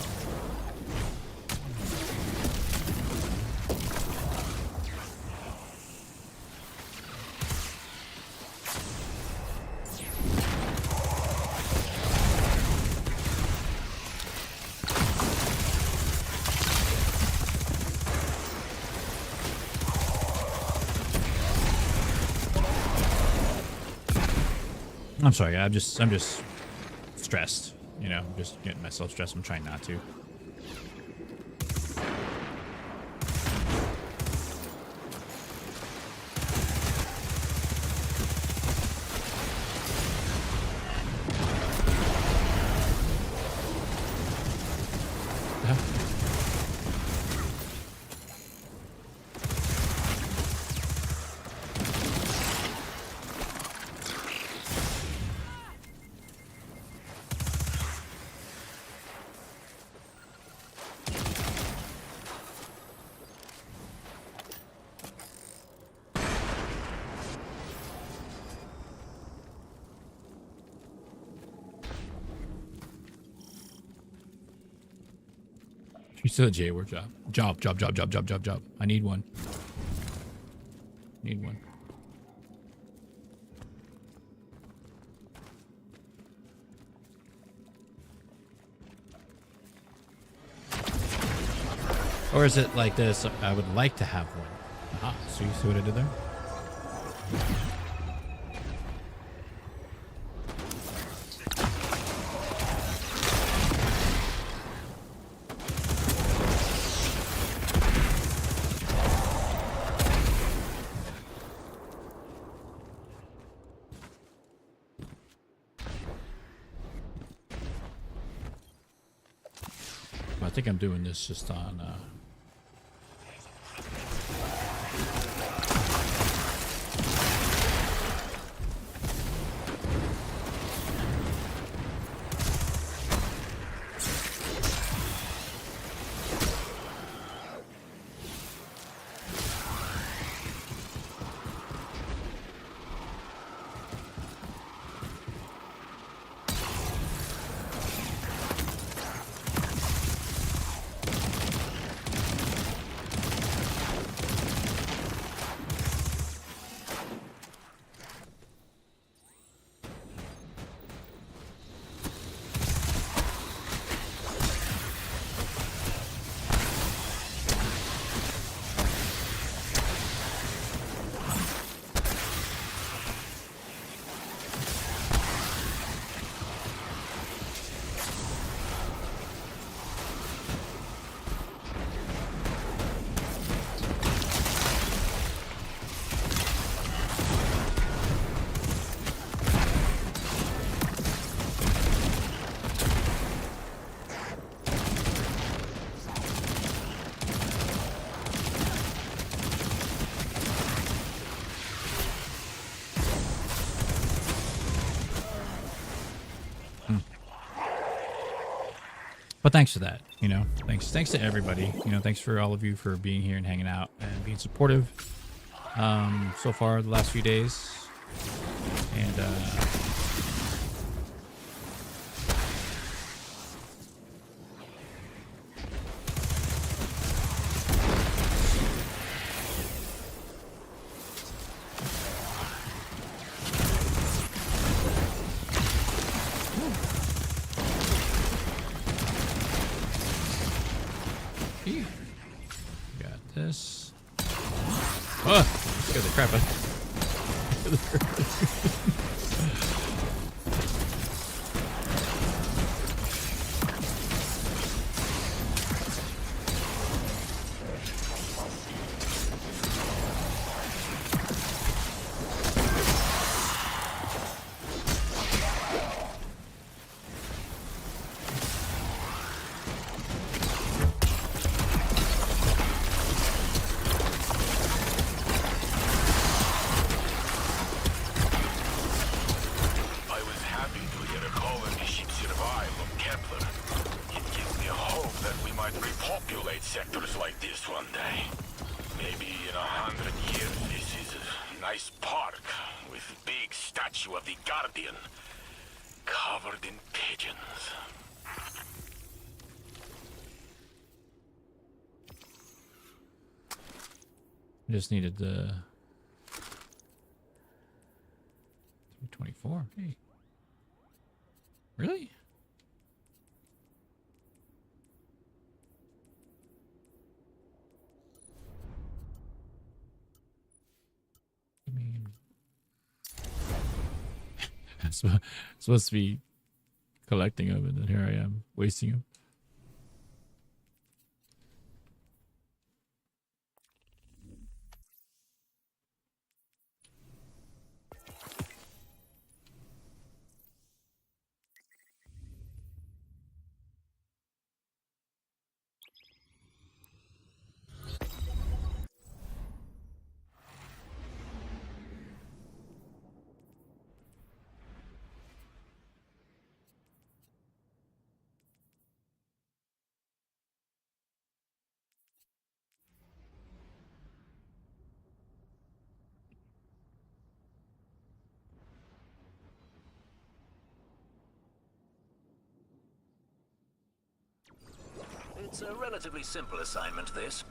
I'm sorry, I'm just stressed, you know, I'm just getting myself stressed. I'm trying not to. You still a J-word job. Job. I need one. Need one. Or is it like this? I would like to have one. Aha, so you see what I did there? I think I'm doing this just on But thanks for that, you know. Thanks to everybody. You know, thanks for all of you for being here and hanging out and being supportive. So far the last few days, and here. Got this. Oh, scared the crap out. Sectors like this one day. Maybe in 100 years, this is a nice park with big statue of the Guardian covered in pigeons. Just needed the 324. Hey, really? I mean, it's supposed to be collecting them, and then here I am wasting them. It's a relatively simple assignment, this.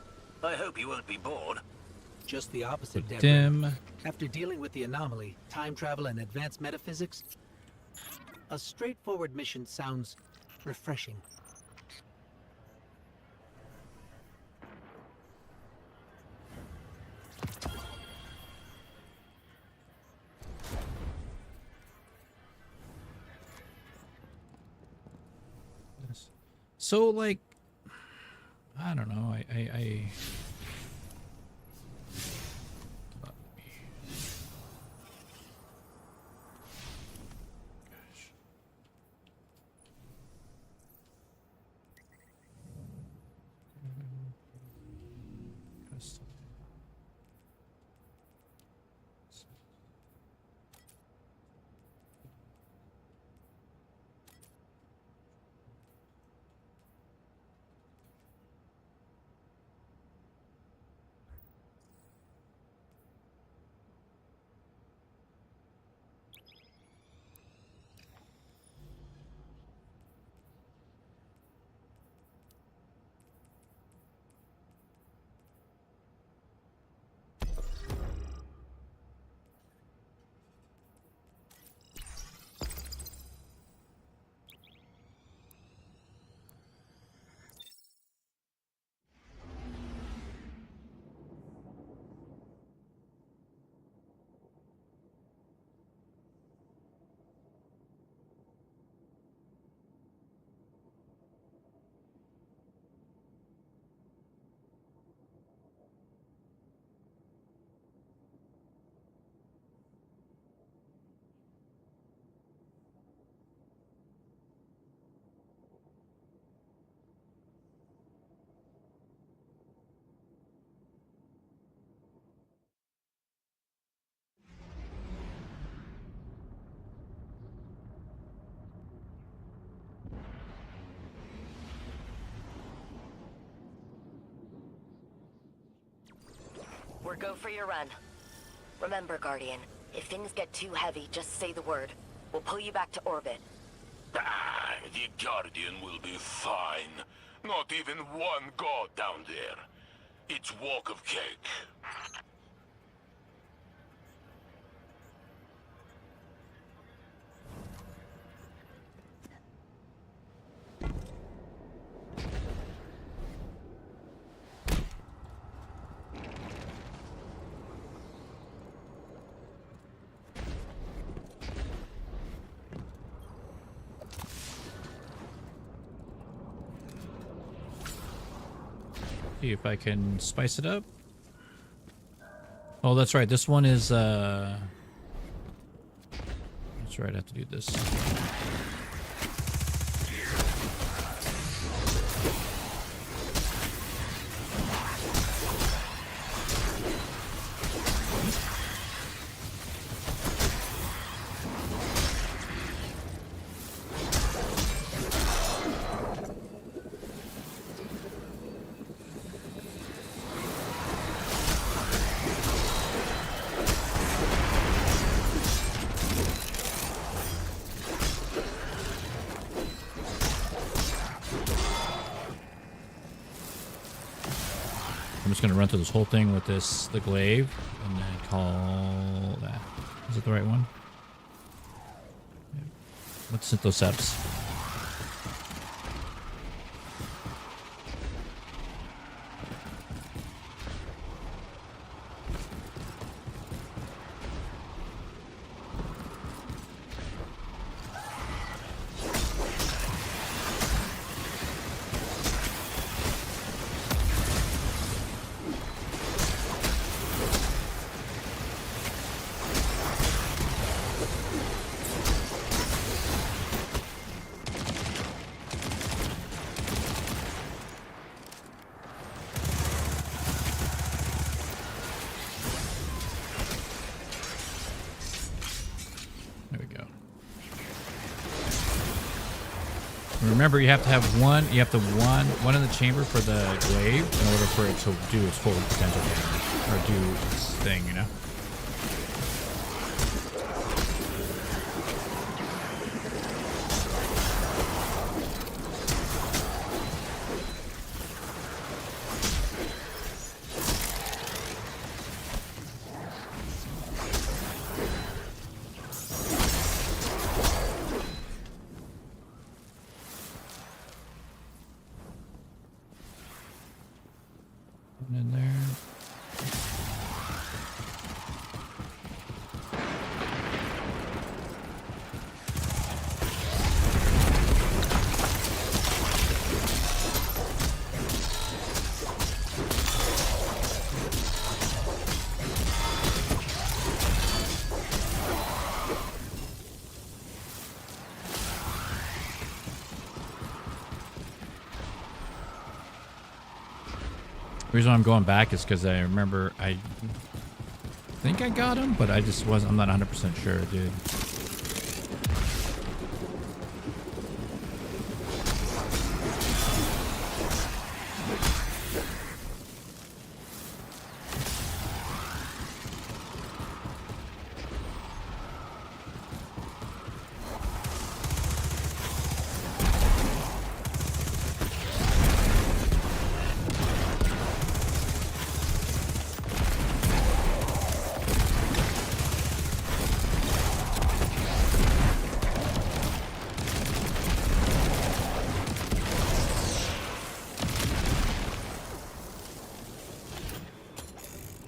I hope you won't be bored. Just the opposite, Deborah. Dim. After dealing with the anomaly, time travel, and advanced metaphysics, a straightforward mission sounds refreshing. So, like, I don't know. I or go for your run. Remember, Guardian, if things get too heavy, just say the word. We'll pull you back to orbit. Ah, the Guardian will be fine. Not even one god down there. It's walk of cake. See if I can spice it up. Oh, that's right. This one is that's right, I have to do this. I'm just gonna run through this whole thing with the glaive, and then call that. Is it the right one? Yeah. What's Synthoceps? Remember, you have to have one. You have to one in the chamber for the glaive in order for it to do its full potential damage or do its thing. You know. In there. The reason I'm going back is because I remember I think I got him, but I just wasn't. I'm not 100% sure, dude.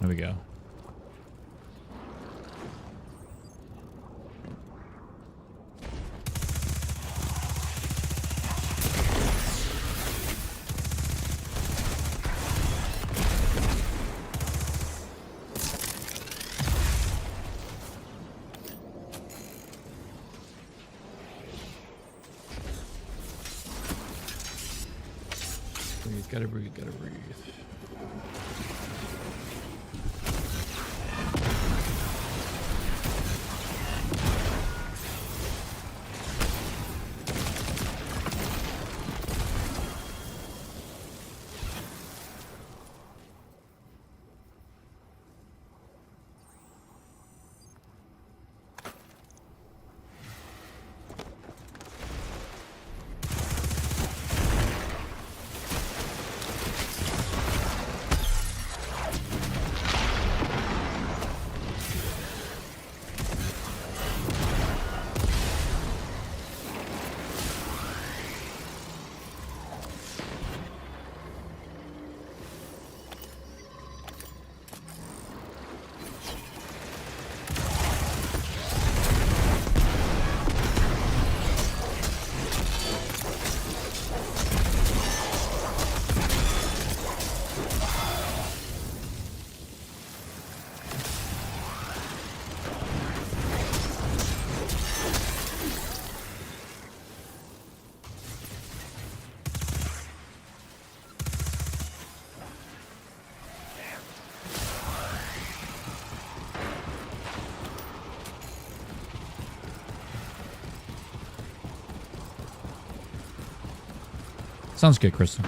There we go. Breathe, gotta breathe, gotta breathe. Sounds good, Crystal.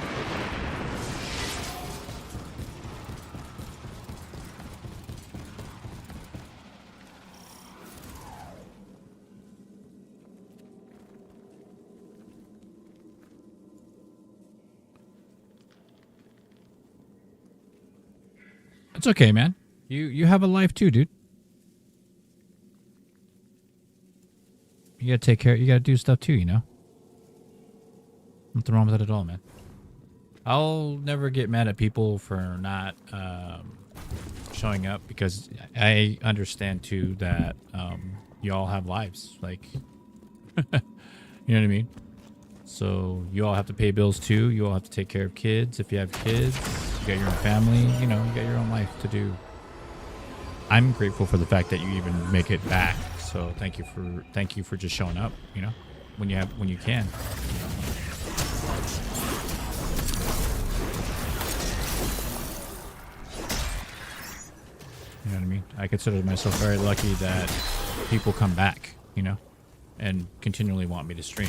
It's okay, man. You have a life too, dude. You gotta take care. You gotta do stuff too, you know. Nothing wrong with that at all, man. I'll never get mad at people for not showing up because I understand too that you all have lives. Like, you know what I mean? So you all have to pay bills too. You all have to take care of kids. If you have kids, you got your own family. You know, you got your own life to do. I'm grateful for the fact that you even make it back. So thank you for just showing up. You know, when you can. You know what I mean? I consider myself very lucky that people come back, you know, and continually want me to stream.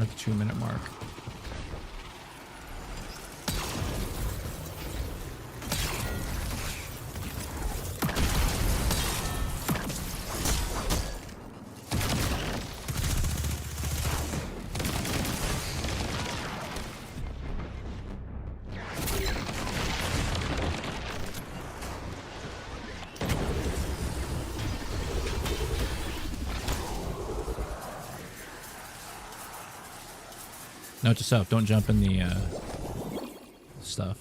At the 2-minute mark. Note to self, don't jump in the stuff.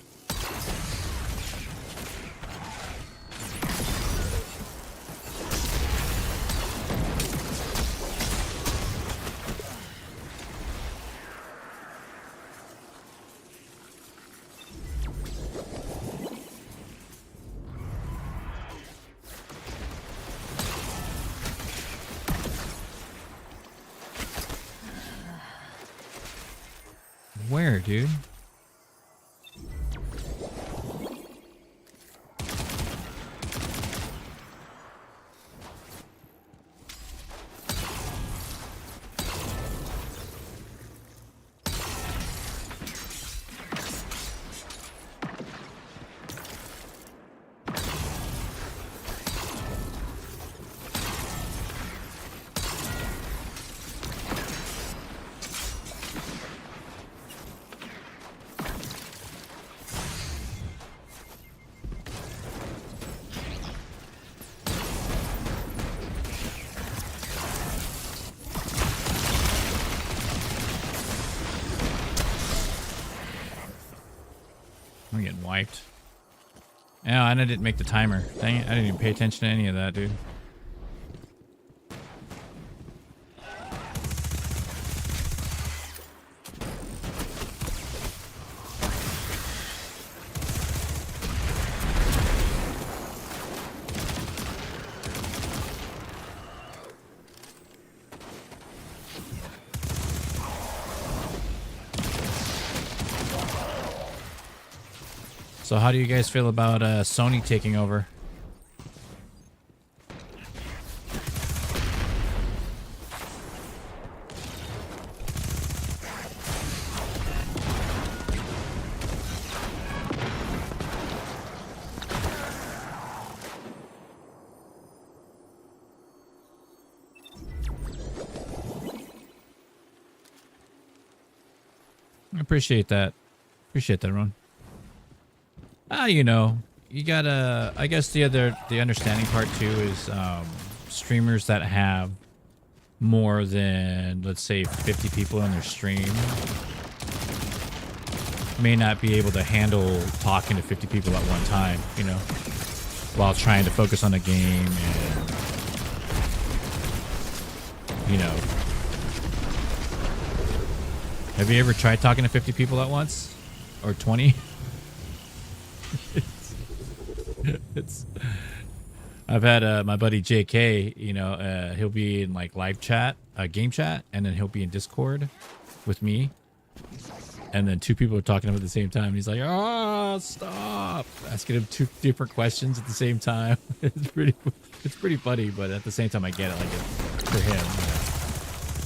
Where, dude? I'm getting wiped. Yeah, and I didn't make the timer. Dang it, I didn't even pay attention to any of that, dude. So how do you guys feel about Sony taking over? I appreciate that. Appreciate that, Ron. You know, you gotta, I guess the understanding part too is streamers that have more than, let's say, 50 people on their stream may not be able to handle talking to 50 people at one time, you know, while trying to focus on a game and, you know. Have you ever tried talking to 50 people at once? Or 20? it's. I've had my buddy JK. You know, he'll be in like live chat, game chat, and then he'll be in Discord with me. And then two people are talking to him at the same time. He's like, "Oh, stop!" Asking him two different questions at the same time. It's pretty funny, but at the same time, I get it. Like for him,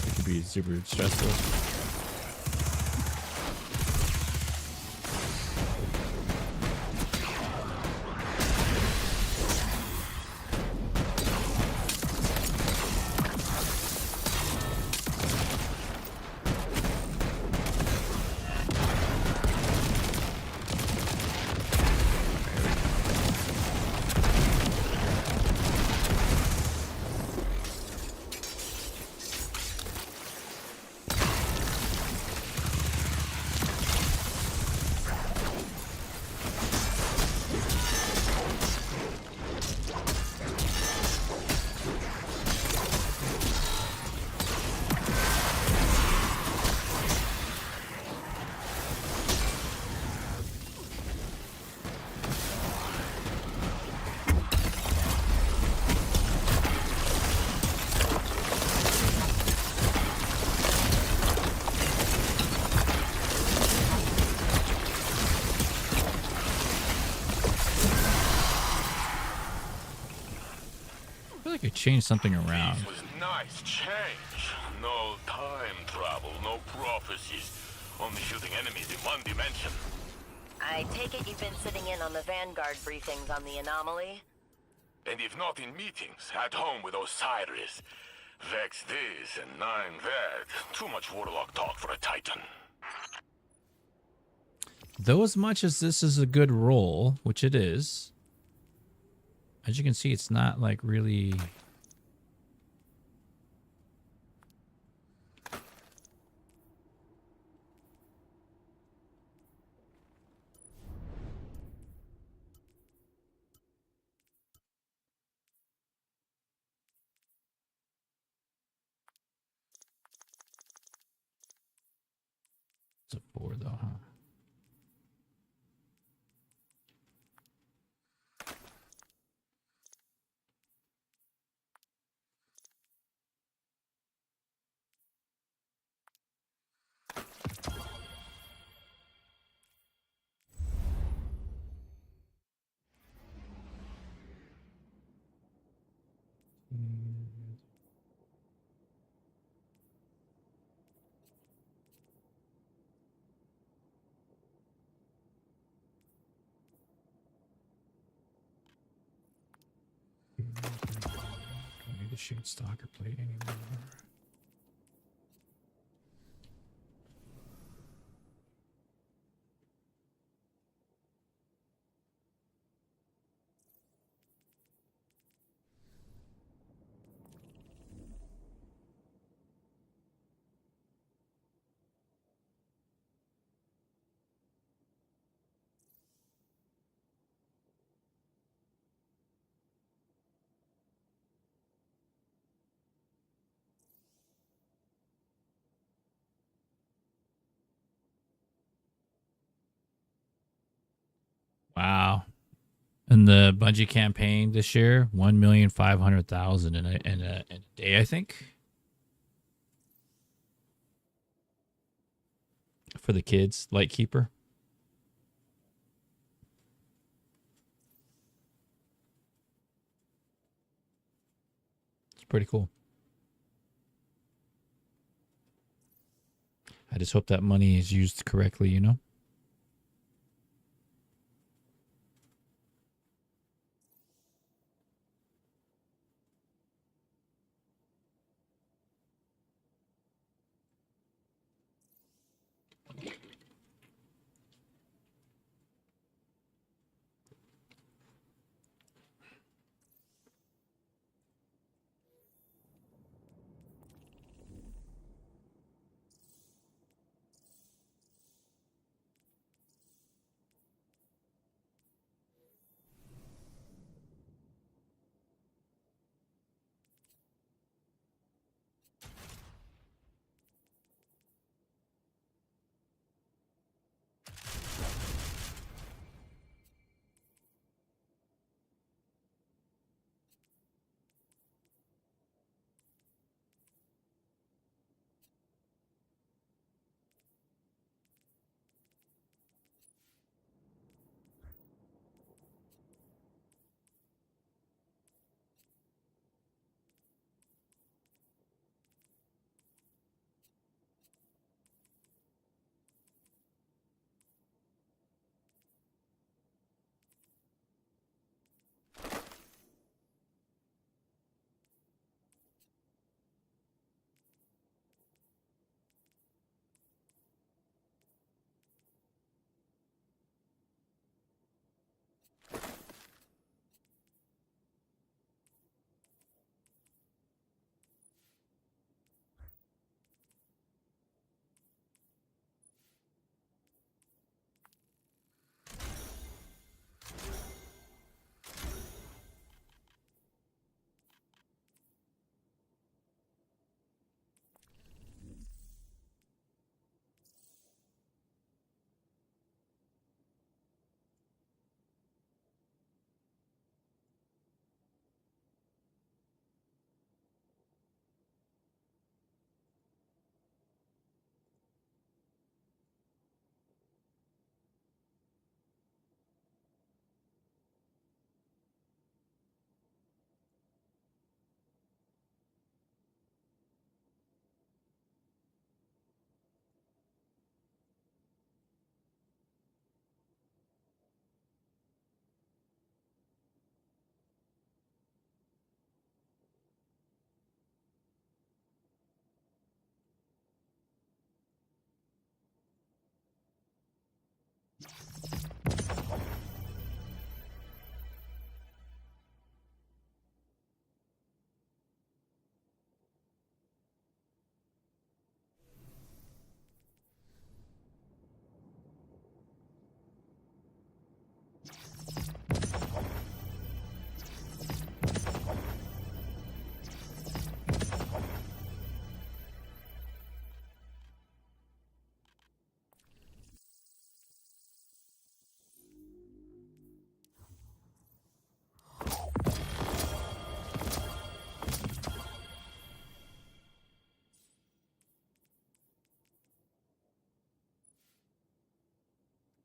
it could be super stressful. Change something around. This was nice change. No time travel, no prophecies. Only shooting enemies in one dimension. I take it you've been sitting in on the Vanguard briefings on the anomaly? And if not in meetings, at home with Osiris. Vex this and Nine that. Too much warlock talk for a Titan. Though as much as this is a good roll, which it is, as you can see, it's not like really... It's a 4 though, huh? Don't need to shoot stalker plate anymore. Wow. In the Bungie campaign this year, 1,500,000 in a day, I think. For the kids, Lightkeeper. It's pretty cool. I just hope that money is used correctly, you know?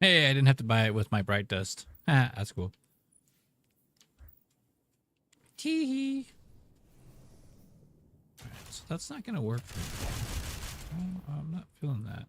Hey, I didn't have to buy it with my bright dust. Ah, that's cool. Tee. Alright, so that's not gonna work for me. Oh, I'm not feeling that.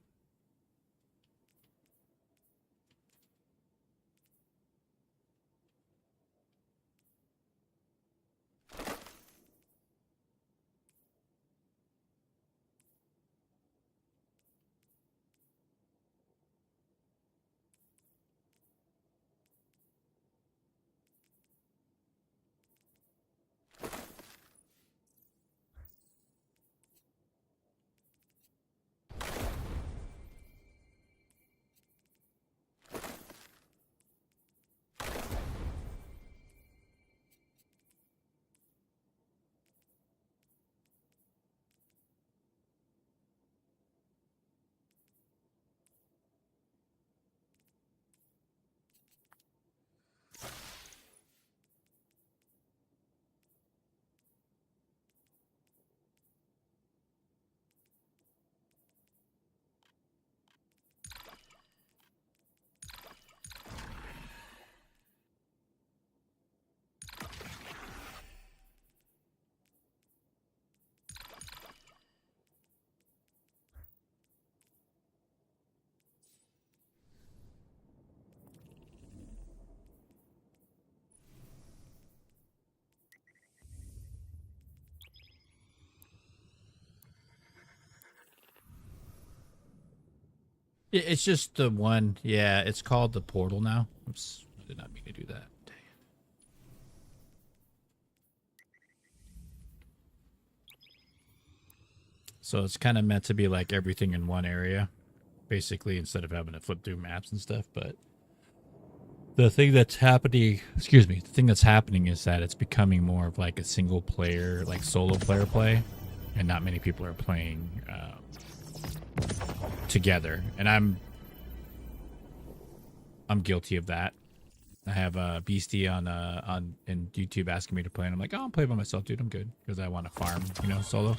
It's just the one. Yeah, it's called the portal now. Oops, I did not mean to do that. Dang it. So it's kind of meant to be like everything in one area, basically, instead of having to flip through maps and stuff. But the thing that's happening, the thing that's happening is that it's becoming more of like a single player, like solo player play, and not many people are playing together. And I'm guilty of that. I have a Beastie on in YouTube asking me to play, and I'm like, oh, I'll play by myself, dude. I'm good because I want to farm, solo.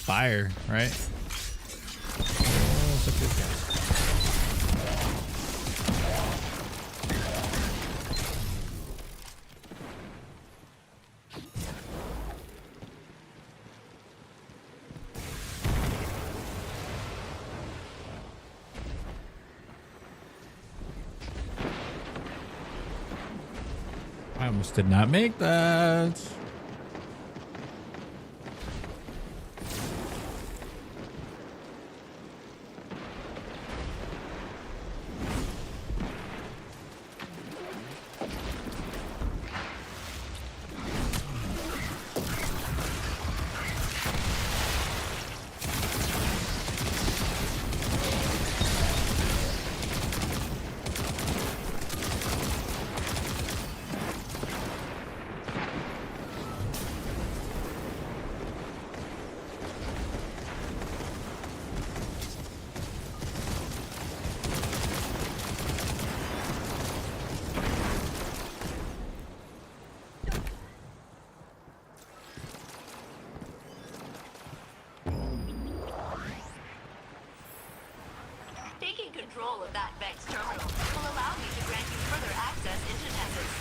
Fire, right? Oh, what's up here, guys? I almost did not make that. Taking control of that Vex terminal will allow me to grant you further access into Nessus.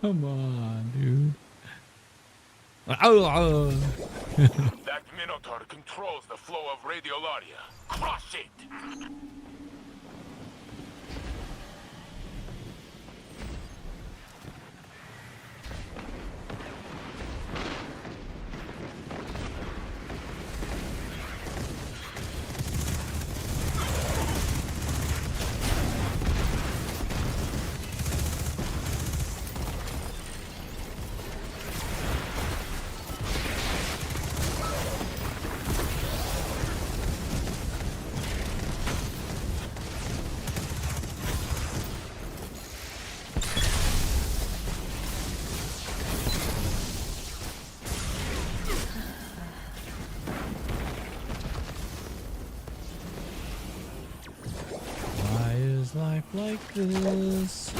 Come on, dude. Oh, That Minotaur controls the flow of radiolaria. Crush it! why is life like this?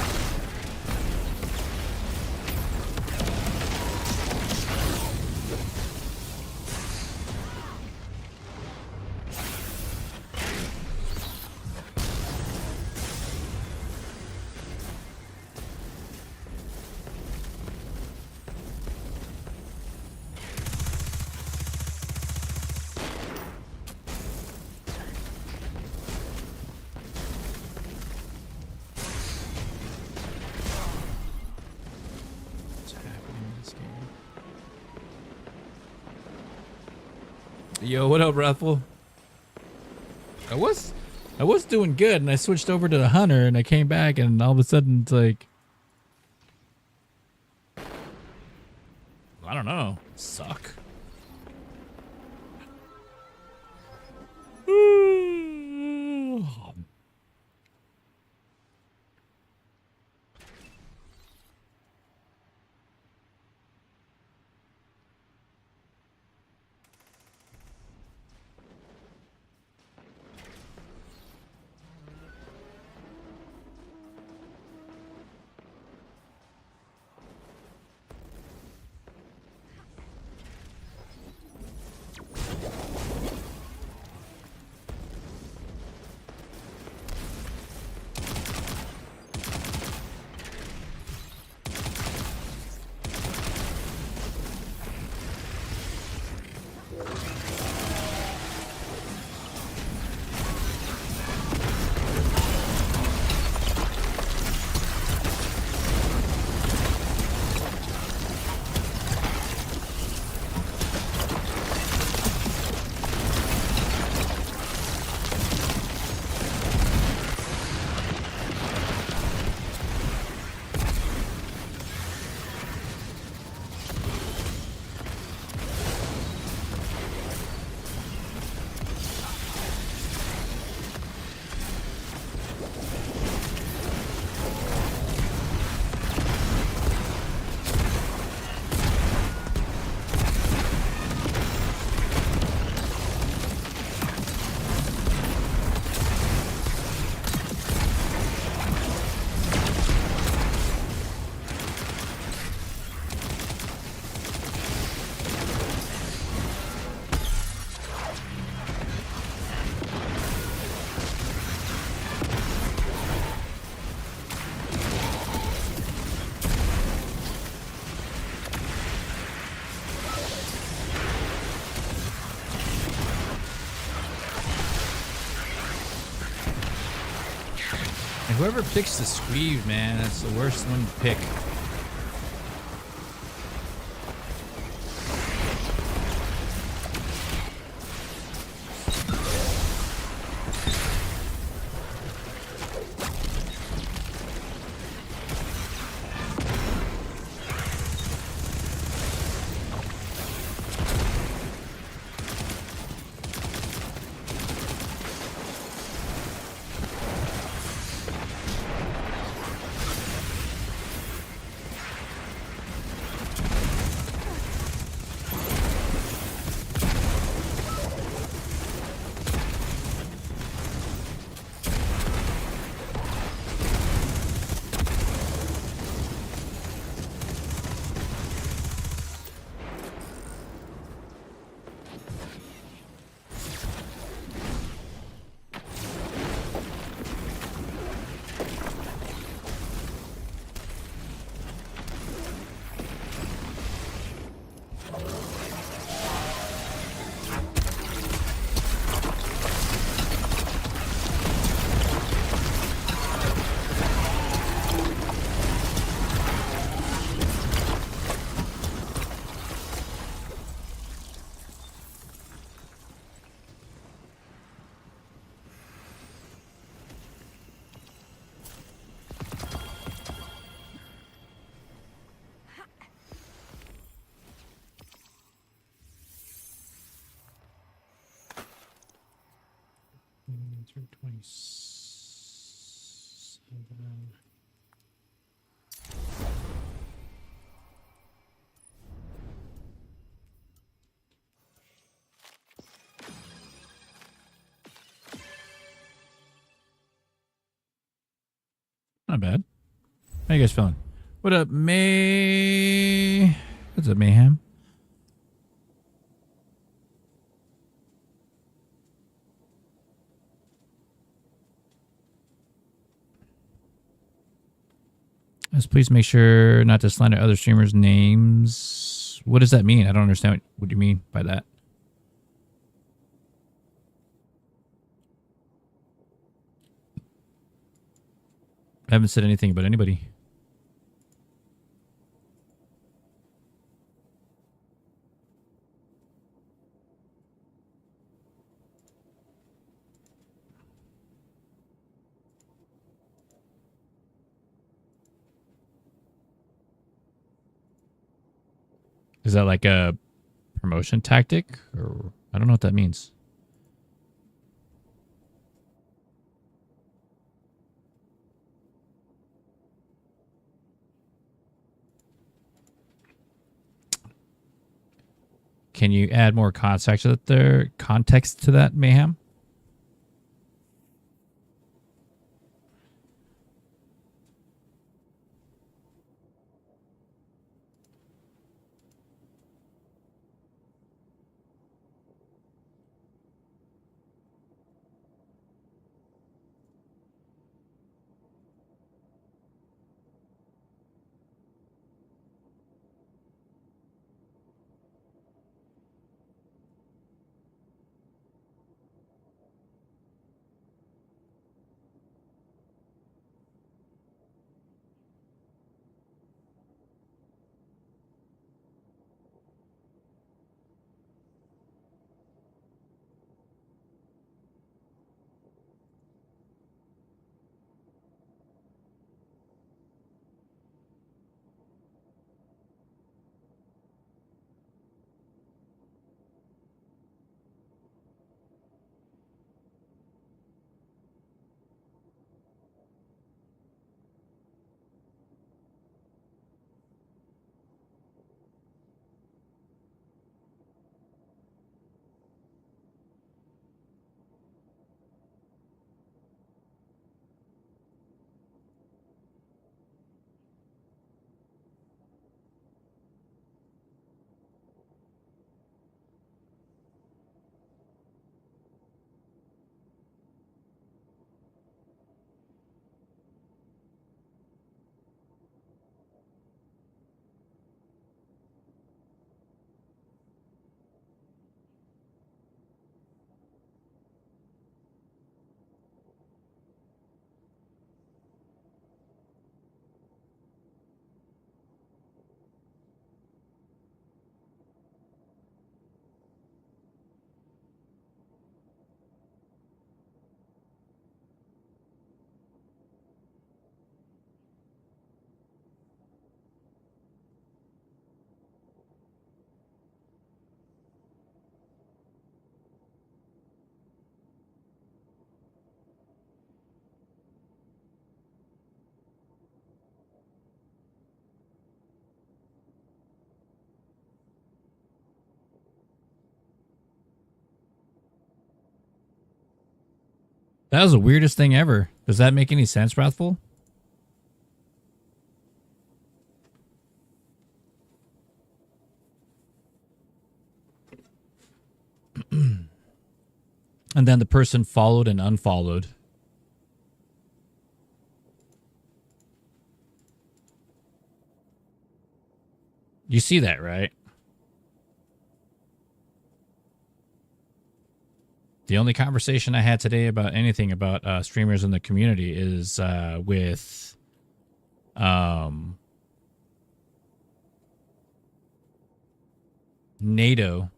What's happening in this game? Yo, what up, Ruffle? I was doing good, and I switched over to the hunter, and I came back, and all of a sudden it's like, I don't know, suck. And whoever picks the squeeze, man, that's the worst one to pick. 327. Not bad. How you guys feeling? What up, May? What's up, Mayhem? Yes, please make sure not to slander other streamers' names. What does that mean? I don't understand what you mean by that. I haven't said anything about anybody. Is that like a promotion tactic? Or I don't know what that means. Can you add more context to that, Mayhem? That was the weirdest thing ever. Does that make any sense, Wrathful? And then the person followed and unfollowed. You see that, right? The only conversation I had today about anything about streamers in the community is with NATO,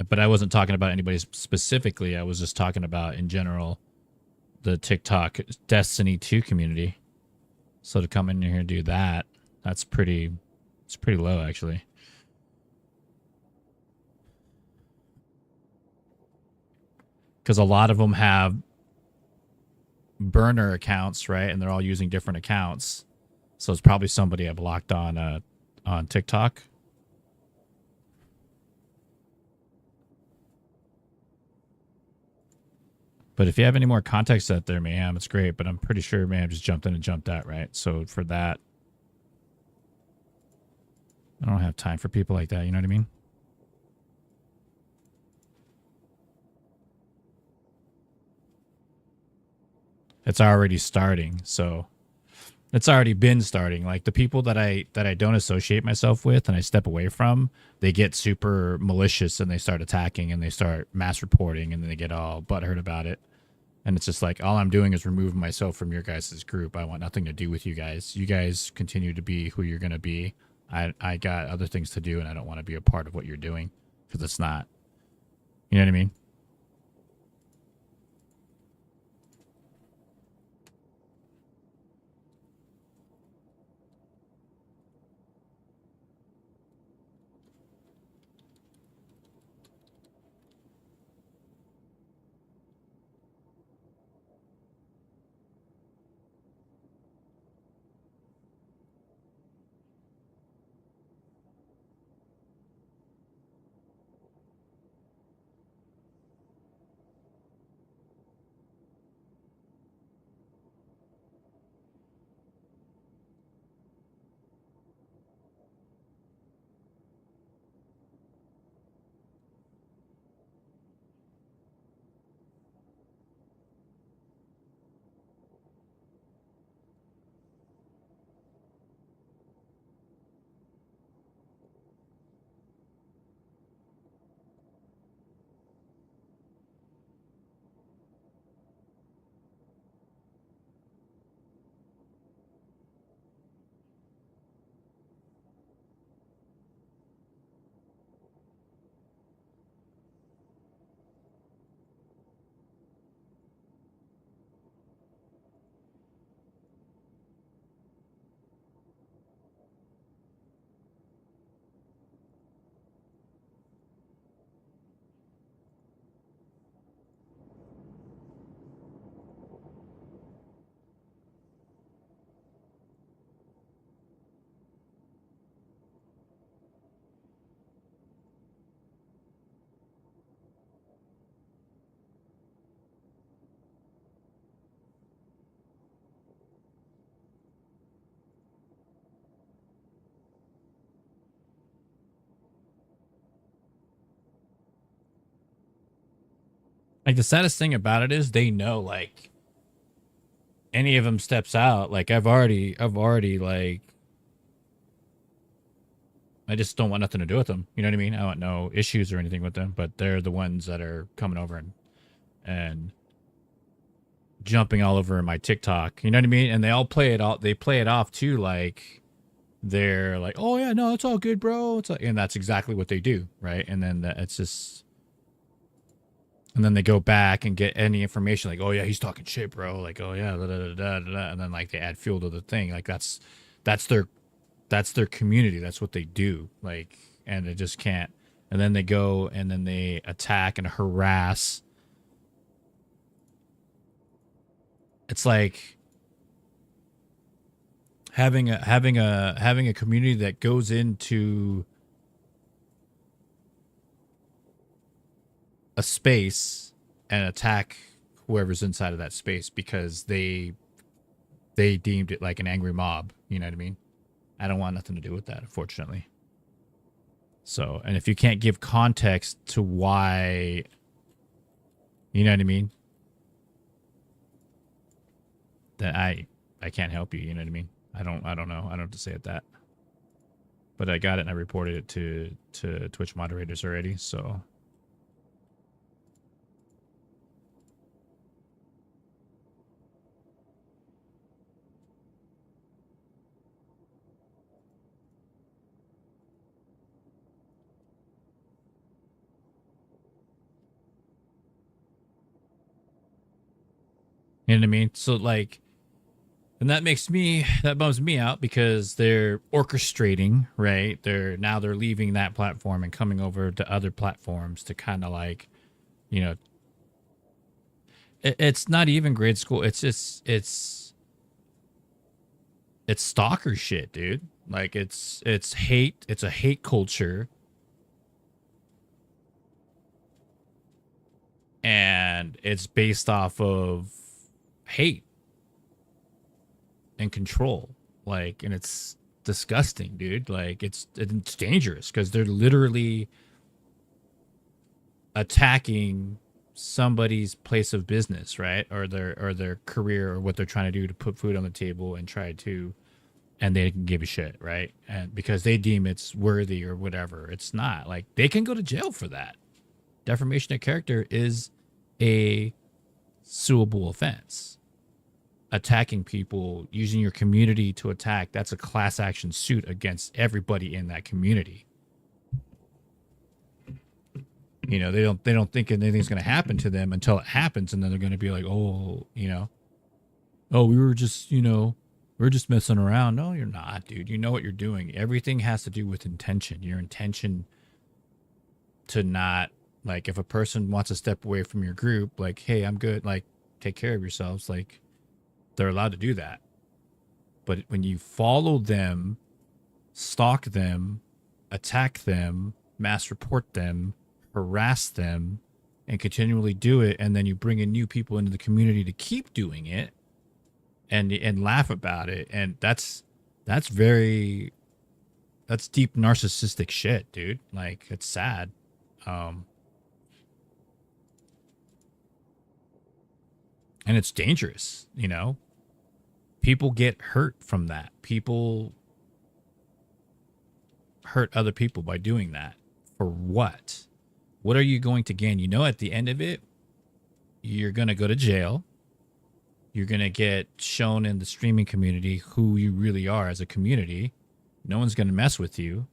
but I wasn't talking about anybody specifically. I was just talking about in general the TikTok Destiny 2 community. So to come in here and do that, it's pretty low actually. Because a lot of them have burner accounts, right? And they're all using different accounts. So it's probably somebody I blocked on TikTok. But if you have any more context out there, Mayhem, it's great. But I'm pretty sure Mayhem just jumped in and jumped out, right? So for that, I don't have time for people like that. You know what I mean? It's already starting. So it's already been starting. Like the people that I don't associate myself with and I step away from, they get super malicious and they start attacking and they start mass reporting and then they get all butthurt about it. And it's just like, all I'm doing is removing myself from your guys' group. I want nothing to do with you guys. You guys continue to be who you're going to be. I got other things to do, and I don't want to be a part of what you're doing because it's not. You know what I mean? Like the saddest thing about it is they know, like, any of them steps out, like I've already like, I just don't want nothing to do with them. You know what I mean? I want no issues or anything with them, but they're the ones that are coming over and jumping all over my TikTok. You know what I mean? And they all play it all. They play it off too, like they're like, "Oh yeah, no, it's all good, bro." It's all, and that's exactly what they do, right? And then it's just. And then they go back and get any information like, oh yeah, he's talking shit, bro. Like, oh yeah, da, da, da, da, da. And then like they add fuel to the thing. Like that's their community. That's what they do. Like, and they just can't. And then they go and then they attack and harass. It's like having a community that goes into a space and attack whoever's inside of that space because they deemed it like an angry mob. You know what I mean? I don't want nothing to do with that, unfortunately. So, and if you can't give context to why, you know what I mean? Then I can't help you. You know what I mean? I don't know. I don't know what to say at that. But I got it and I reported it to Twitch moderators already. So. You know what I mean? So like, and that bums me out because they're orchestrating, right? They're leaving that platform and coming over to other platforms to kind of like, you know, It's not even grade school. It's just it's stalker shit, dude. Like it's hate. It's a hate culture, and it's based off of hate and control. Like, and it's disgusting, dude. Like, it's dangerous because they're literally attacking somebody's place of business, right? Or their career, or what they're trying to do to put food on the table and try to, and they can give a shit, right? And because they deem it's worthy or whatever. It's not. Like, they can go to jail for that. Defamation of character is a suable offense. Attacking people, using your community to attack, that's a class action suit against everybody in that community. You know, they don't think anything's going to happen to them until it happens, and then they're going to be like, oh, you know, oh, we were just, you know, we're just messing around. No, you're not, dude. You know what you're doing. Everything has to do with intention. Your intention to not, like, if a person wants to step away from your group, like, hey, I'm good, like, take care of yourselves, like, they're allowed to do that. But when you follow them, stalk them, attack them, mass report them, harass them, and continually do it, and then you bring in new people into the community to keep doing it and laugh about it, and that's deep narcissistic shit, dude. Like, it's sad. And it's dangerous, you know. People get hurt from that. People hurt other people by doing that. For what? What are you going to gain? You know, at the end of it, you're going to go to jail. You're going to get shown in the streaming community who you really are as a community. No one's going to mess with you.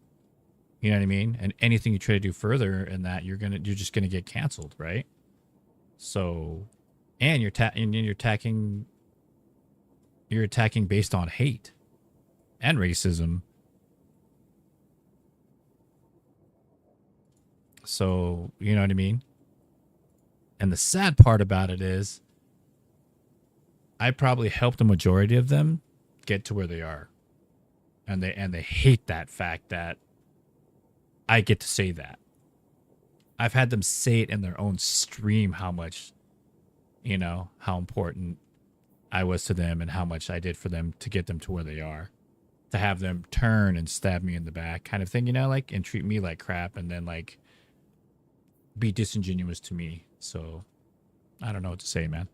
You know what I mean? And anything you try to do further in that, you're just going to get canceled, right? So, and you're attacking based on hate and racism. So, you know what I mean? And the sad part about it is I probably helped a majority of them get to where they are. And they hate that fact that I get to say that. I've had them say it in their own stream how much, you know, how important I was to them and how much I did for them to get them to where they are. To have them turn and stab me in the back kind of thing, you know, like, and treat me like crap, and then, like, be disingenuous to me. So I don't know what to say, man.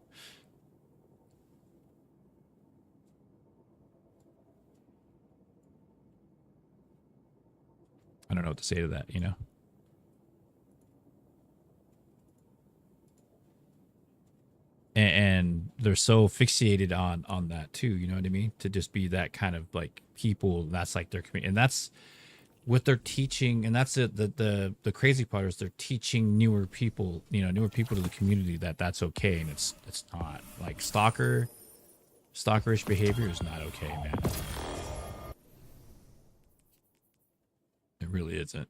I don't know what to say to that, you know. And they're so fixated on that too, you know what I mean? To just be that kind of, like, people, that's like their community, and that's what they're teaching. And that's it. The crazy part is they're teaching newer people to the community that's okay, and it's not. Like, stalkerish behavior is not okay, man. It really isn't.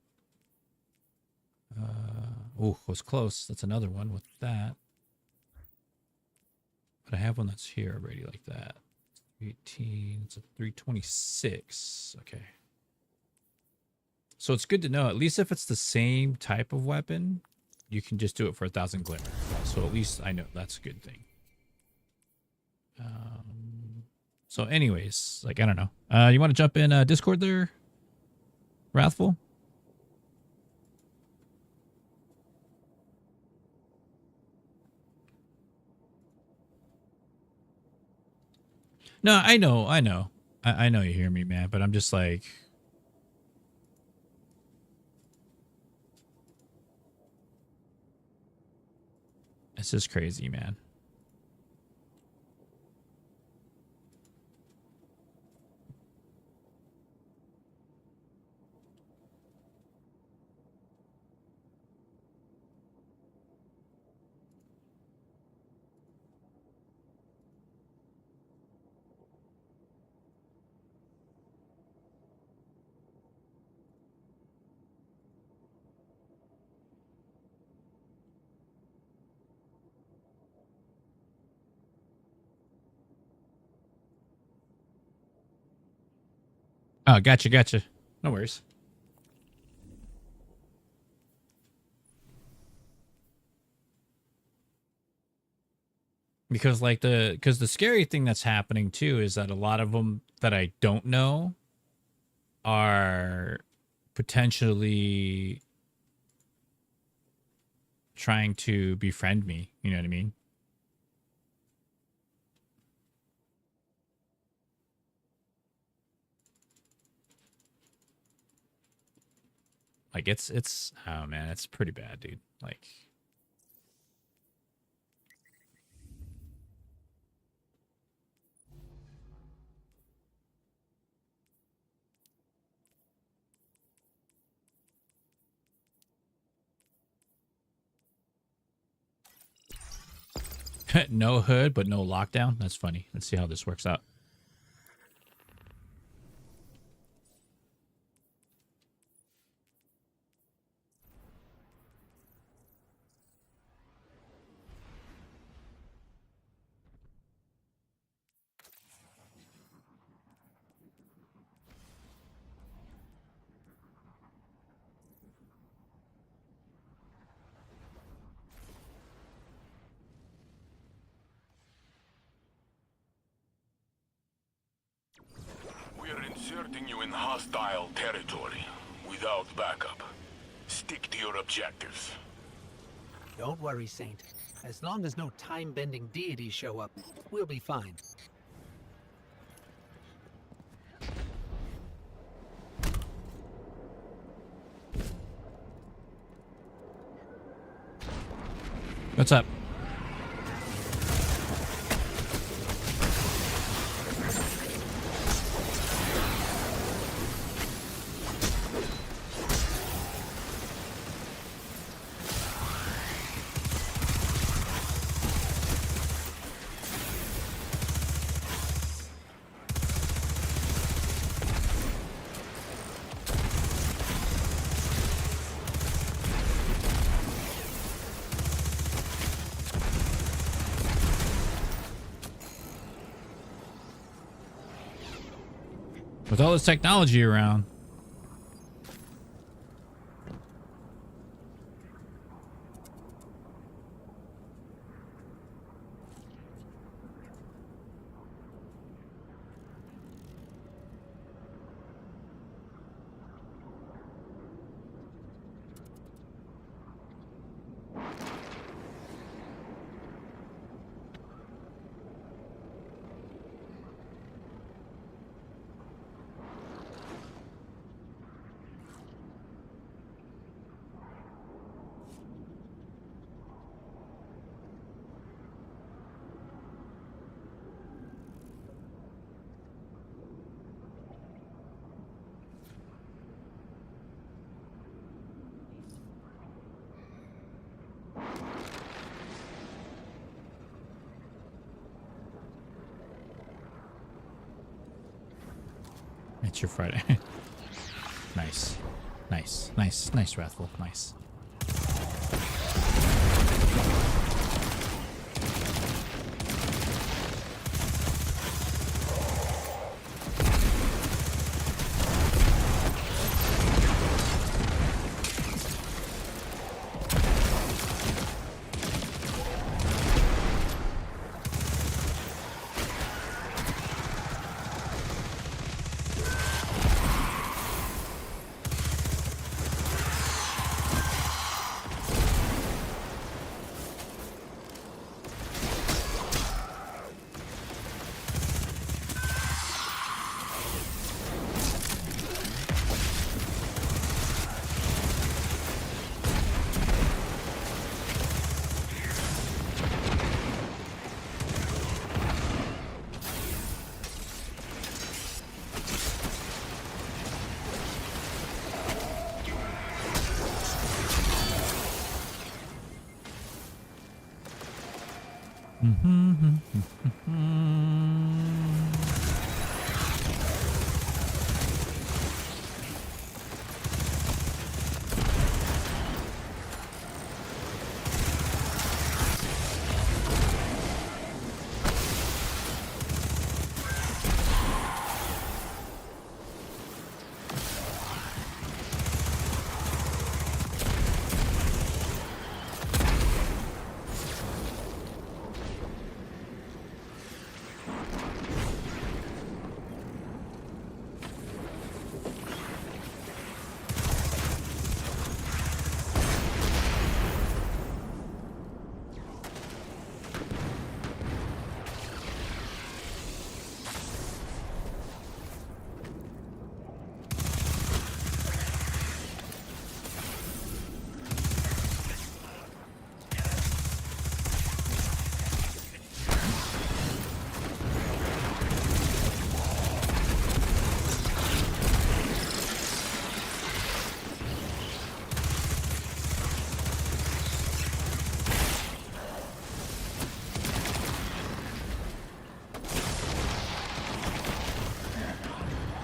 Oh, it was close. That's another one with that. But I have one that's here already, like that. 18. It's a 326. Okay. So it's good to know. At least if it's the same type of weapon, you can just do it for 1,000 glimmer. So at least I know that's a good thing. So anyways, like, I don't know. You want to jump in Discord there, Wrathful? No, I know. I know you hear me, man, but I'm just like, it's just crazy, man. Oh, gotcha. No worries. Because the scary thing that's happening too is that a lot of them that I don't know are potentially trying to befriend me. You know what I mean? Like it's oh man, it's pretty bad, dude. Like no hood, but no lockdown. That's funny. Let's see how this works out. We're inserting you in hostile territory without backup. Stick to your objectives. Don't worry, Saint. As long as no time-bending deities show up, we'll be fine. What's up? With all this technology around. It's your Friday. Nice. Nice, Wrathful. Nice.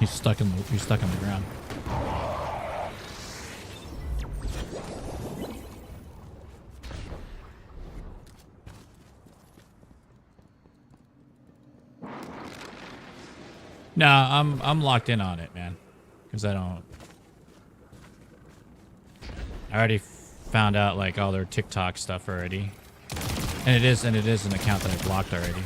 He's stuck in the ground. Nah, I'm locked in on it, man. Because I already found out like all their TikTok stuff already. And it is an account that I blocked already.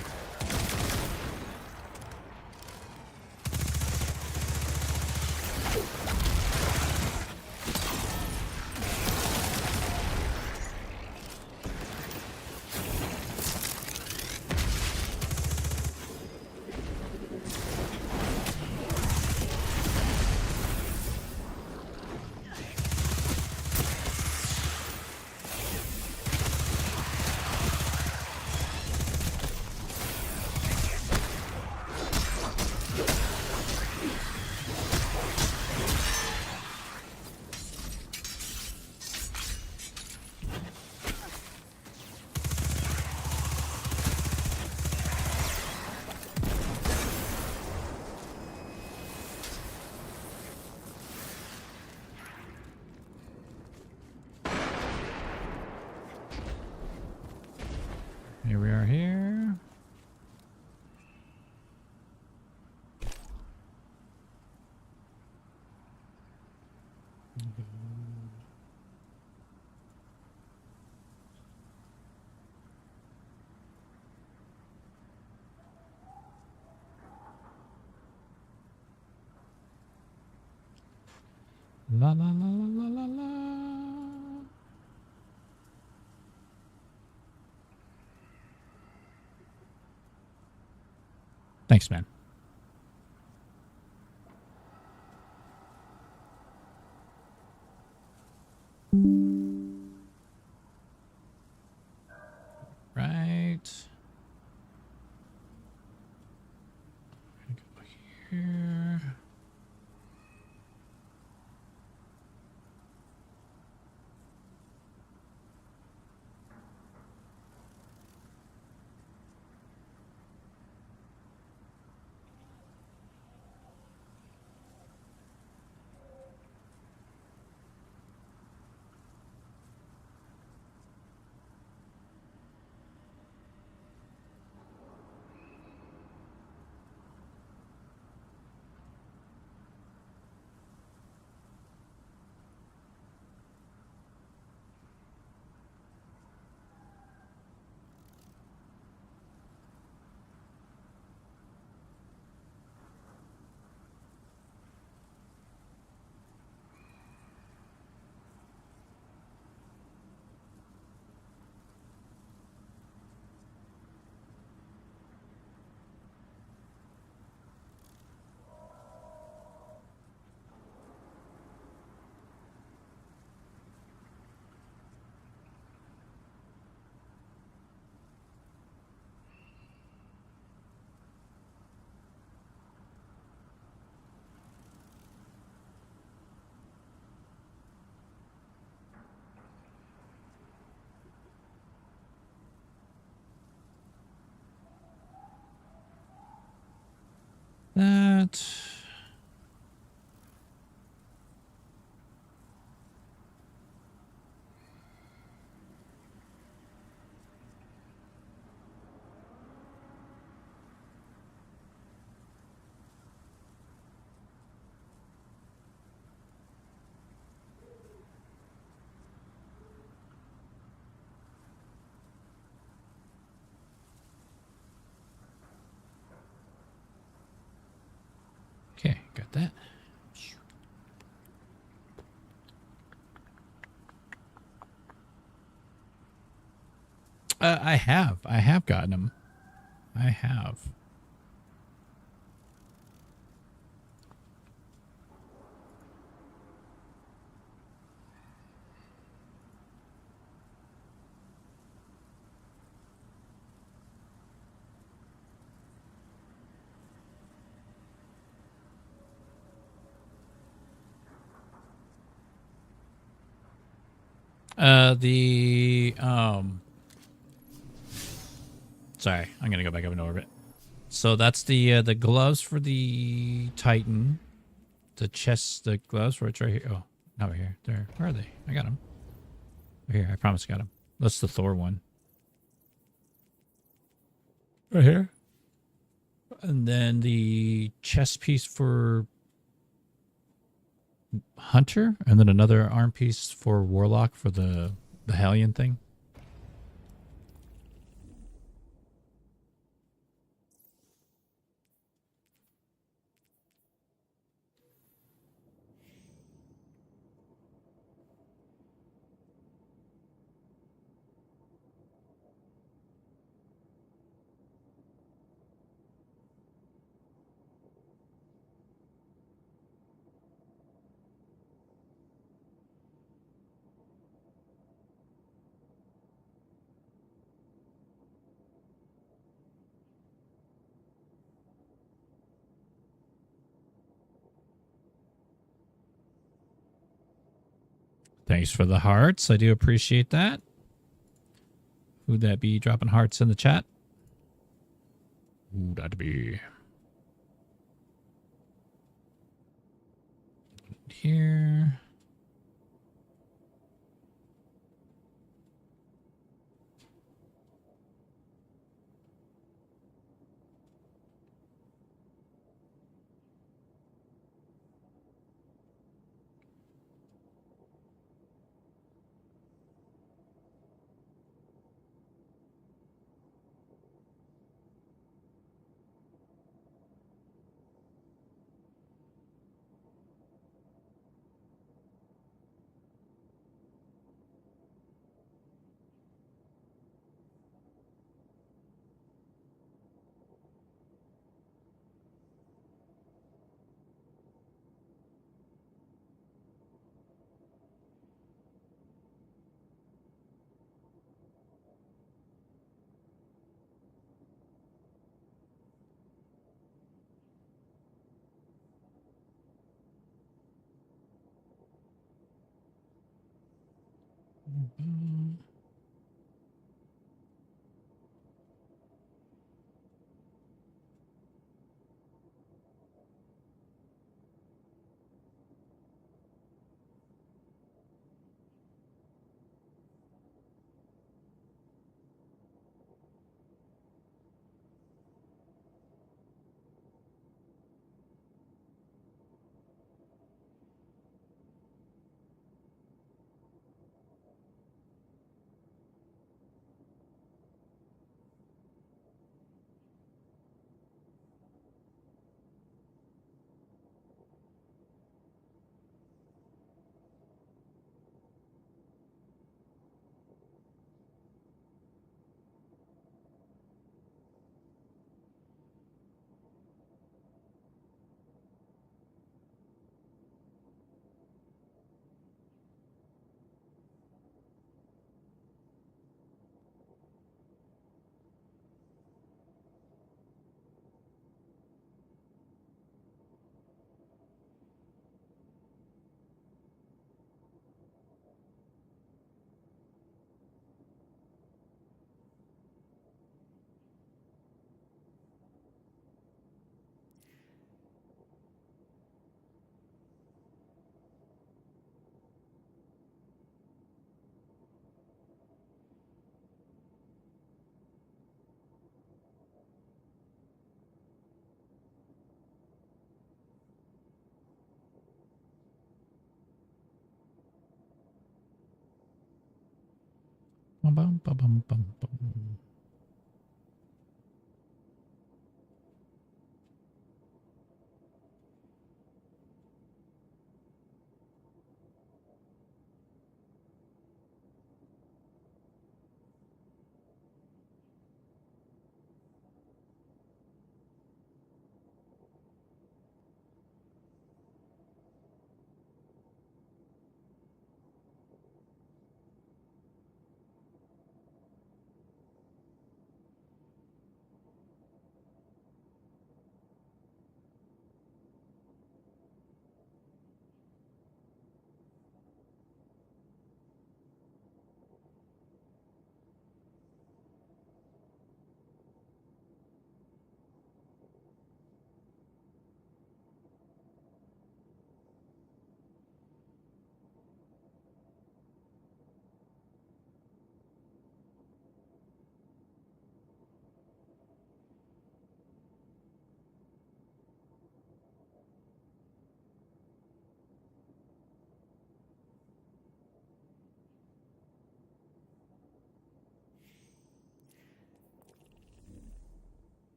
Here we are here. La la la la la la la. Thanks, man. Right. Go here. That. Okay, got that. I have gotten them. I have. Sorry, I'm gonna go back up into orbit. So that's the gloves for the Titan. The chest, the gloves for it's right here. Oh, not right here. There. Where are they? I got them. Right here. I promise I got them. That's the Thor one. Right here. And then the chest piece for Hunter, and then another arm piece for Warlock for the Hellion thing. Thanks for the hearts. I do appreciate that. Who'd that be dropping hearts in the chat? Who'd that be? Here. Bum, bum, bum, bum, bum, bum.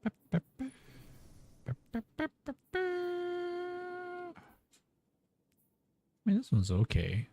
I mean, this one's okay.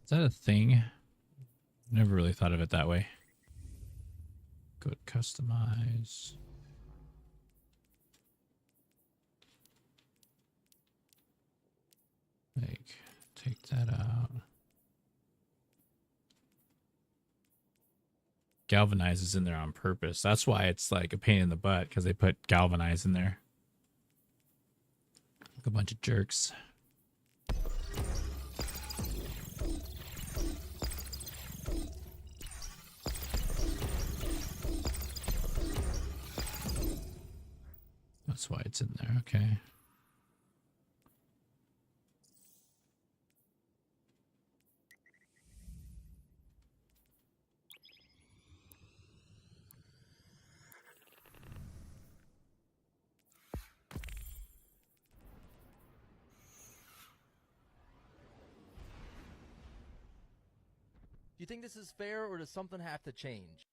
Is that a thing? Never really thought of it that way. Go to customize. Like, take that out. Galvanize is in there on purpose. That's why it's like a pain in the butt, because they put galvanize in there. Like a bunch of jerks. That's why it's in there. Okay. Do you think this is fair, or does something have to change?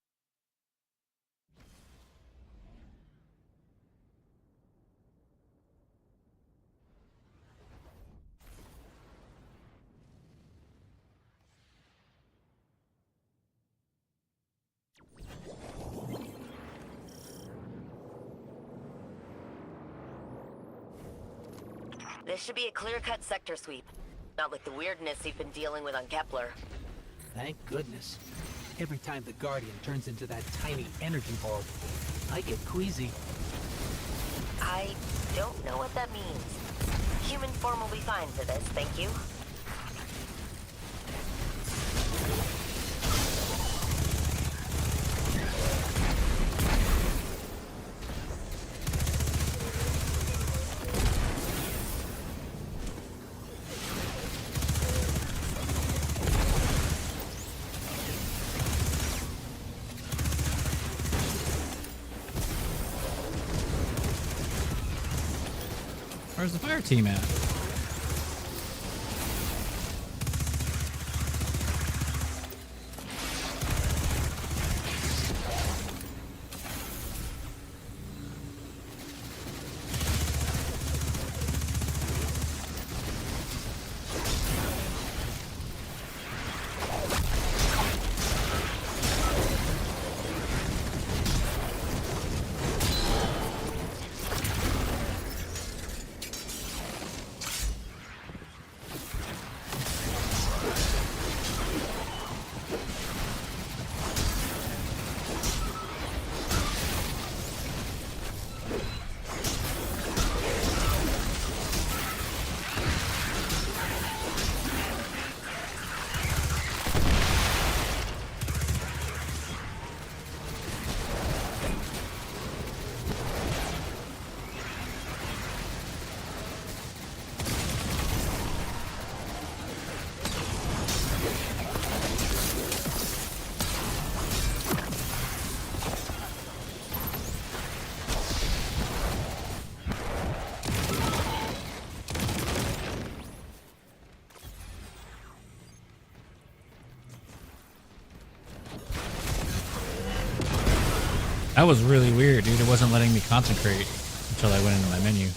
This should be a clear-cut sector sweep. Not like the weirdness you've been dealing with on Kepler. Thank goodness. Every time the Guardian turns into that tiny energy ball, I get queasy. I don't know what that means. Human form will be fine for this, thank you. Where's the fire team at? That was really weird, dude. It wasn't letting me concentrate until I went into my menu.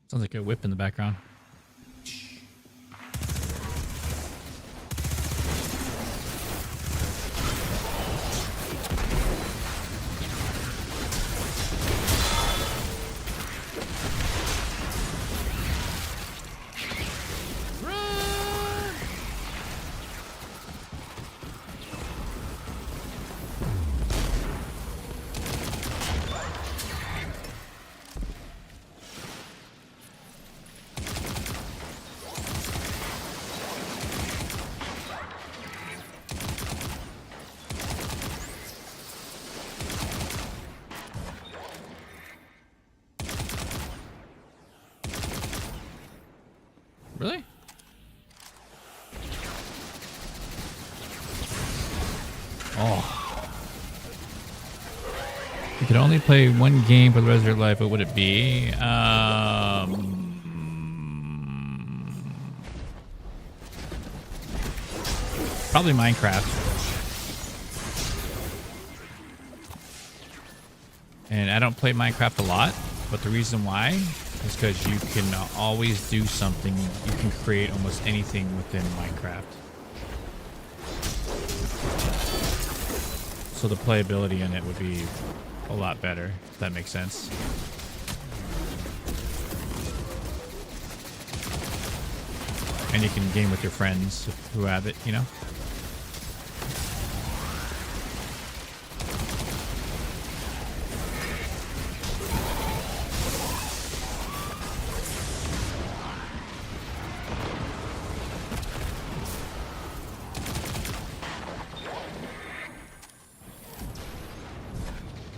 Sounds like a whip in the background. Really? Oh. You could only play one game for the rest of your life. What would it be? Probably Minecraft. And I don't play Minecraft a lot, but the reason why is because you can always do something. You can create almost anything within Minecraft. So the playability in it would be a lot better, if that makes sense. And you can game with your friends who have it, you know?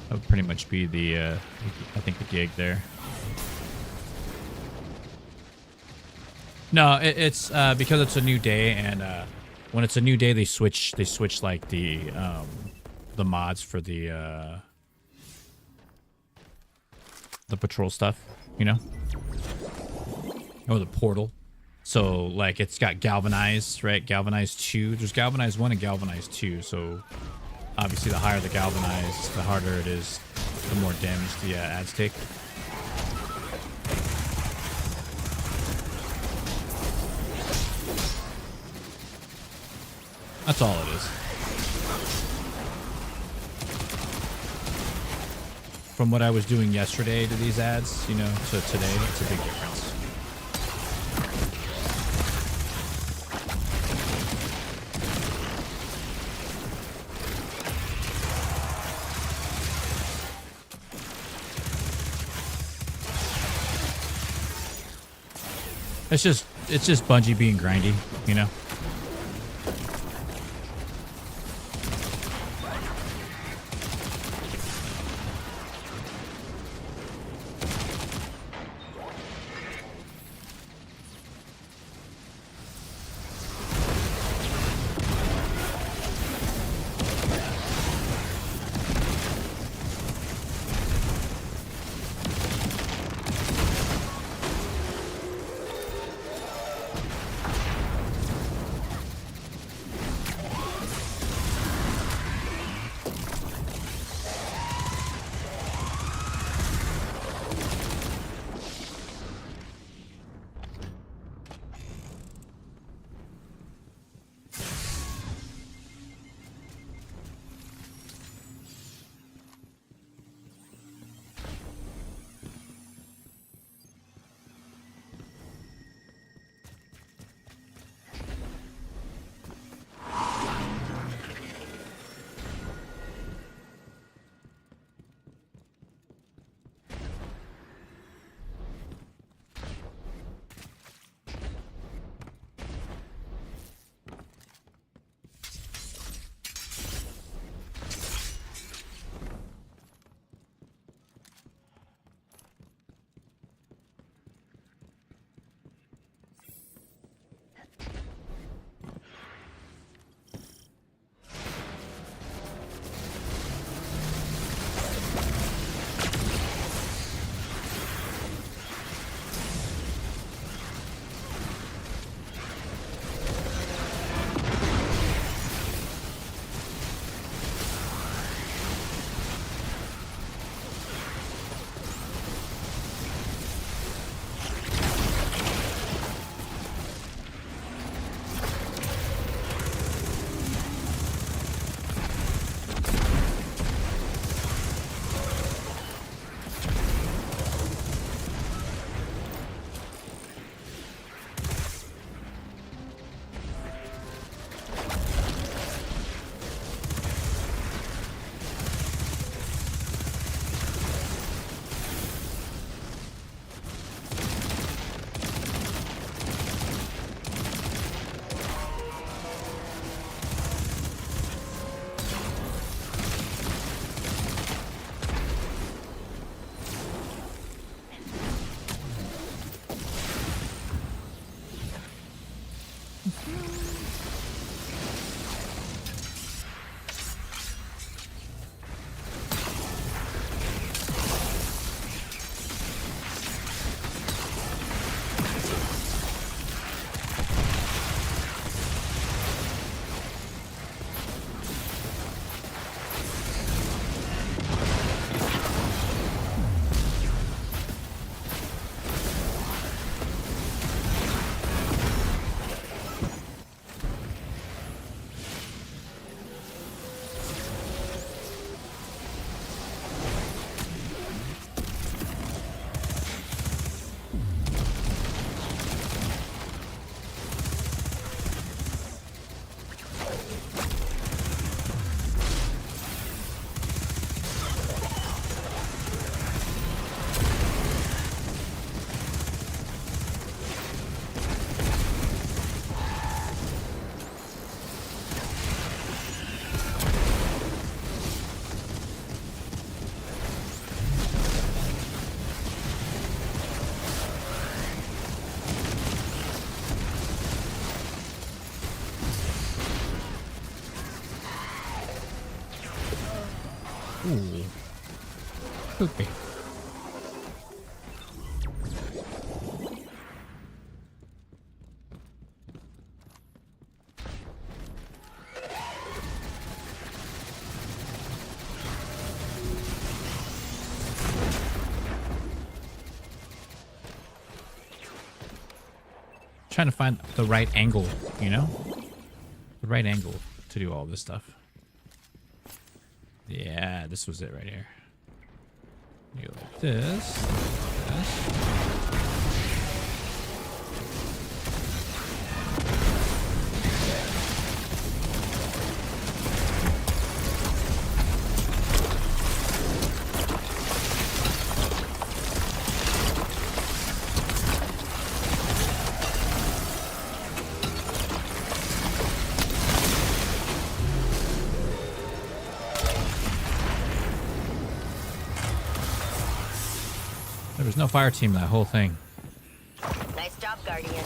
That would pretty much be the, I think the gig there. No, it's because it's a new day, and when it's a new day, they switch like the mods for the patrol stuff, you know, or the portal. So like it's got galvanized, right? Galvanized 2. There's galvanized 1 and galvanized 2. So obviously, the higher the galvanized, the harder it is, the more damage the ads take. That's all it is. From what I was doing yesterday to these ads, you know, to today, it's a big difference. It's just Bungie being grindy, you know. Ooh. Okay. Trying to find the right angle, you know? The right angle to do all this stuff. Yeah, this was it right here. You go like this. There was no fire team that whole thing. Nice job, Guardian.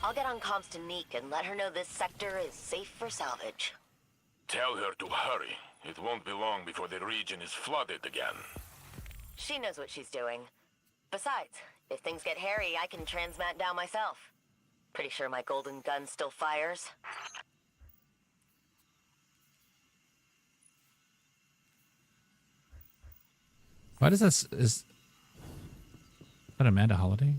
I'll get on comms to Neek and let her know this sector is safe for salvage. Tell her to hurry. It won't be long before the region is flooded again. She knows what she's doing. Besides, if things get hairy, I can transmat down myself. Pretty sure my golden gun still fires. Why does this... Is that Amanda Holiday?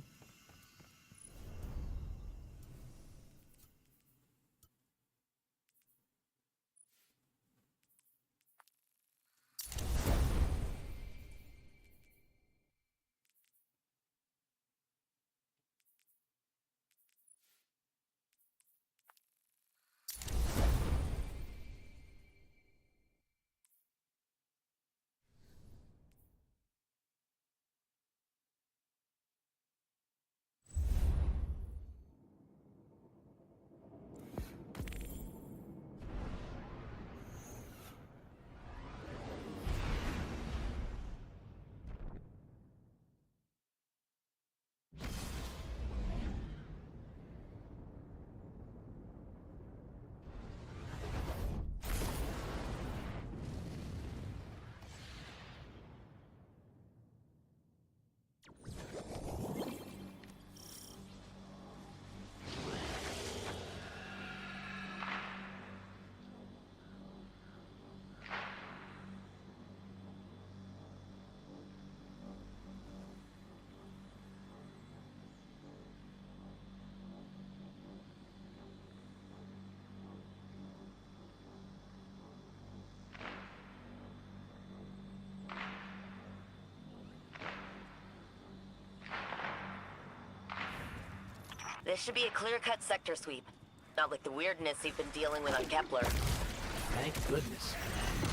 This should be a clear-cut sector sweep. Not like the weirdness you've been dealing with on Kepler. Thank goodness.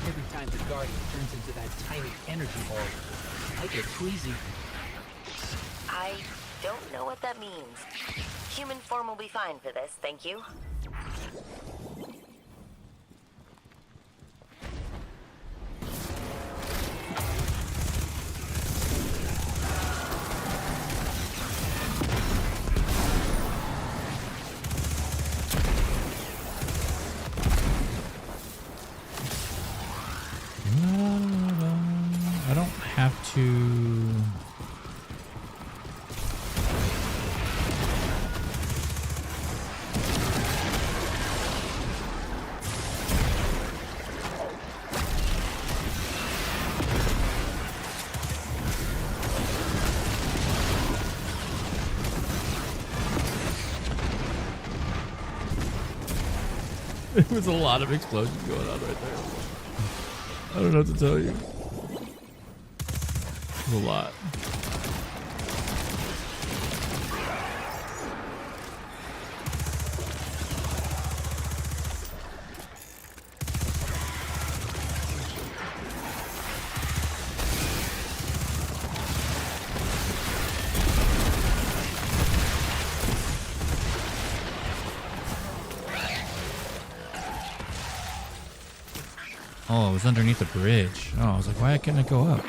Every time the Guardian turns into that tiny energy ball, I get queasy. I don't know what that means. Human form will be fine for this, thank you. I don't have to... There was a lot of explosions going on right there. I don't know what to tell you. There's a lot. Oh, it was underneath the bridge. Oh, I was like, why can't it go up?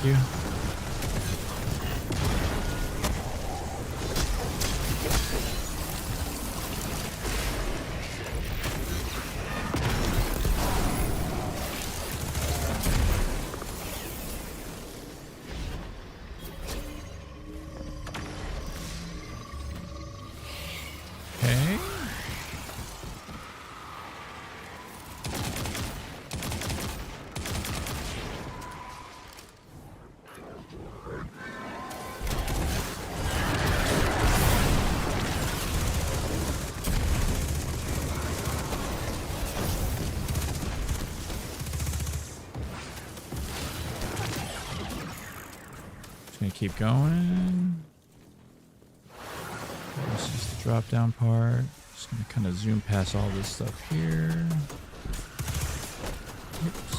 Thank you. Okay. Just gonna keep going. This is the drop down part. Just gonna kind of zoom past all this stuff here. Oops.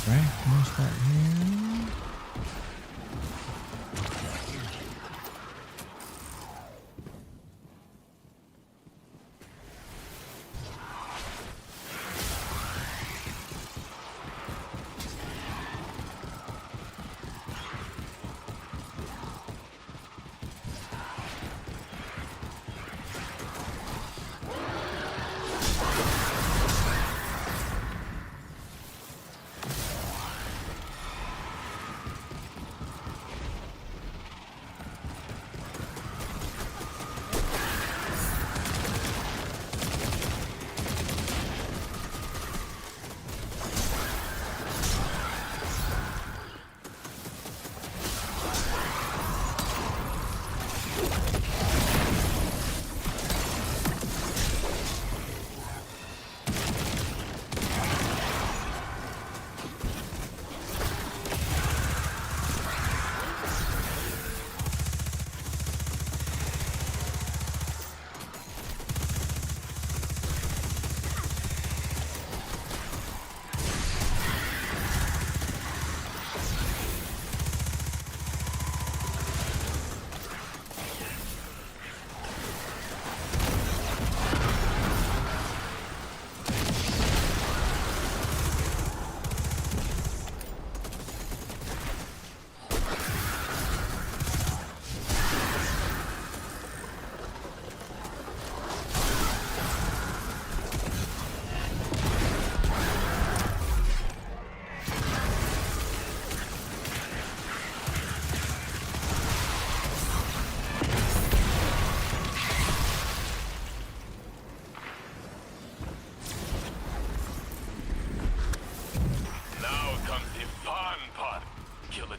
Right, one spot here.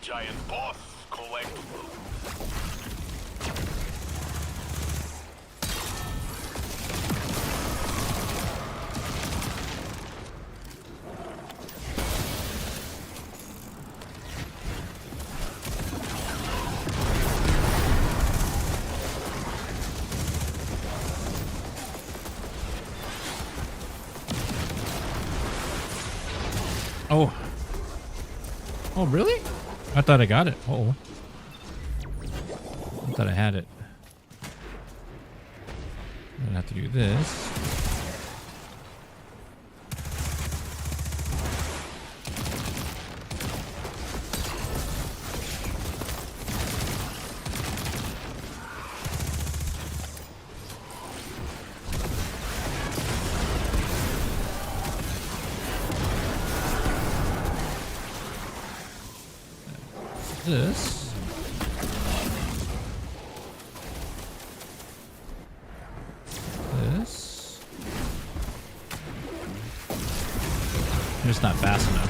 giant boss collectible. Oh. Oh, really? I thought I got it. Oh. I thought I had it. I'm gonna have to do this. This. This. I'm just not fast enough.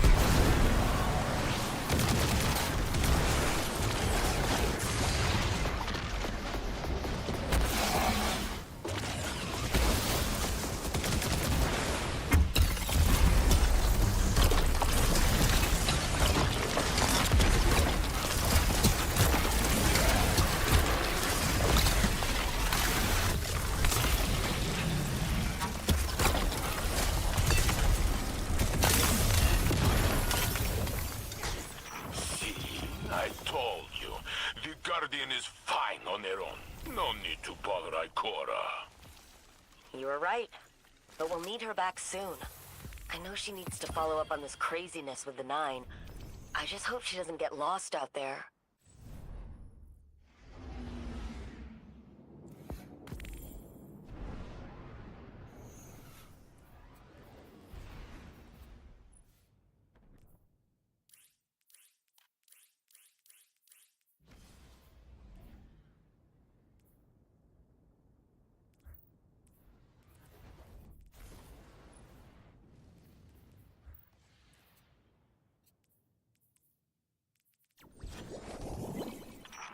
Guardian is fine on their own. No need to bother Ikora. You were right. But we'll need her back soon. I know she needs to follow up on this craziness with the Nine. I just hope she doesn't get lost out there.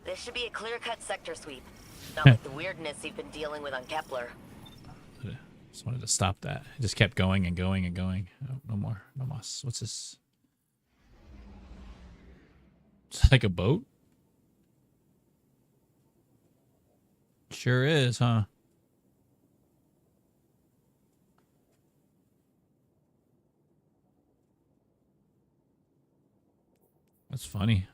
This should be a clear-cut sector sweep. Not like the weirdness you've been dealing with on Kepler. Just wanted to stop that. It just kept going and going and going. Oh, no more. No mas. What's this? It's like a boat? Sure is, huh? That's funny.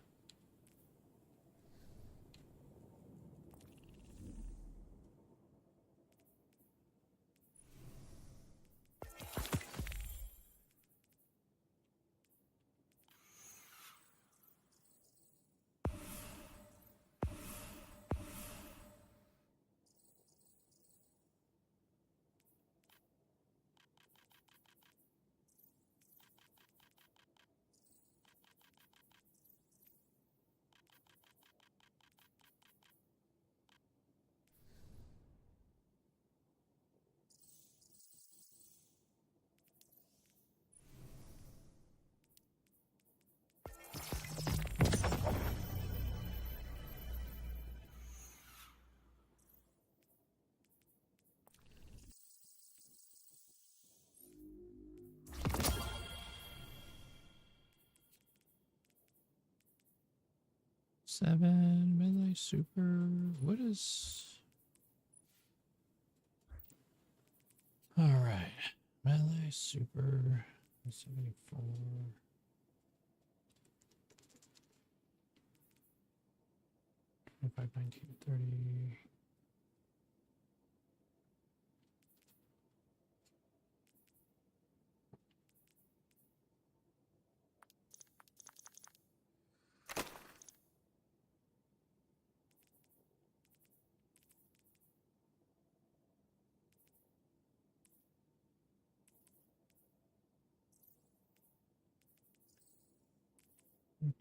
Seven melee super. What is? All right, melee super 74. 25, 19, 30.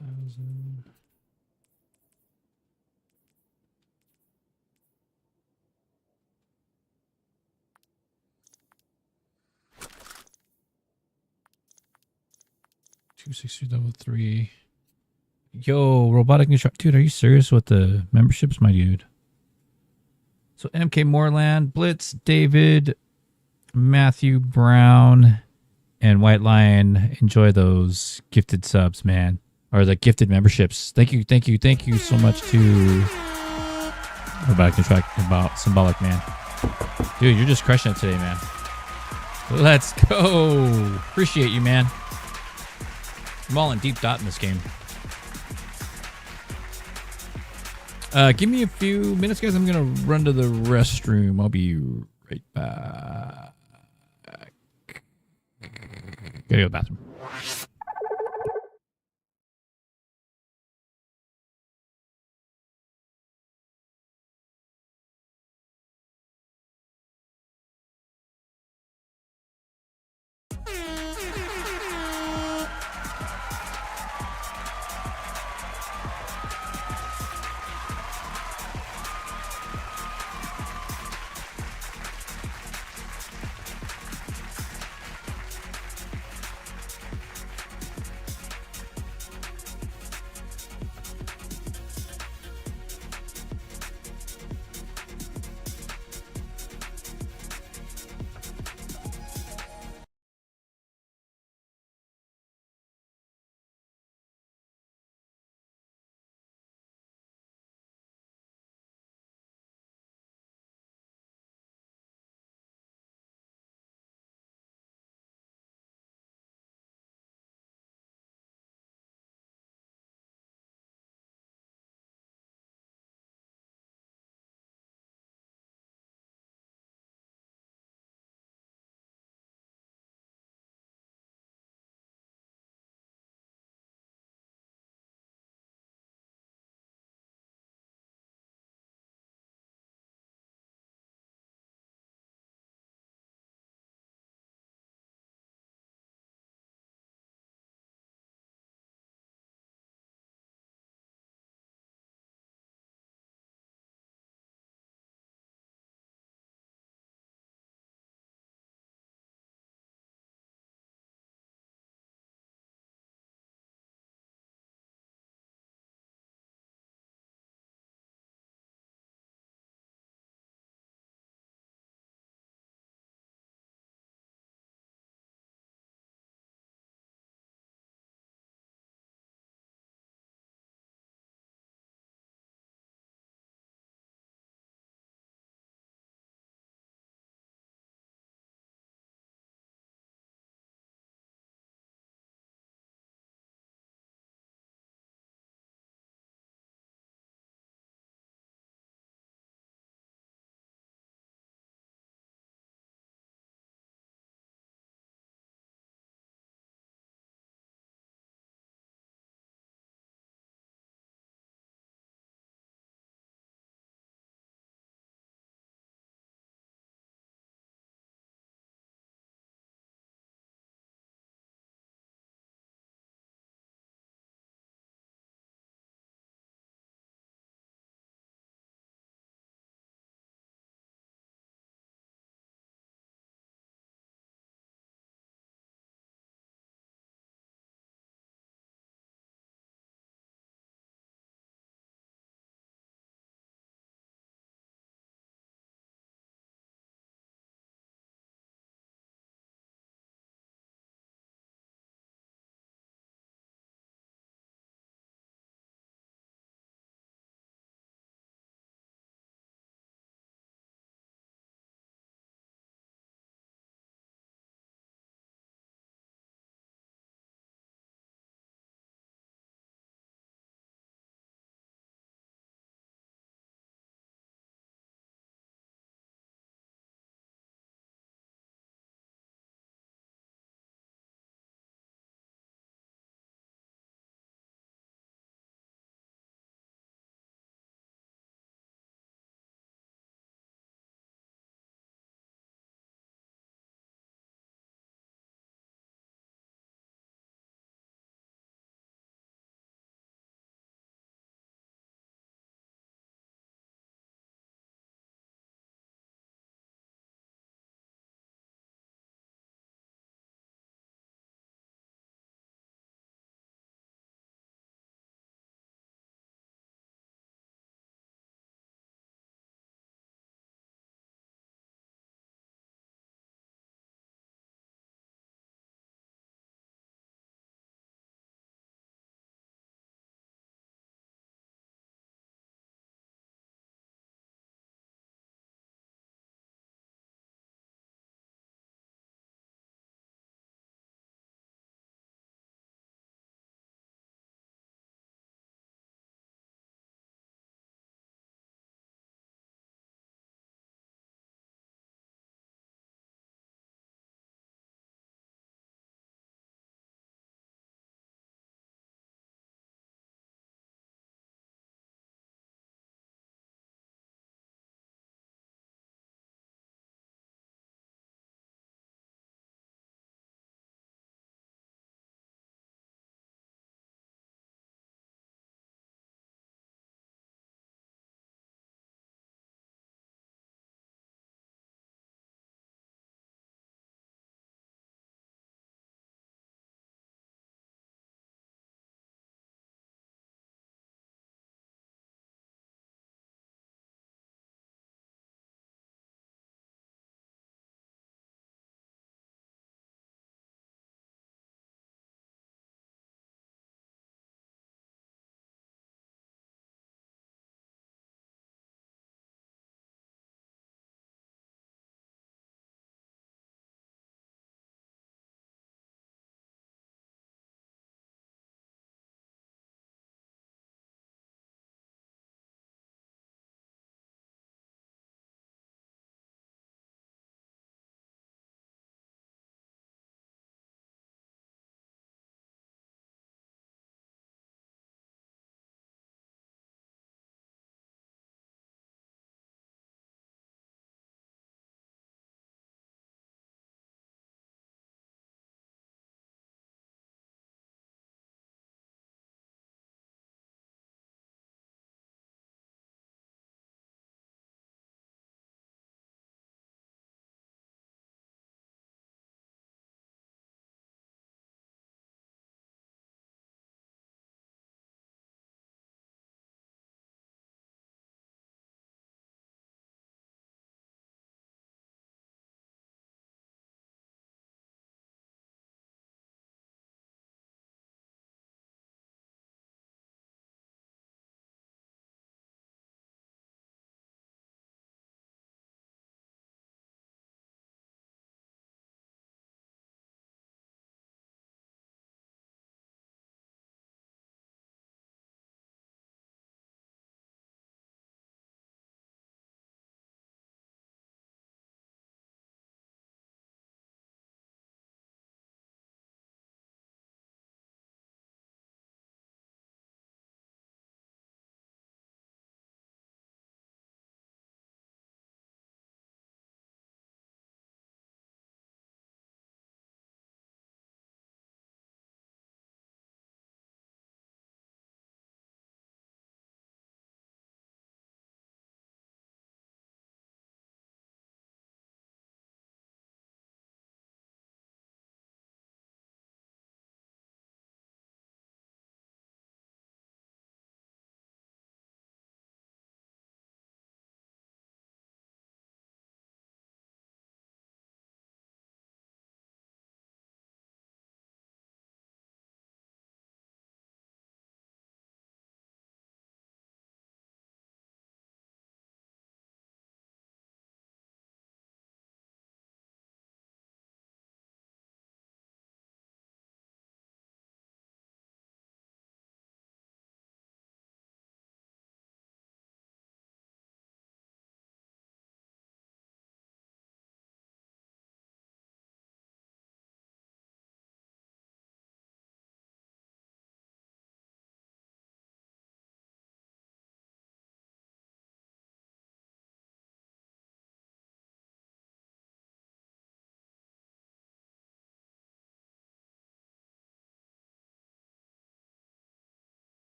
$1,000. $260 level 3. Yo, robotic construct, dude. Are you serious with the memberships, my dude? So MK Moreland, Blitz, David, Matthew Brown, and White Lion. Enjoy those gifted subs, man. Or the gifted memberships. Thank you so much to Robotic Contract about Symbolic, man. Dude, you're just crushing it today, man. Let's go. Appreciate you, man. I'm all in deep dot in this game. Give me a few minutes, guys. I'm going to run to the restroom. I'll be right back. Gotta go to the bathroom.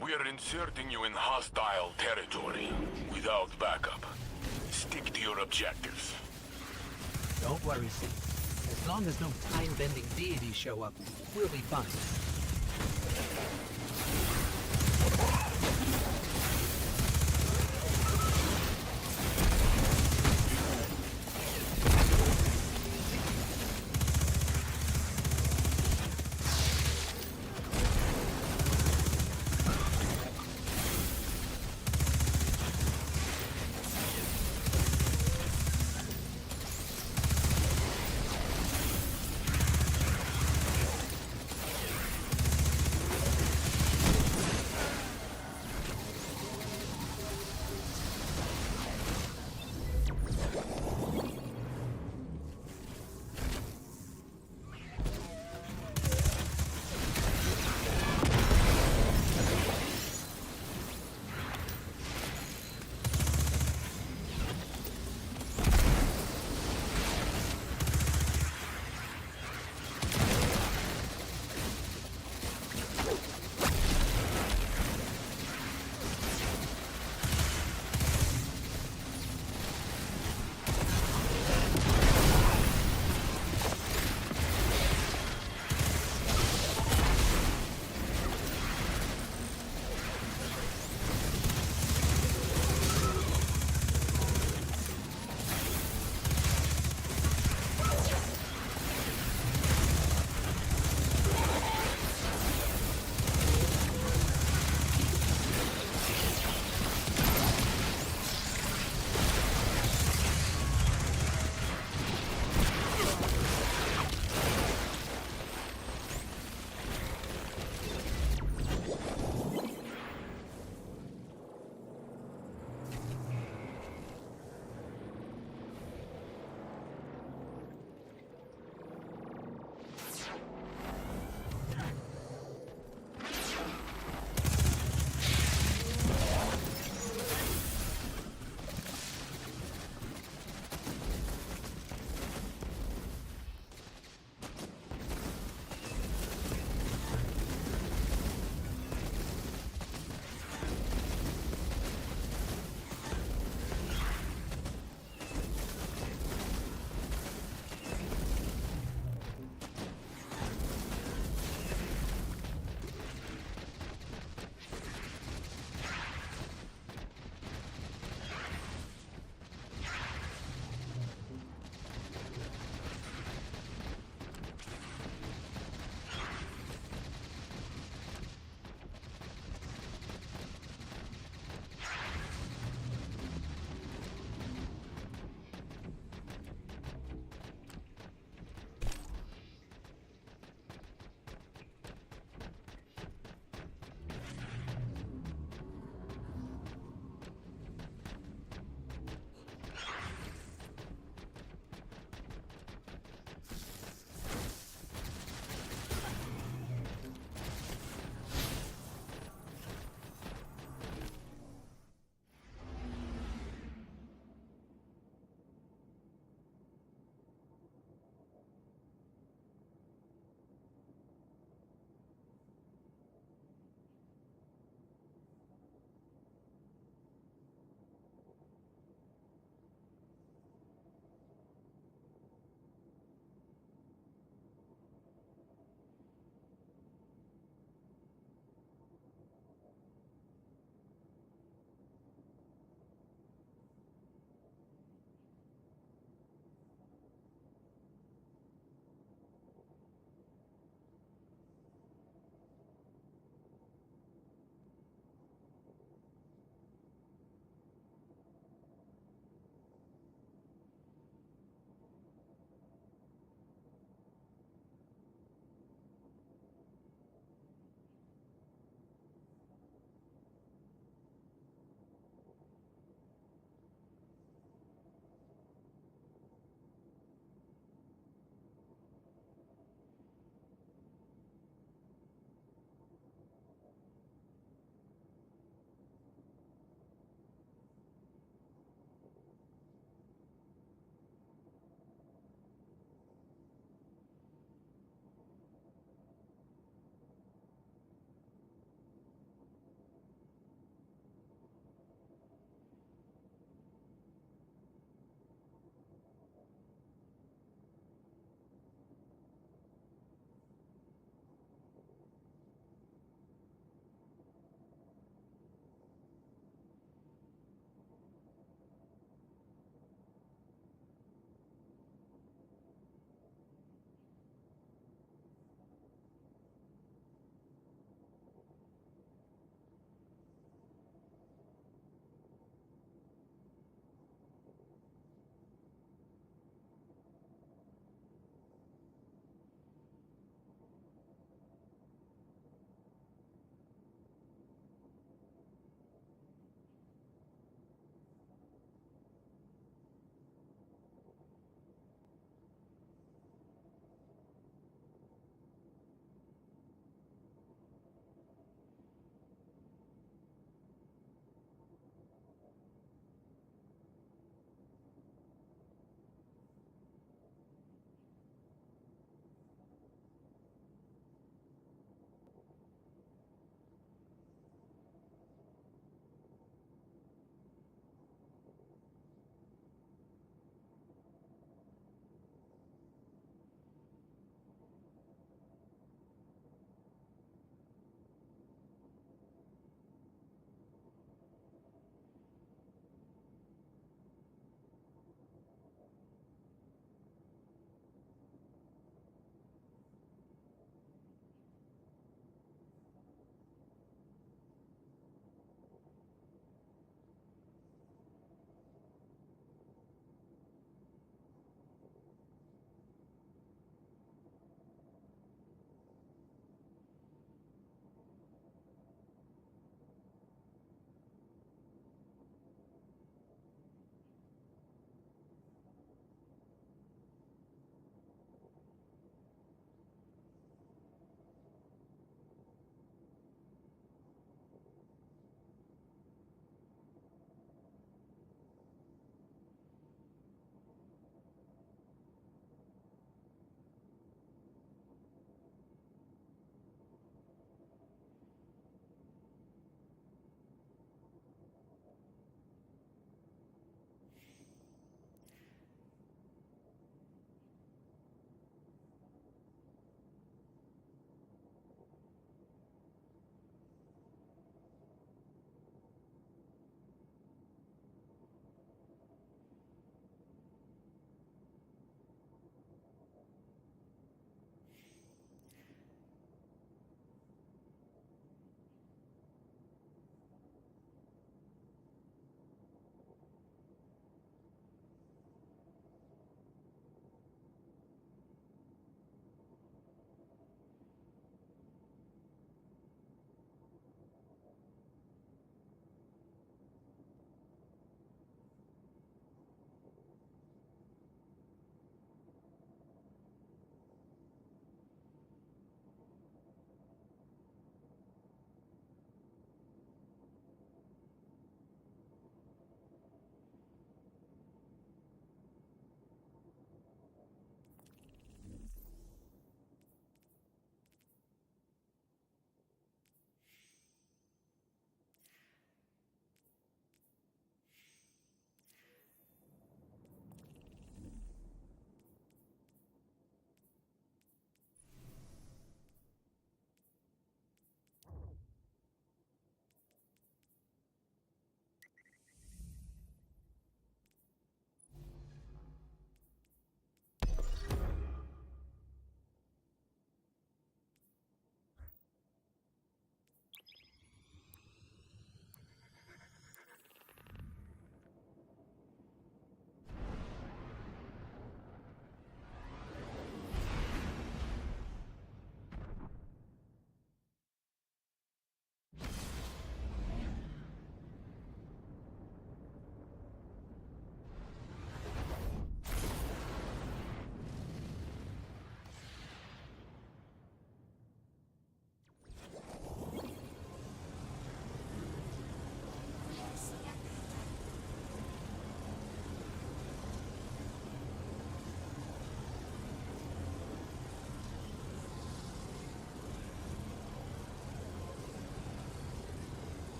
We're inserting you in hostile territory without backup. Stick to your objectives. Don't worry, Sid. As long as no time-bending deities show up, we'll be fine.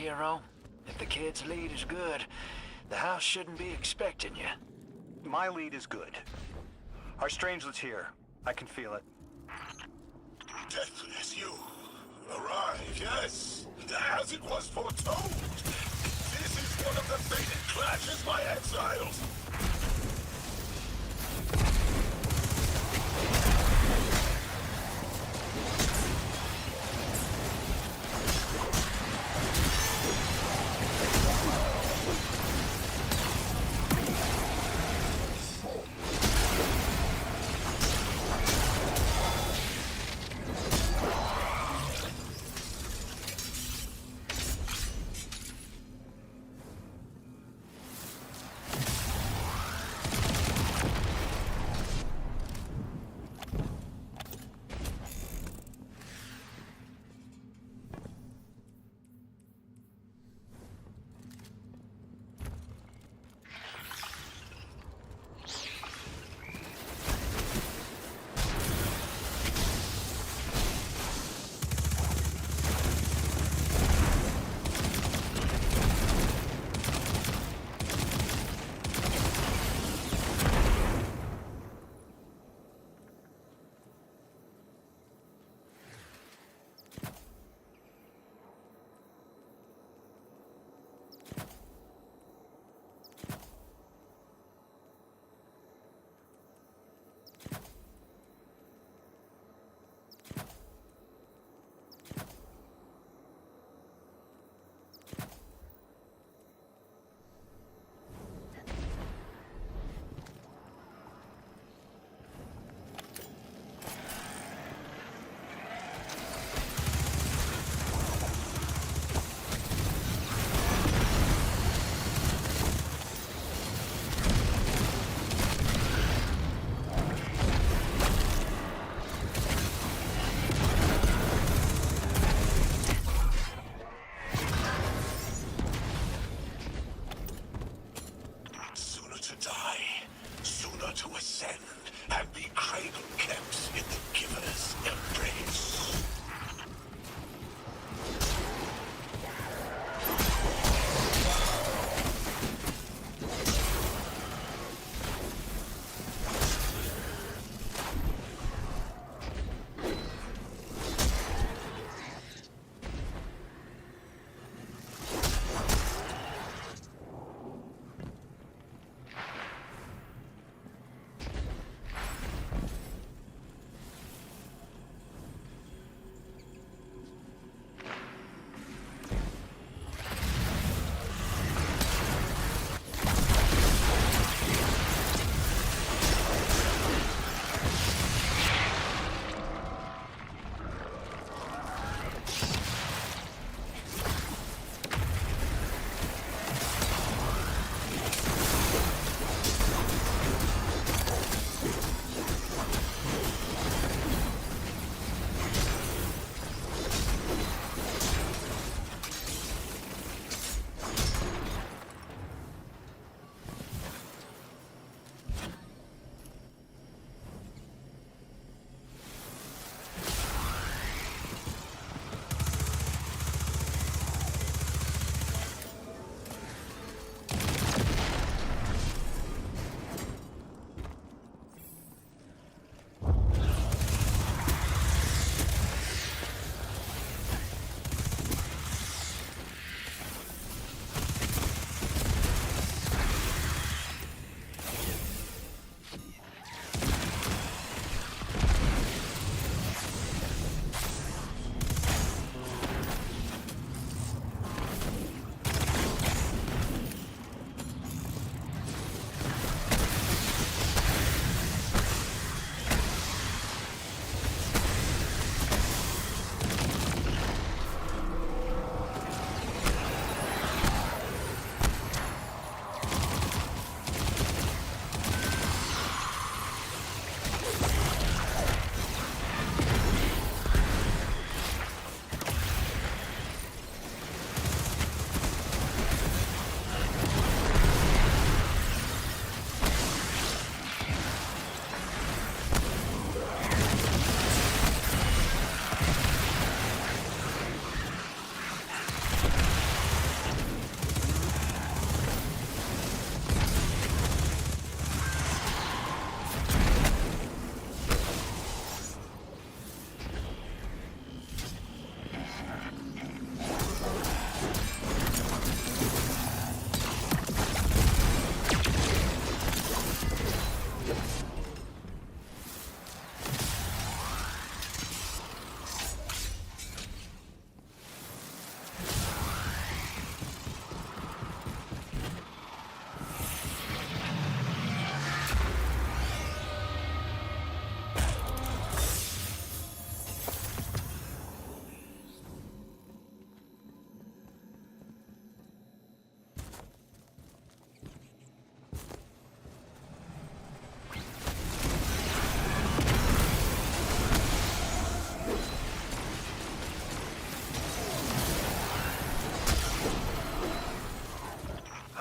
hero. If the kid's lead is good, the house shouldn't be expecting you. My lead is good. Our strangelet's here. I can feel it. Deathless, you arrive, yes, as it was foretold. This is one of the fated clashes, my exiles.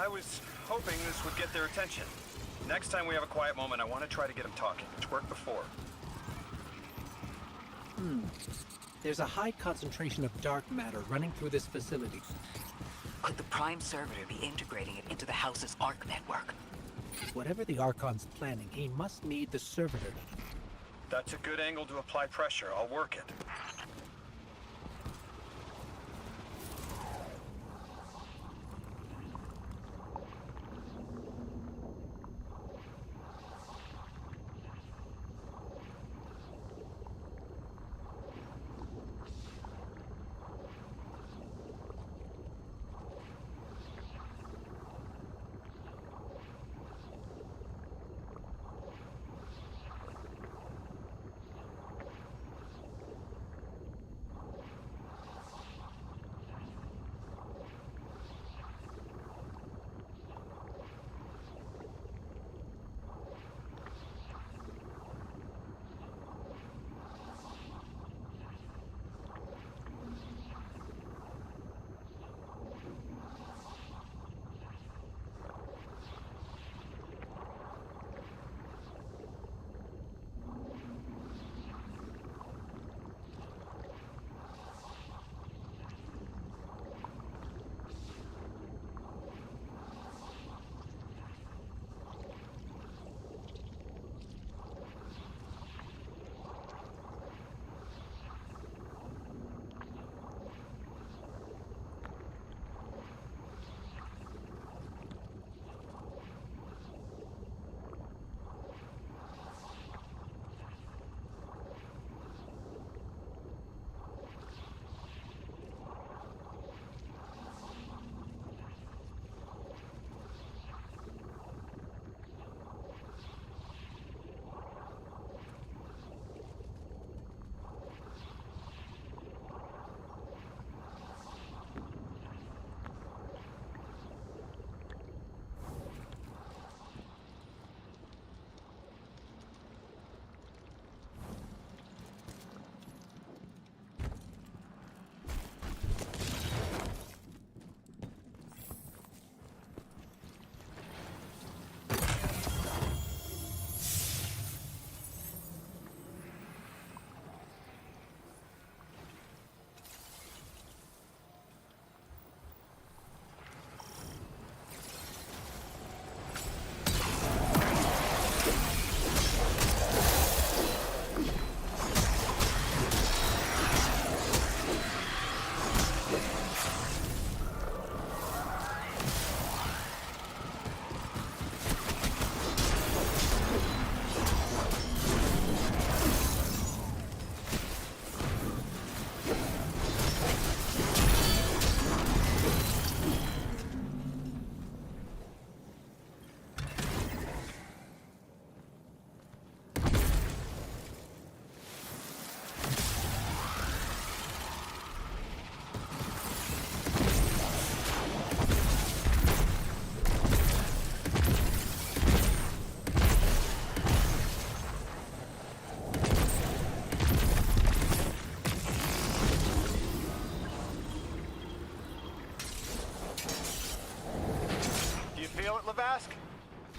I was hoping this would get their attention. Next time we have a quiet moment, I want to try to get them talking. It's worked before. There's a high concentration of dark matter running through this facility. Could the Prime Servitor be integrating it into the House's Arc network? Whatever the Archon's planning, he must need the Servitor. That's a good angle to apply pressure. I'll work it.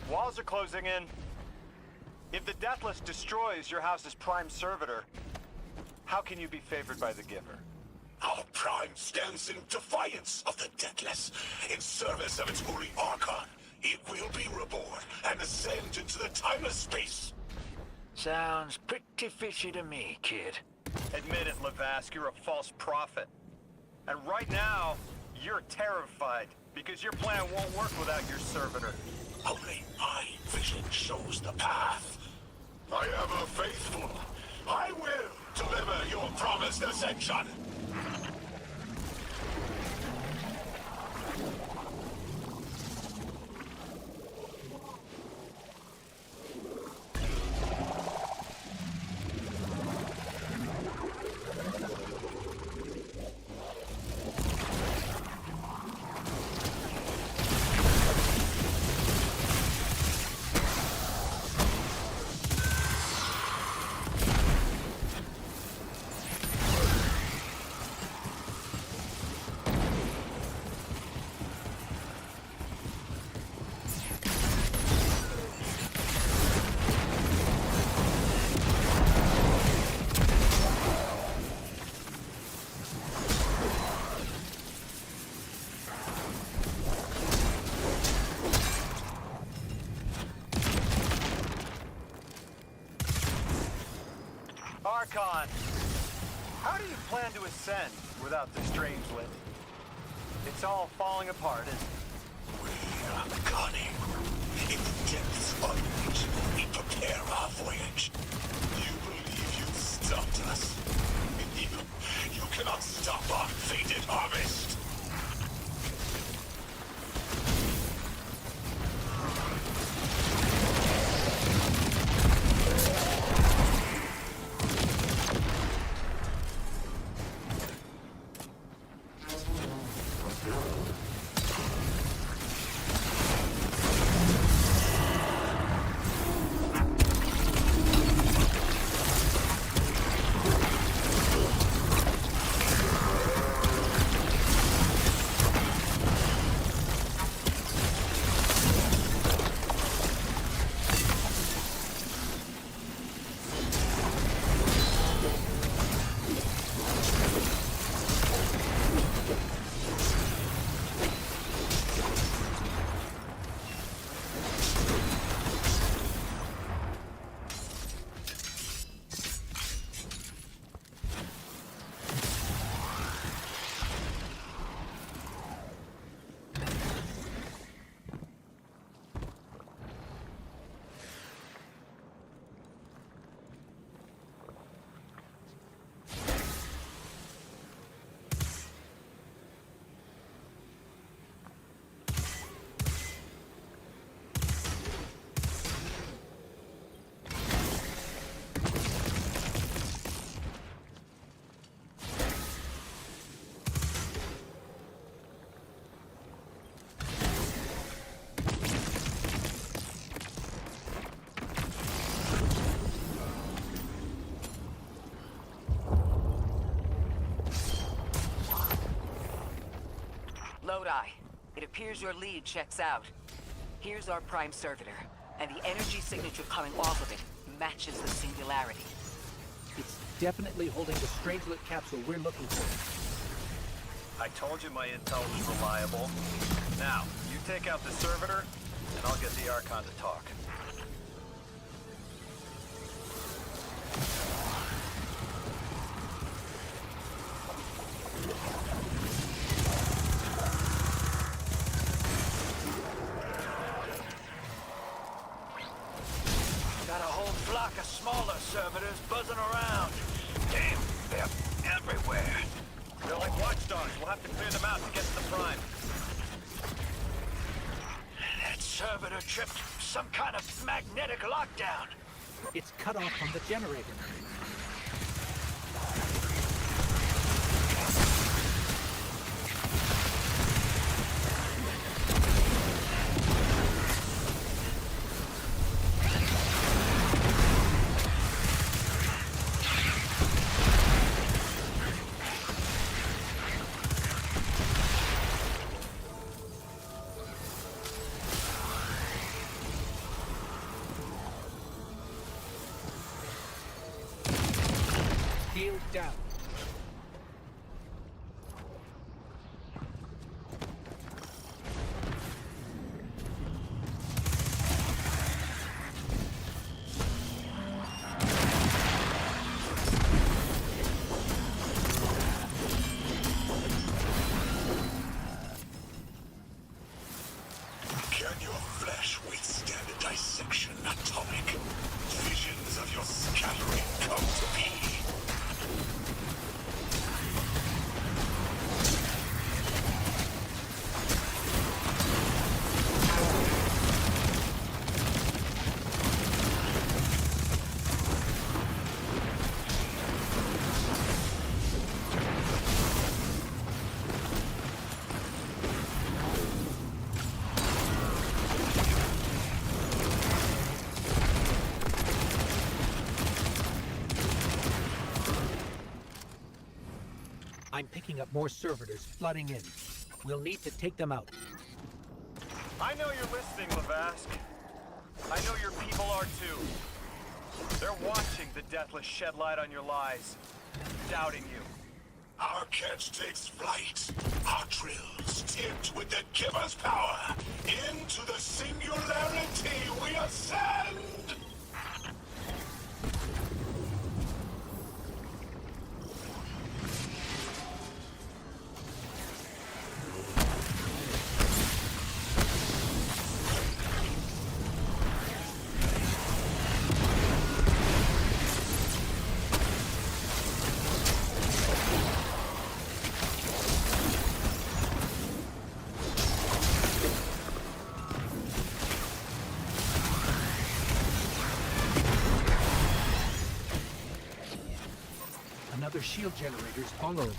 Walls are closing in. If the Deathless destroys your house's Prime Servitor, how can you be favored by the Giver? Our Prime stands in defiance of the Deathless. In service of its holy Archon, it will be reborn and ascend into the timeless space. Sounds pretty fishy to me, kid. Admit it, Lavask, you're a false prophet. And right now, you're terrified, because your plan won't work without your servitor. Only my vision shows the path. I am a faithful. I will deliver your promised ascension. recon. How do you plan to ascend without the Strangelet? It's all falling apart, isn't it? We are cunning. In the depths of which we prepare our voyage. You believe you stopped us? You cannot stop our fated harvest. Lodi, it appears your lead checks out. Here's our prime servitor, and the energy signature coming off of it matches the singularity. It's definitely holding the Strangelet capsule we're looking for. I told you my intel was reliable. Now, you take out the servitor, and I'll get the Archon to talk. Got a whole flock of smaller servitors buzzing around. Damn, they're everywhere. They're like watchdogs. We'll have to clear them out to get to the Prime. That servitor tripped some kind of magnetic lockdown. It's cut off from the generator. Shield down. Can your flesh withstand a dissection atomic? Visions of your scattering come to be. I'm picking up more servitors flooding in. We'll need to take them out. I know you're listening, Lavask. I know your people are too. They're watching the Deathless shed light on your lies, doubting you. Our catch takes flight. Our drills tipped with the Giver's power. Into the singularity we ascend! shield generators vulnerable.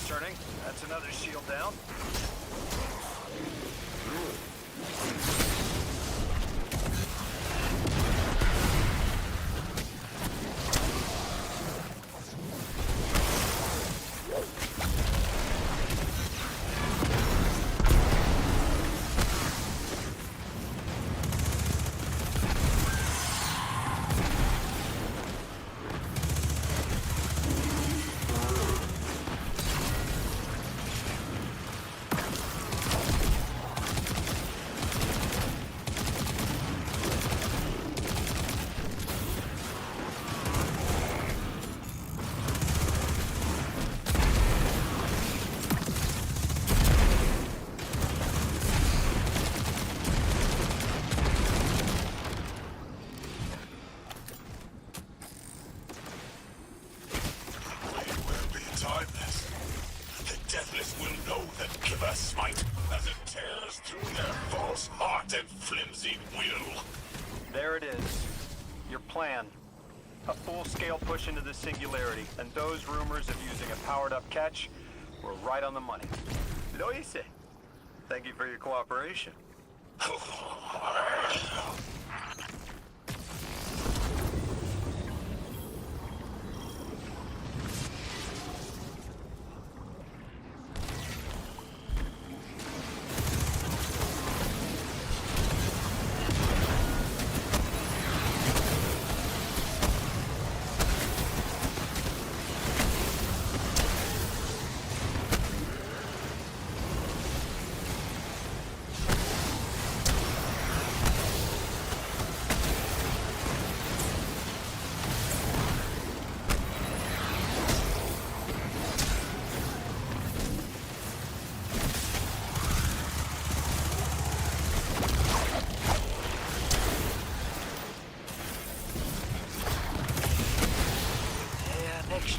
Turning. That's another shield down. There it is. Your plan. A full-scale push into the singularity, and those rumors of using a powered-up catch were right on the money. Lo hice. Thank you for your cooperation.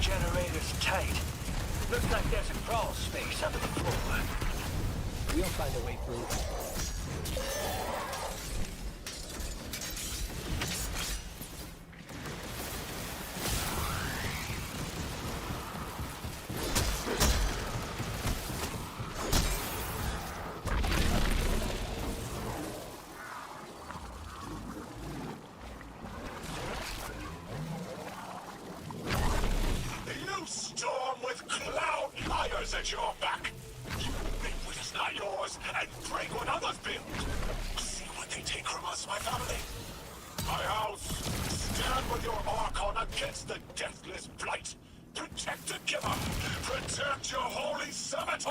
Generator's tight. Looks like there's a crawl space under the floor. We'll find a way through. At your back. You make what is not yours and break what others build. See what they take from us, my family. My house. Stand with your Archon against the deathless blight. Protect the giver. Protect your holy servitor.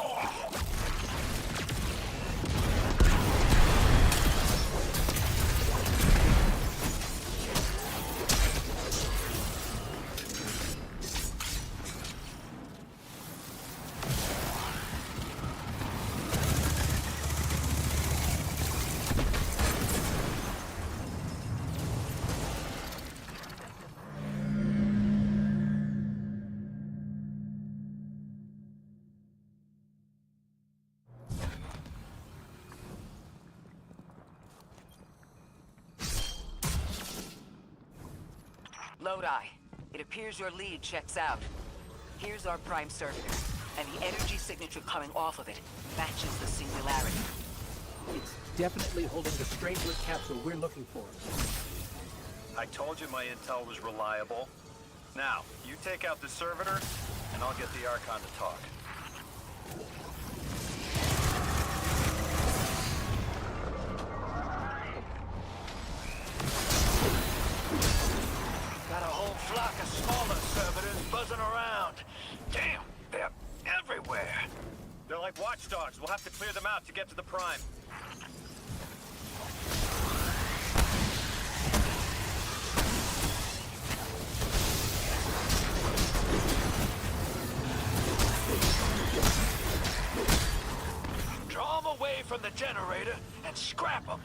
Lodi, it appears your lead checks out. Here's our prime servitor, and the energy signature coming off of it matches the singularity. It's definitely holding the Strangelet capsule we're looking for. I told you my intel was reliable. Now, you take out the servitor, and I'll get the Archon to talk. Got a whole flock of smaller servitors buzzing around. Damn, they're everywhere. They're like watchdogs. We'll have to clear them out to get to the Prime. Draw them away from the generator and scrap them.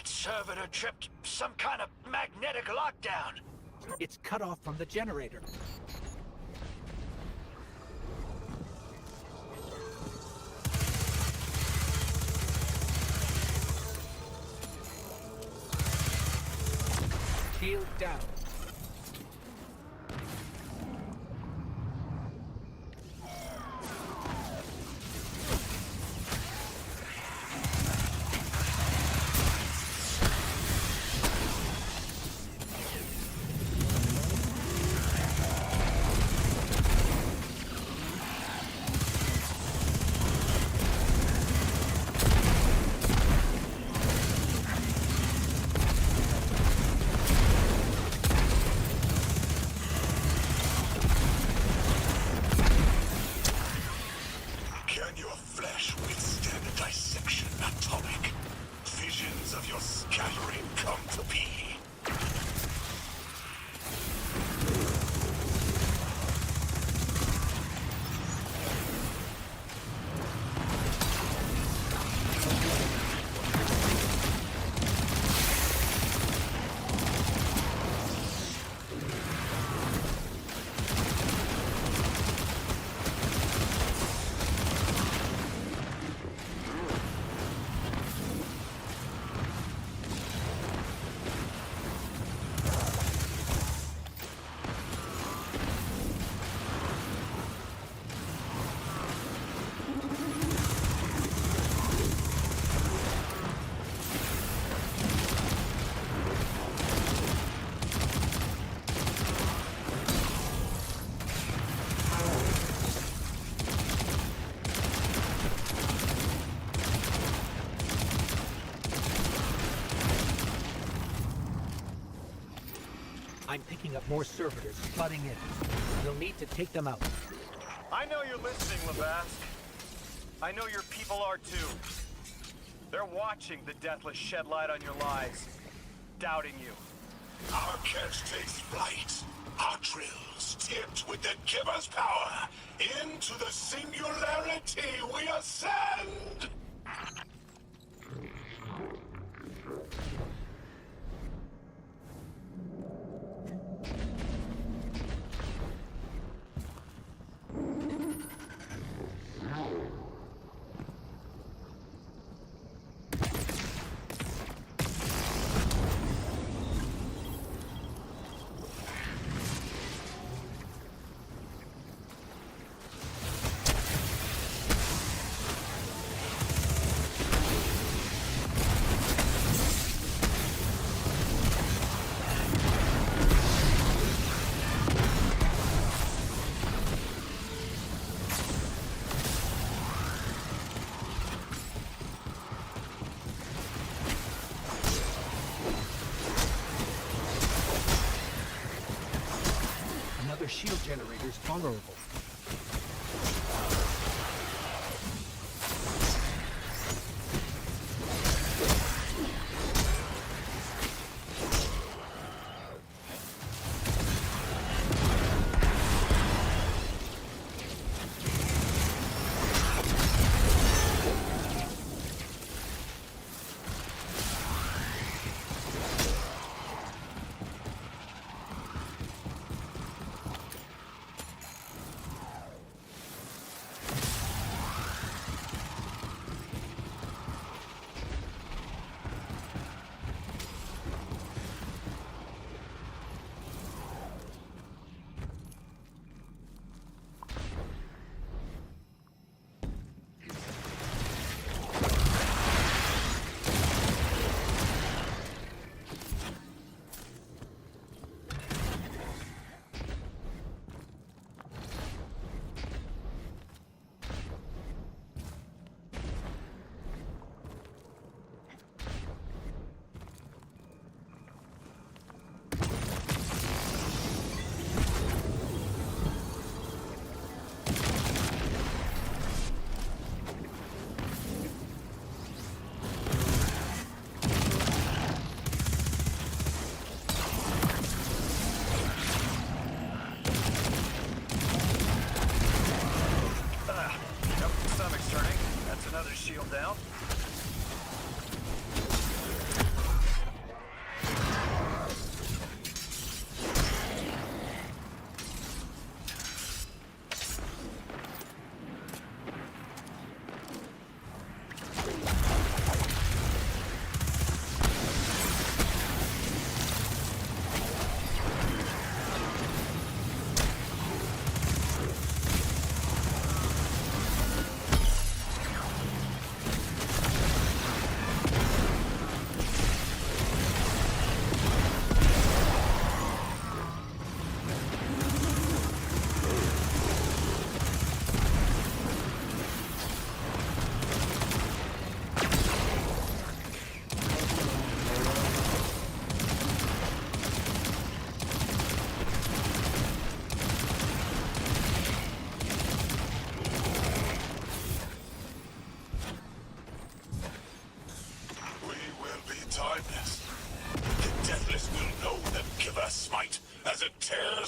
Servitor tripped some kind of magnetic lockdown. It's cut off from the generator. Shield down. I'm picking up more servitors flooding in. You'll need to take them out. I know you're listening, Lavask. I know your people are too. They're watching the Deathless shed light on your lies, doubting you. Our catch takes flight. Our drills tipped with the giver's power. Into the singularity we ascend! Another shield generator's vulnerable. Shield down.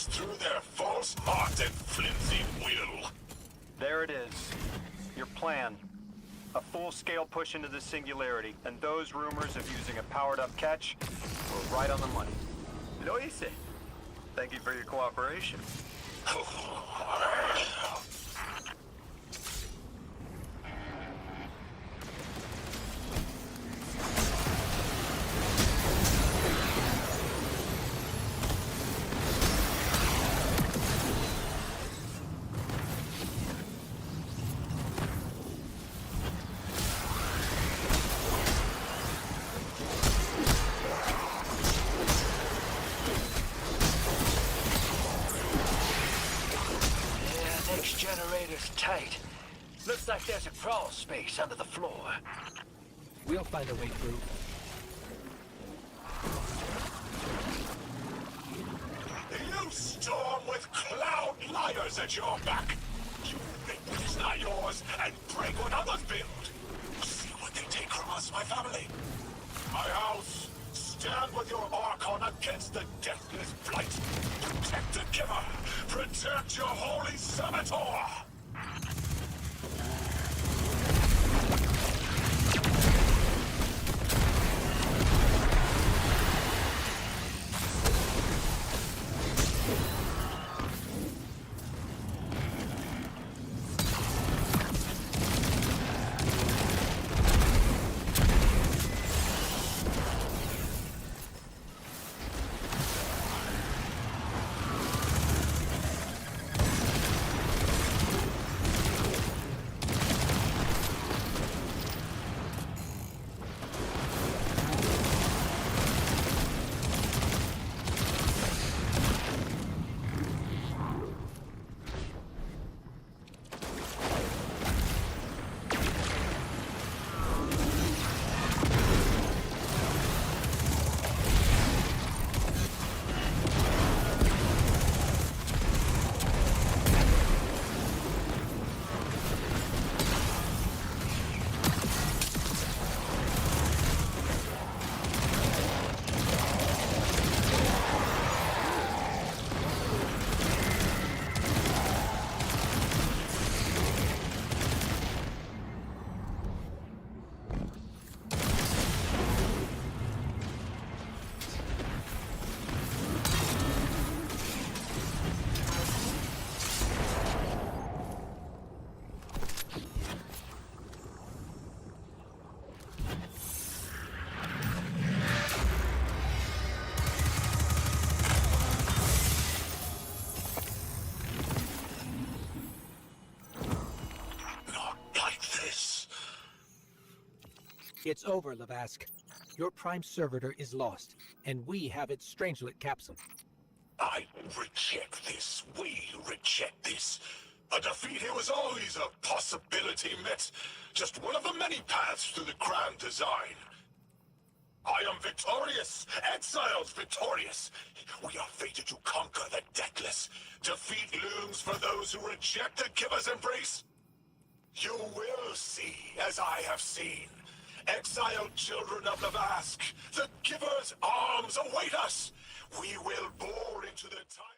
Through their false heart and flimsy will. There it is. Your plan. A full-scale push into the singularity, and those rumors of using a powered-up catch were right on the money. Lo hice. Thank you for your cooperation. Generator's tight. Looks like there's a crawl space under the floor. We'll find a way through. You storm with cloud liars at your back. You think what is not yours and break what others build. See what they take from us, my family. My house Stand with your Archon against the deathless blight. Protect the Giver. Protect your holy Saboteur. It's over, Lavask. Your Prime Servitor is lost, and we have its Strangelet capsule. I reject this. We reject this. A defeat here was always a possibility, Met. Just one of the many paths to the grand design. I am victorious. Exiles victorious. We are fated to conquer the deathless. Defeat looms for those who reject the Giver's embrace. You will see, as I have seen. Exiled children of Lavask, the Giver's arms await us. We will bore into the time.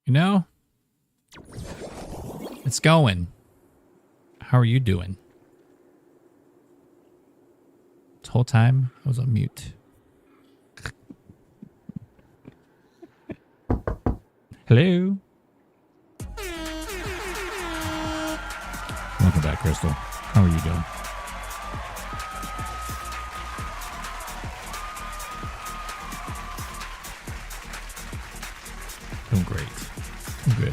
You know? It's going. How are you doing? This whole time I was on mute. Hello. Welcome back, Crystal. How are you doing? Doing great. I'm good.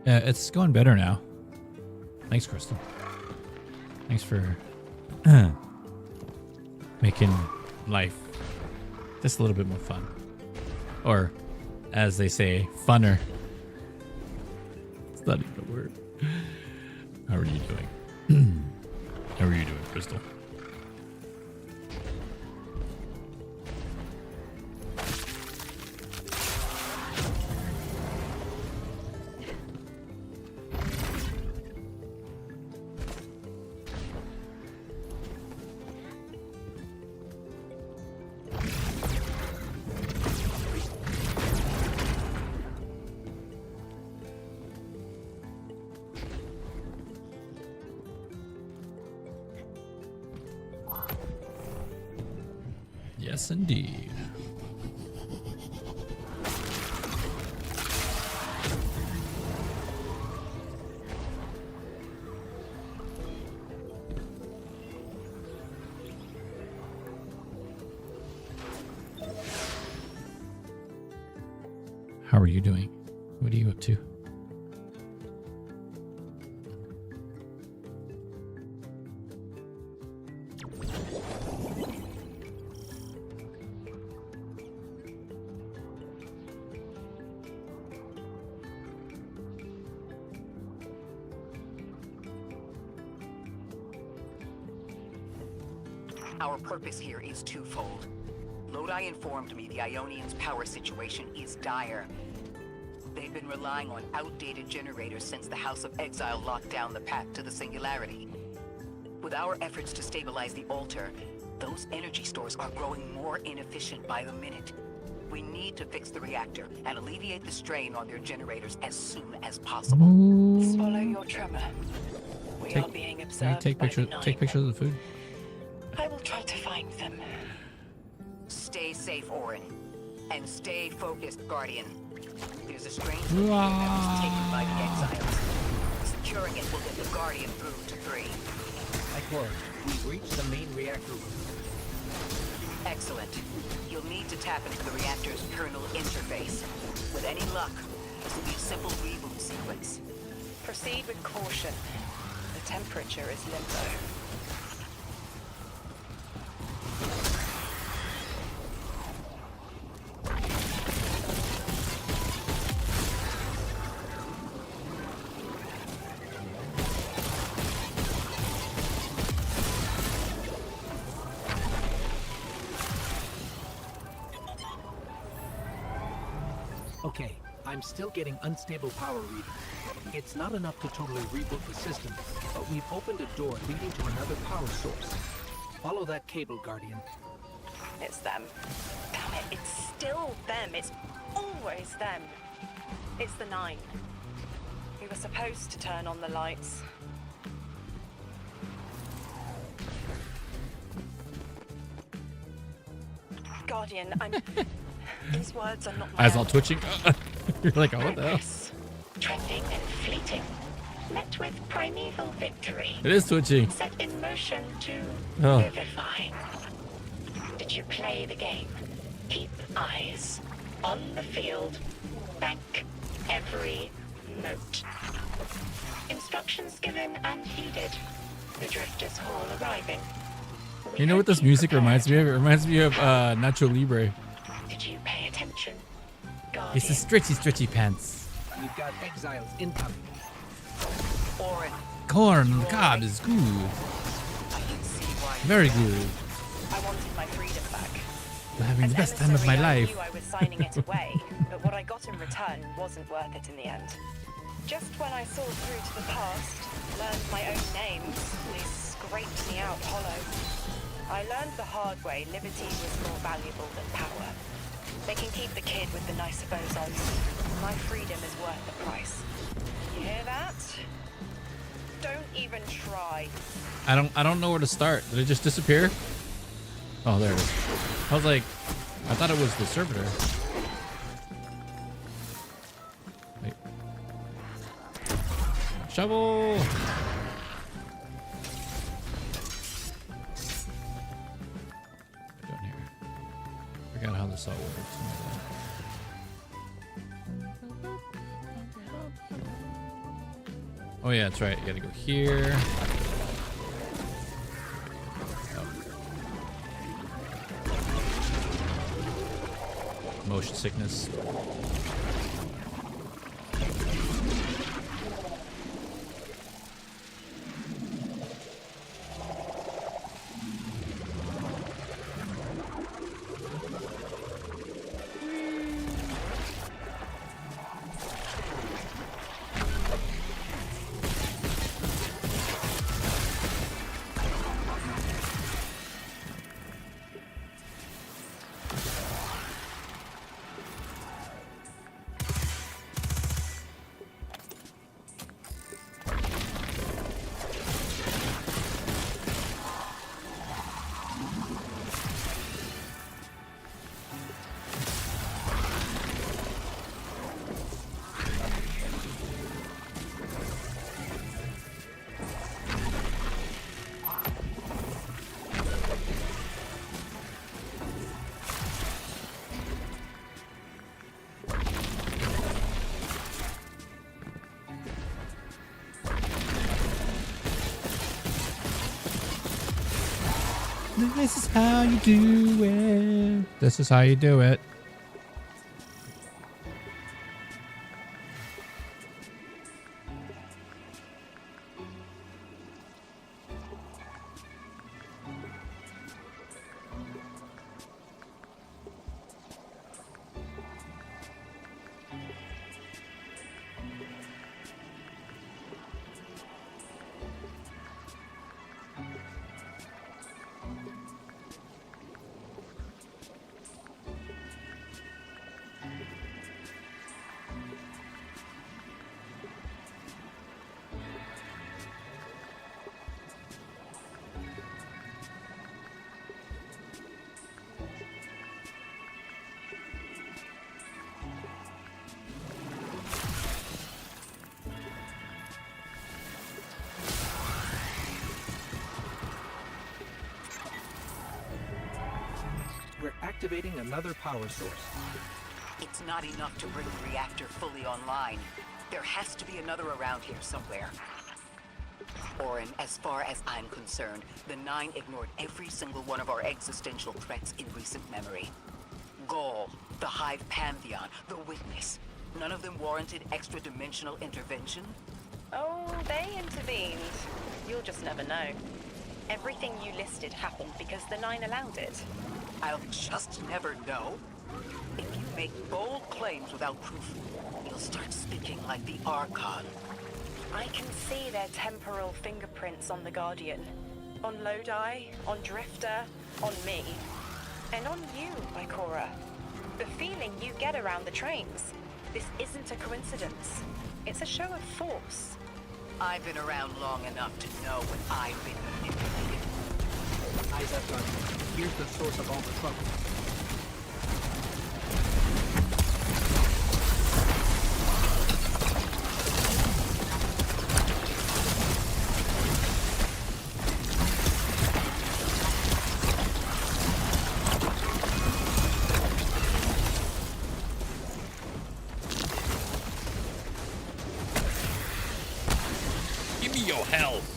It's going better now. Thanks, Crystal. Thanks for making life just a little bit more fun. Or, as they say, funner. It's not even a word. How are you doing? How are you doing, Crystal? Yes, indeed. How are you doing? What are you up to? Our purpose here is twofold. Lodi informed me the Ionians' power situation is dire. They've been relying on outdated generators since the House of Exile locked down the path to the Singularity. With our efforts to stabilize the altar, those energy stores are growing more inefficient by the minute. We need to fix the reactor and alleviate the strain on their generators as soon as possible. Swallow your tremor. We are being observed. Take pictures of the food. I will try to find them. Stay safe, Orin. And stay focused, Guardian. There's a strange Wow. that was taken by the Exiles. Securing it will get the Guardian through to 3. Ikor, we've reached the main reactor room. Excellent. You'll need to tap into the reactor's kernel interface. With any luck, this will be a simple reboot sequence. Proceed with caution. The temperature is limbo. Okay, I'm still getting unstable power readings. It's not enough to totally reboot the system, but we've opened a door leading to another power source. Follow that cable, Guardian. It's them. Damn it, it's still them. It's always them. It's the 9. We were supposed to turn on the lights. Guardian, I'm... These words are not my Eyes all own. twitching. You're like, oh, what the hell? Trending and fleeting, met with primeval victory. It is twitching. Set in motion to Oh. vivify. Did you play the game? Keep eyes on the field. Bank every note. Instructions given and heeded. The Drifters Hall arriving. You know what this music reminds me of? It reminds me of Nacho Libre. Did you pay attention? It's the stretchy pants. We've got exiles incoming. Orin, Corn on the cob is good. I can see why. Very good. I wanted my freedom back. I'm having the As best time of my emissary, I life. knew I was signing it away, but what I got in return wasn't worth it in the end. Just when I saw through to the past, learned my own names, they scraped me out hollow. I learned the hard way liberty was more valuable than power. They can keep the kid with the nicer bows on. My freedom is worth the price. You hear that? Don't even try. I don't know where to start. Did it just disappear? Oh, there it is. I was like, I thought it was the servitor. Wait. Shovel. Down here. Forgot how this all works. Oh yeah, that's right. You gotta go here. Motion sickness. This is how you do it. This is how you do it. We're activating another power source. It's not enough to bring the reactor fully online. There has to be another around here somewhere. Orin, as far as I'm concerned, the 9 ignored every single one of our existential threats in recent memory. Gaul, the Hive Pantheon, the Witness. None of them warranted extra-dimensional intervention? Oh, they intervened. You'll just never know. Everything you listed happened because the 9 allowed it. I'll just never know. If you make bold claims without proof, you'll start speaking like the Archon. I can see their temporal fingerprints on the Guardian. On Lodi, on Drifter, on me. And on you, Ikora. The feeling you get around the trains. This isn't a coincidence. It's a show of force. I've been around long enough to know when I've been manipulated. Eyes up, Guardian. Here's the source of all the trouble. Give me your health.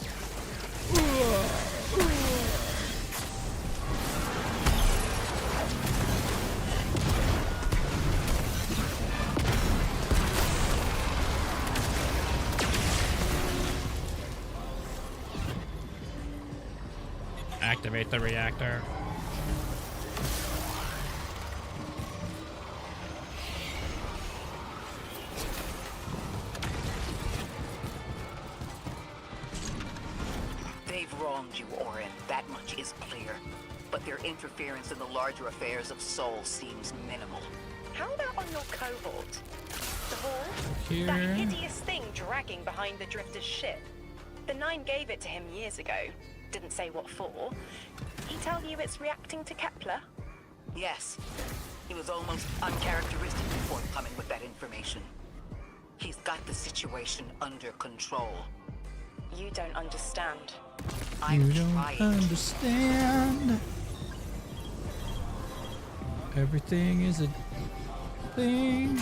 Activate the reactor. They've wronged you, Orin. That much is clear. But their interference in the larger affairs of Sol seems minimal. How about on your cohort? The Hall? Here. That hideous thing dragging behind the Drifter's ship. The Nine gave it to him years ago. Didn't say what for. He tell you it's reacting to Kepler? Yes. He was almost uncharacteristically forthcoming with that information. He's got the situation under control. You don't understand. I'm You don't trying. understand. Everything is a thing.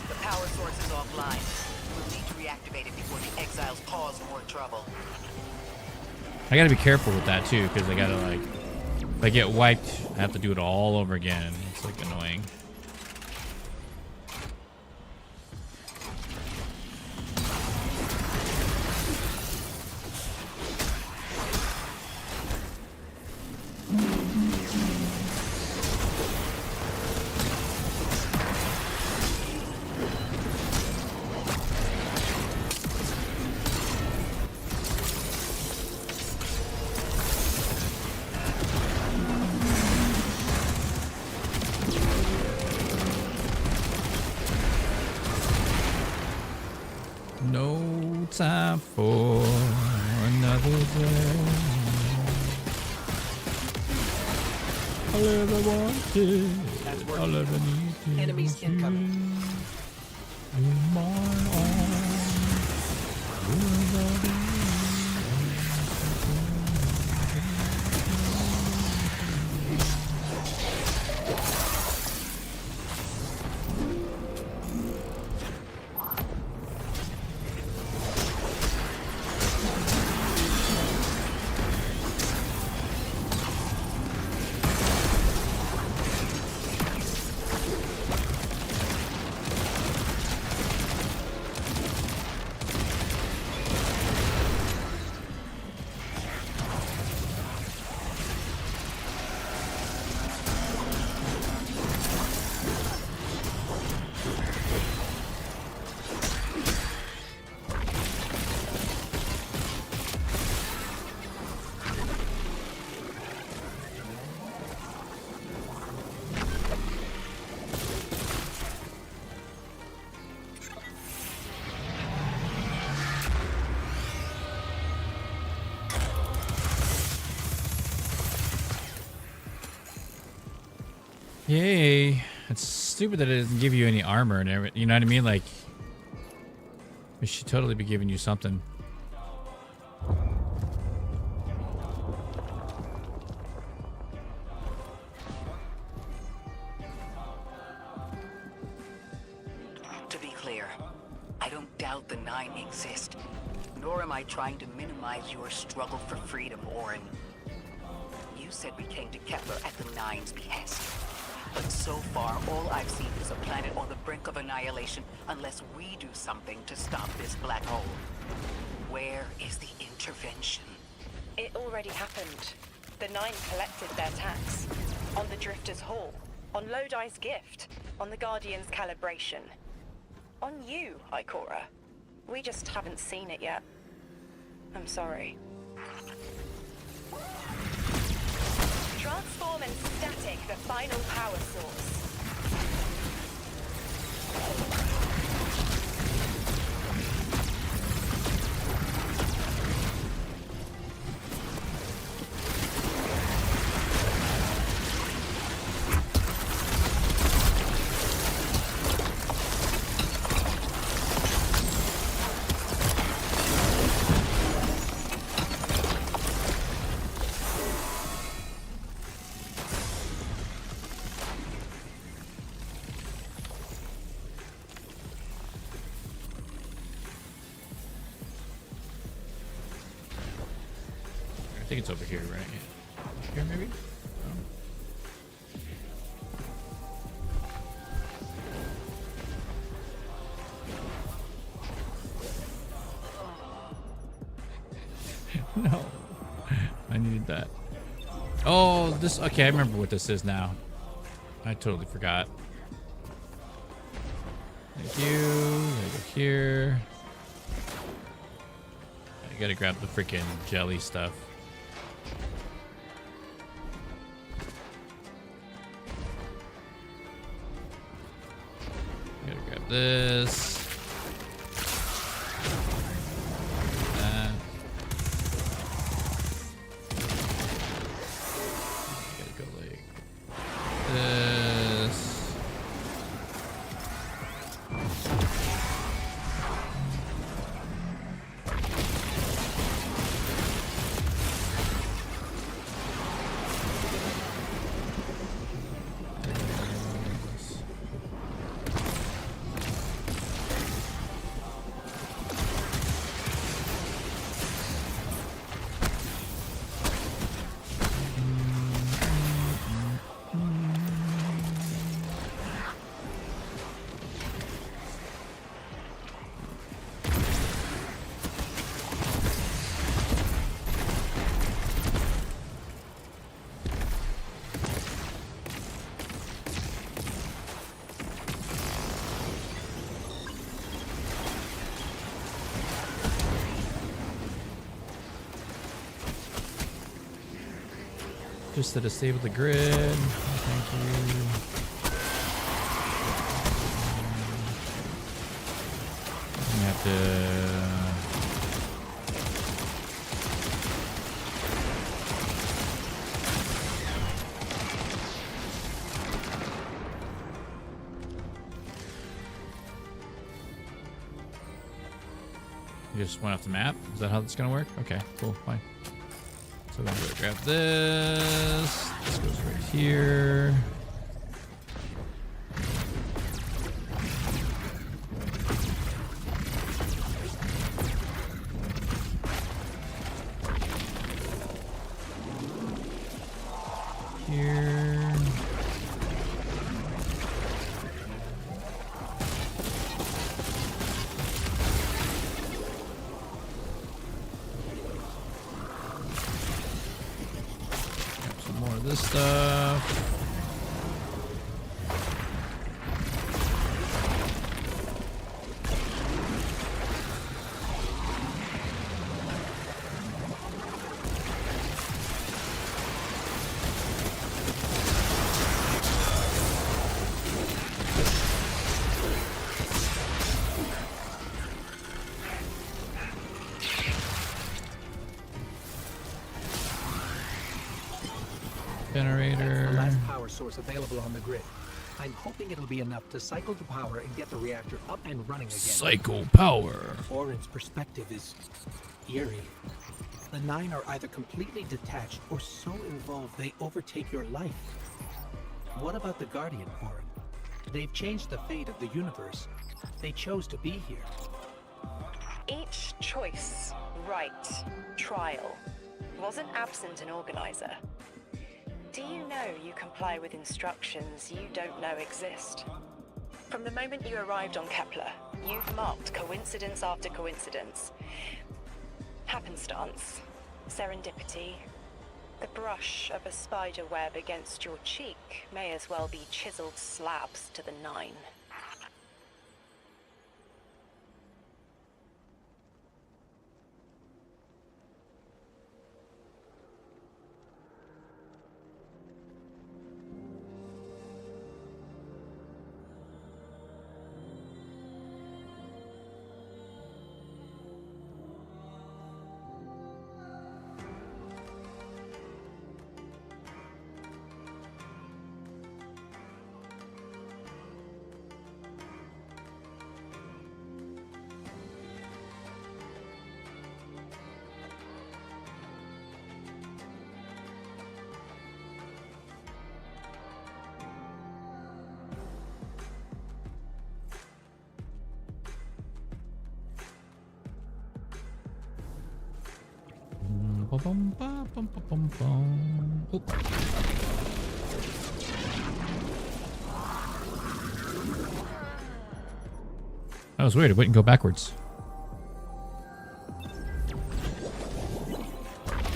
The power source is offline. We'll need to reactivate it before the exiles cause more trouble. I gotta be careful with that too, because I gotta like, if I get wiped, I have to do it all over again. It's like annoying. No time for another day. All I ever wanted, That's all I working. ever needed. Enemies was incoming. you in my arms. Without Yay. It's stupid that it doesn't give you any armor and everything. You know what I mean? Like, it should totally be giving you something. To be clear, I don't doubt the Nine exist, nor am I trying to minimize your struggle for freedom, Orin. You said we came to Kepler at the Nine's behest. But so far, all I've seen is a planet on the brink of annihilation unless we do something to stop this black hole. Where is the intervention? It already happened. The Nine collected their tax. On the Drifter's Hall. On Lodi's gift. on the Guardian's calibration. On you, Ikora. We just haven't seen it yet. I'm sorry. Transform and static the final power source. I think it's over here, right? Here, maybe? No. I needed that. Oh, this... Okay, I remember what this is now. I totally forgot. Thank you. Gotta go here. I gotta grab the freaking jelly stuff. Gotta grab this. That. Gotta go like this. Just to disable the grid. Thank you. You have to. You just went off the map? Is that how that's gonna work? Okay, cool, fine. So I'm gonna grab this. This goes right here. Here. This stuff. Generator. That's the last power source available on the grid. I'm hoping it'll be enough to cycle the power and get the reactor up and running again. Cycle power. Orin's perspective is eerie. The Nine are either completely detached or so involved they overtake your life. What about the Guardian, Orin? They've changed the fate of the universe. They chose to be here. Each choice, right, trial, wasn't absent an organizer. Do you know you comply with instructions you don't know exist? From the moment you arrived on Kepler, you've marked coincidence after coincidence. Happenstance, serendipity, The brush of a spider web against your cheek may as well be chiseled slabs to the 9. Oop. That was weird. It wouldn't go backwards.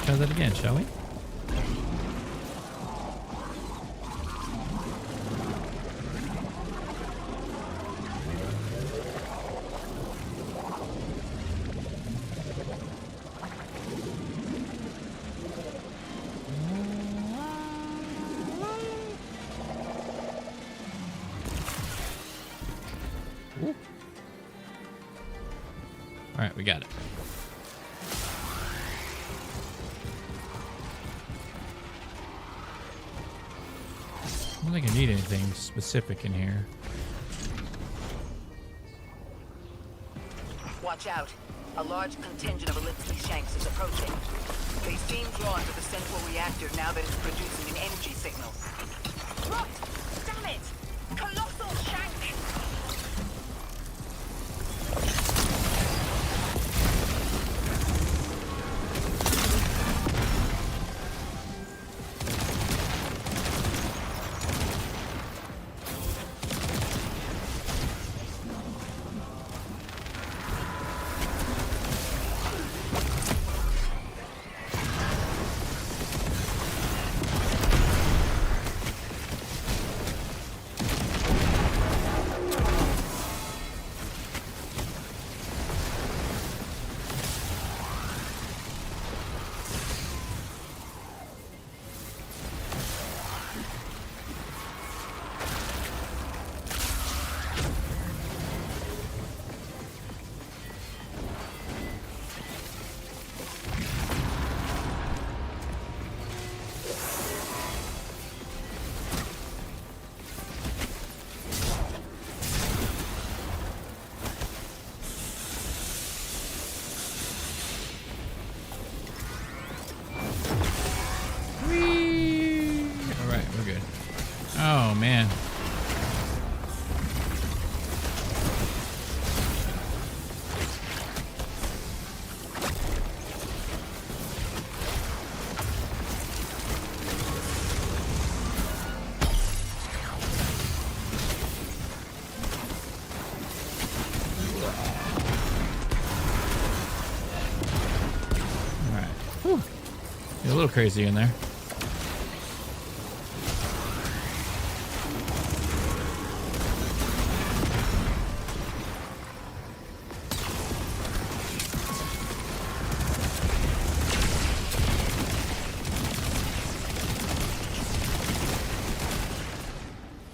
Try that again, shall we? Alright, we got it. I don't think I need anything specific in here. Watch out. A large contingent of Elixir Shanks is approaching. They seem drawn to the central reactor now that it's producing an energy signal. Rot! Damn it! Colossal shank! Oh, man. All right. Whew. Get a little crazy in there.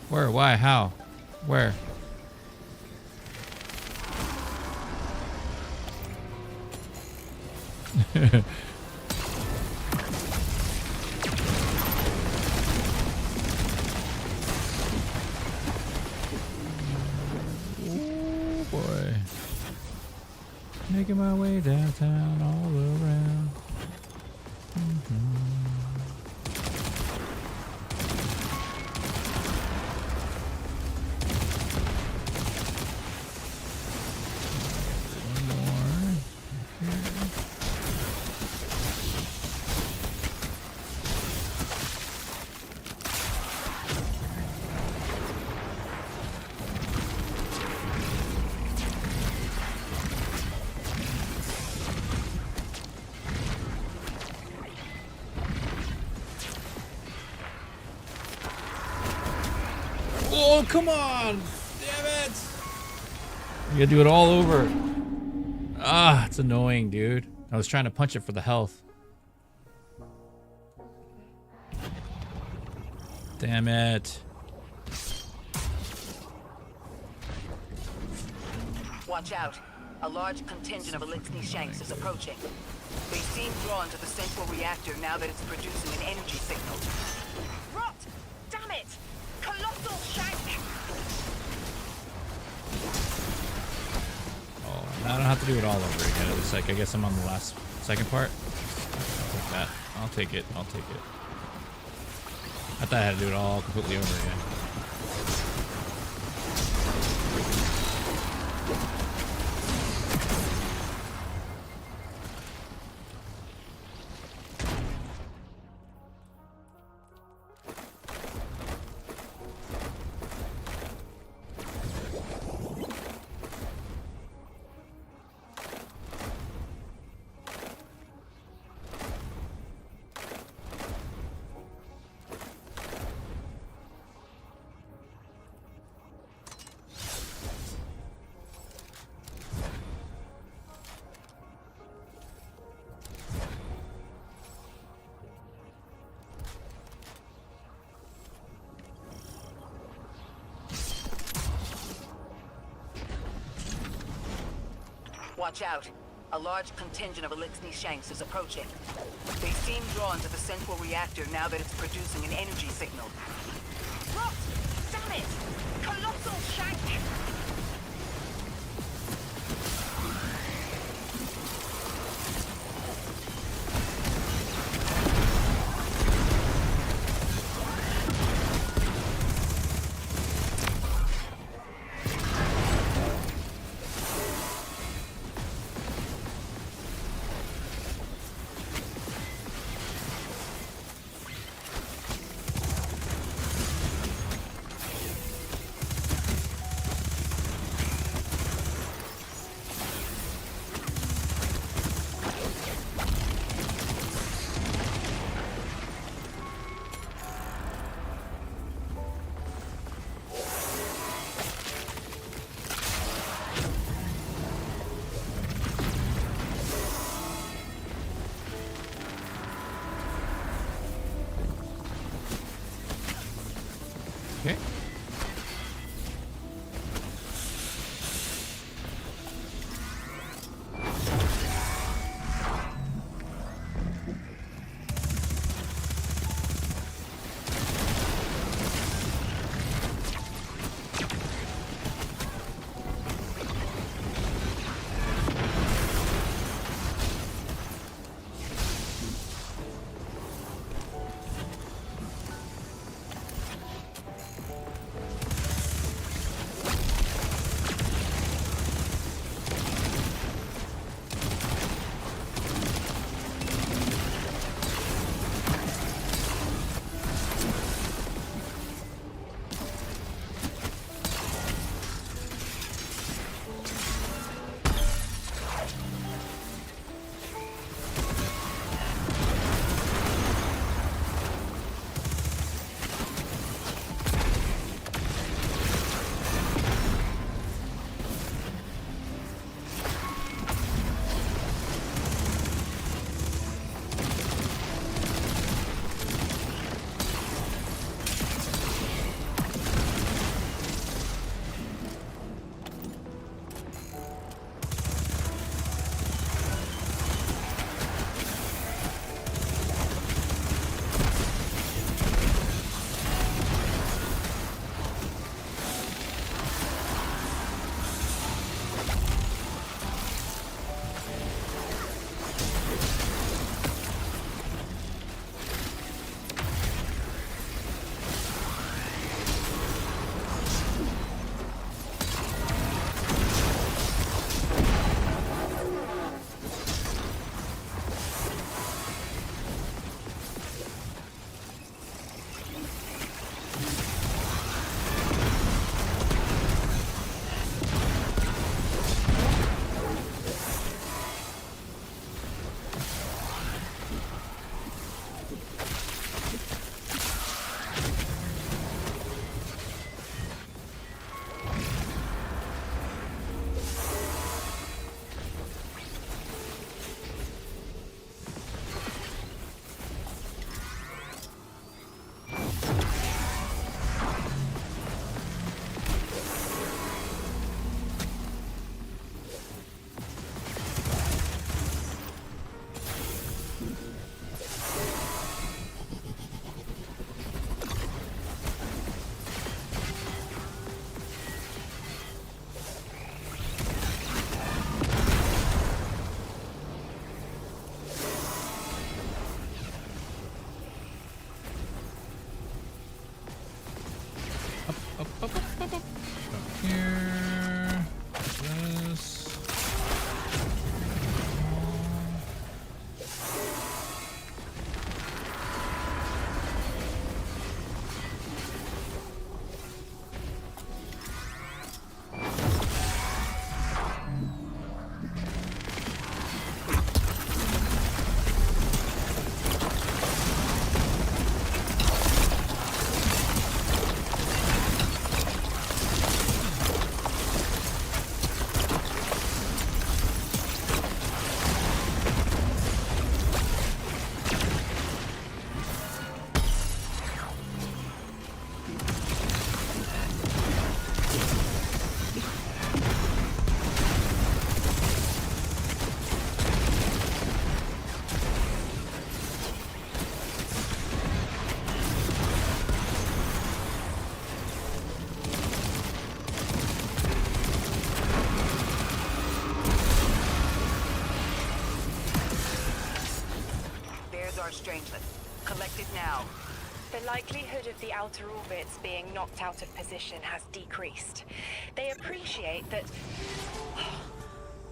Where? Why? How? Where? Oh boy. Making my way downtown all around. No, come on! Damn it! You gotta do it all over. Ah, it's annoying, dude. I was trying to punch it for the health. Damn it. Watch out. A large contingent of Elixni Shanks is approaching. They seem drawn to the central reactor now that it's producing an energy signal. Rot! Damn it! Colossal shank! Oh, I don't have to do it all over again. It looks like I guess I'm on the second part. I'll take that. I'll take it. I'll take it. I thought I had to do it all completely over again. Watch out. A large contingent of Elixni Shanks is approaching. They seem drawn to the central reactor now that it's producing an energy signal. Rot! Damn it! Colossal shank! Strangelet. Collect it now. The likelihood of the outer orbits being knocked out of position has decreased. They appreciate that...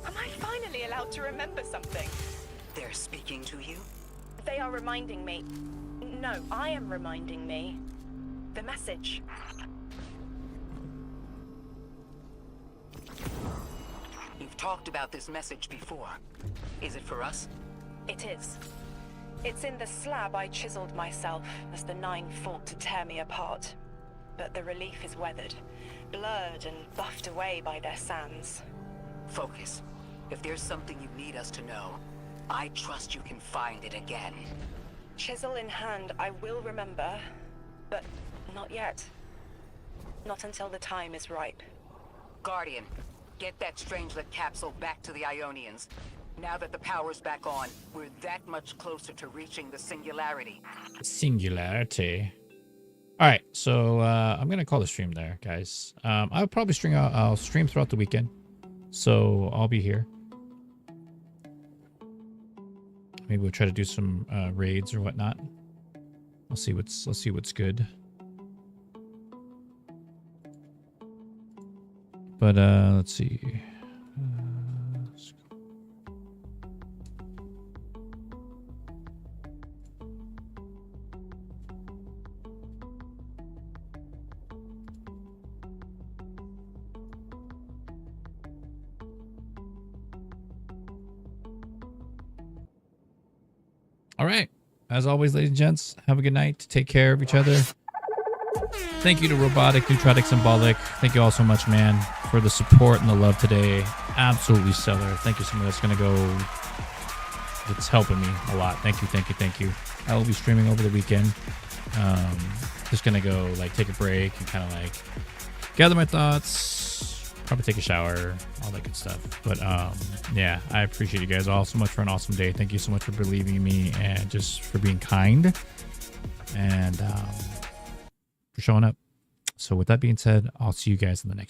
Am I finally allowed to remember something? They're speaking to you? They are reminding me. No, I am reminding me. The message. You've talked about this message before. Is it for us? It is. It's in the slab I chiseled myself as the Nine fought to tear me apart. But the relief is weathered, blurred and buffed away by their sands. Focus. If there's something you need us to know, I trust you can find it again. Chisel in hand, I will remember, but not yet. Not until the time is ripe. Guardian, get that Strangelet capsule back to the Ionians. Now that the power's back on, we're that much closer to reaching the Singularity. Singularity. All right, so I'm gonna call the stream there, guys. I'll probably I'll stream throughout the weekend, so I'll be here. Maybe we'll try to do some raids or whatnot. Let's see what's good. But let's see. Let's go. All right. As always, ladies and gents, have a good night. Take care of each other. Thank you to Robotic, Neutrotic, Symbolic. Thank you all so much, man, for the support and the love today. Absolutely stellar. Thank you so much. That's going to go... It's helping me a lot. Thank you, thank you, thank you. I will be streaming over the weekend. Just going to go, like, take a break and kind of, like, gather my thoughts. Probably take a shower. All that good stuff. But, yeah, I appreciate you guys all so much for an awesome day. Thank you so much for believing in me and just for being kind. And, for showing up. So with that being said, I'll see you guys in the next one.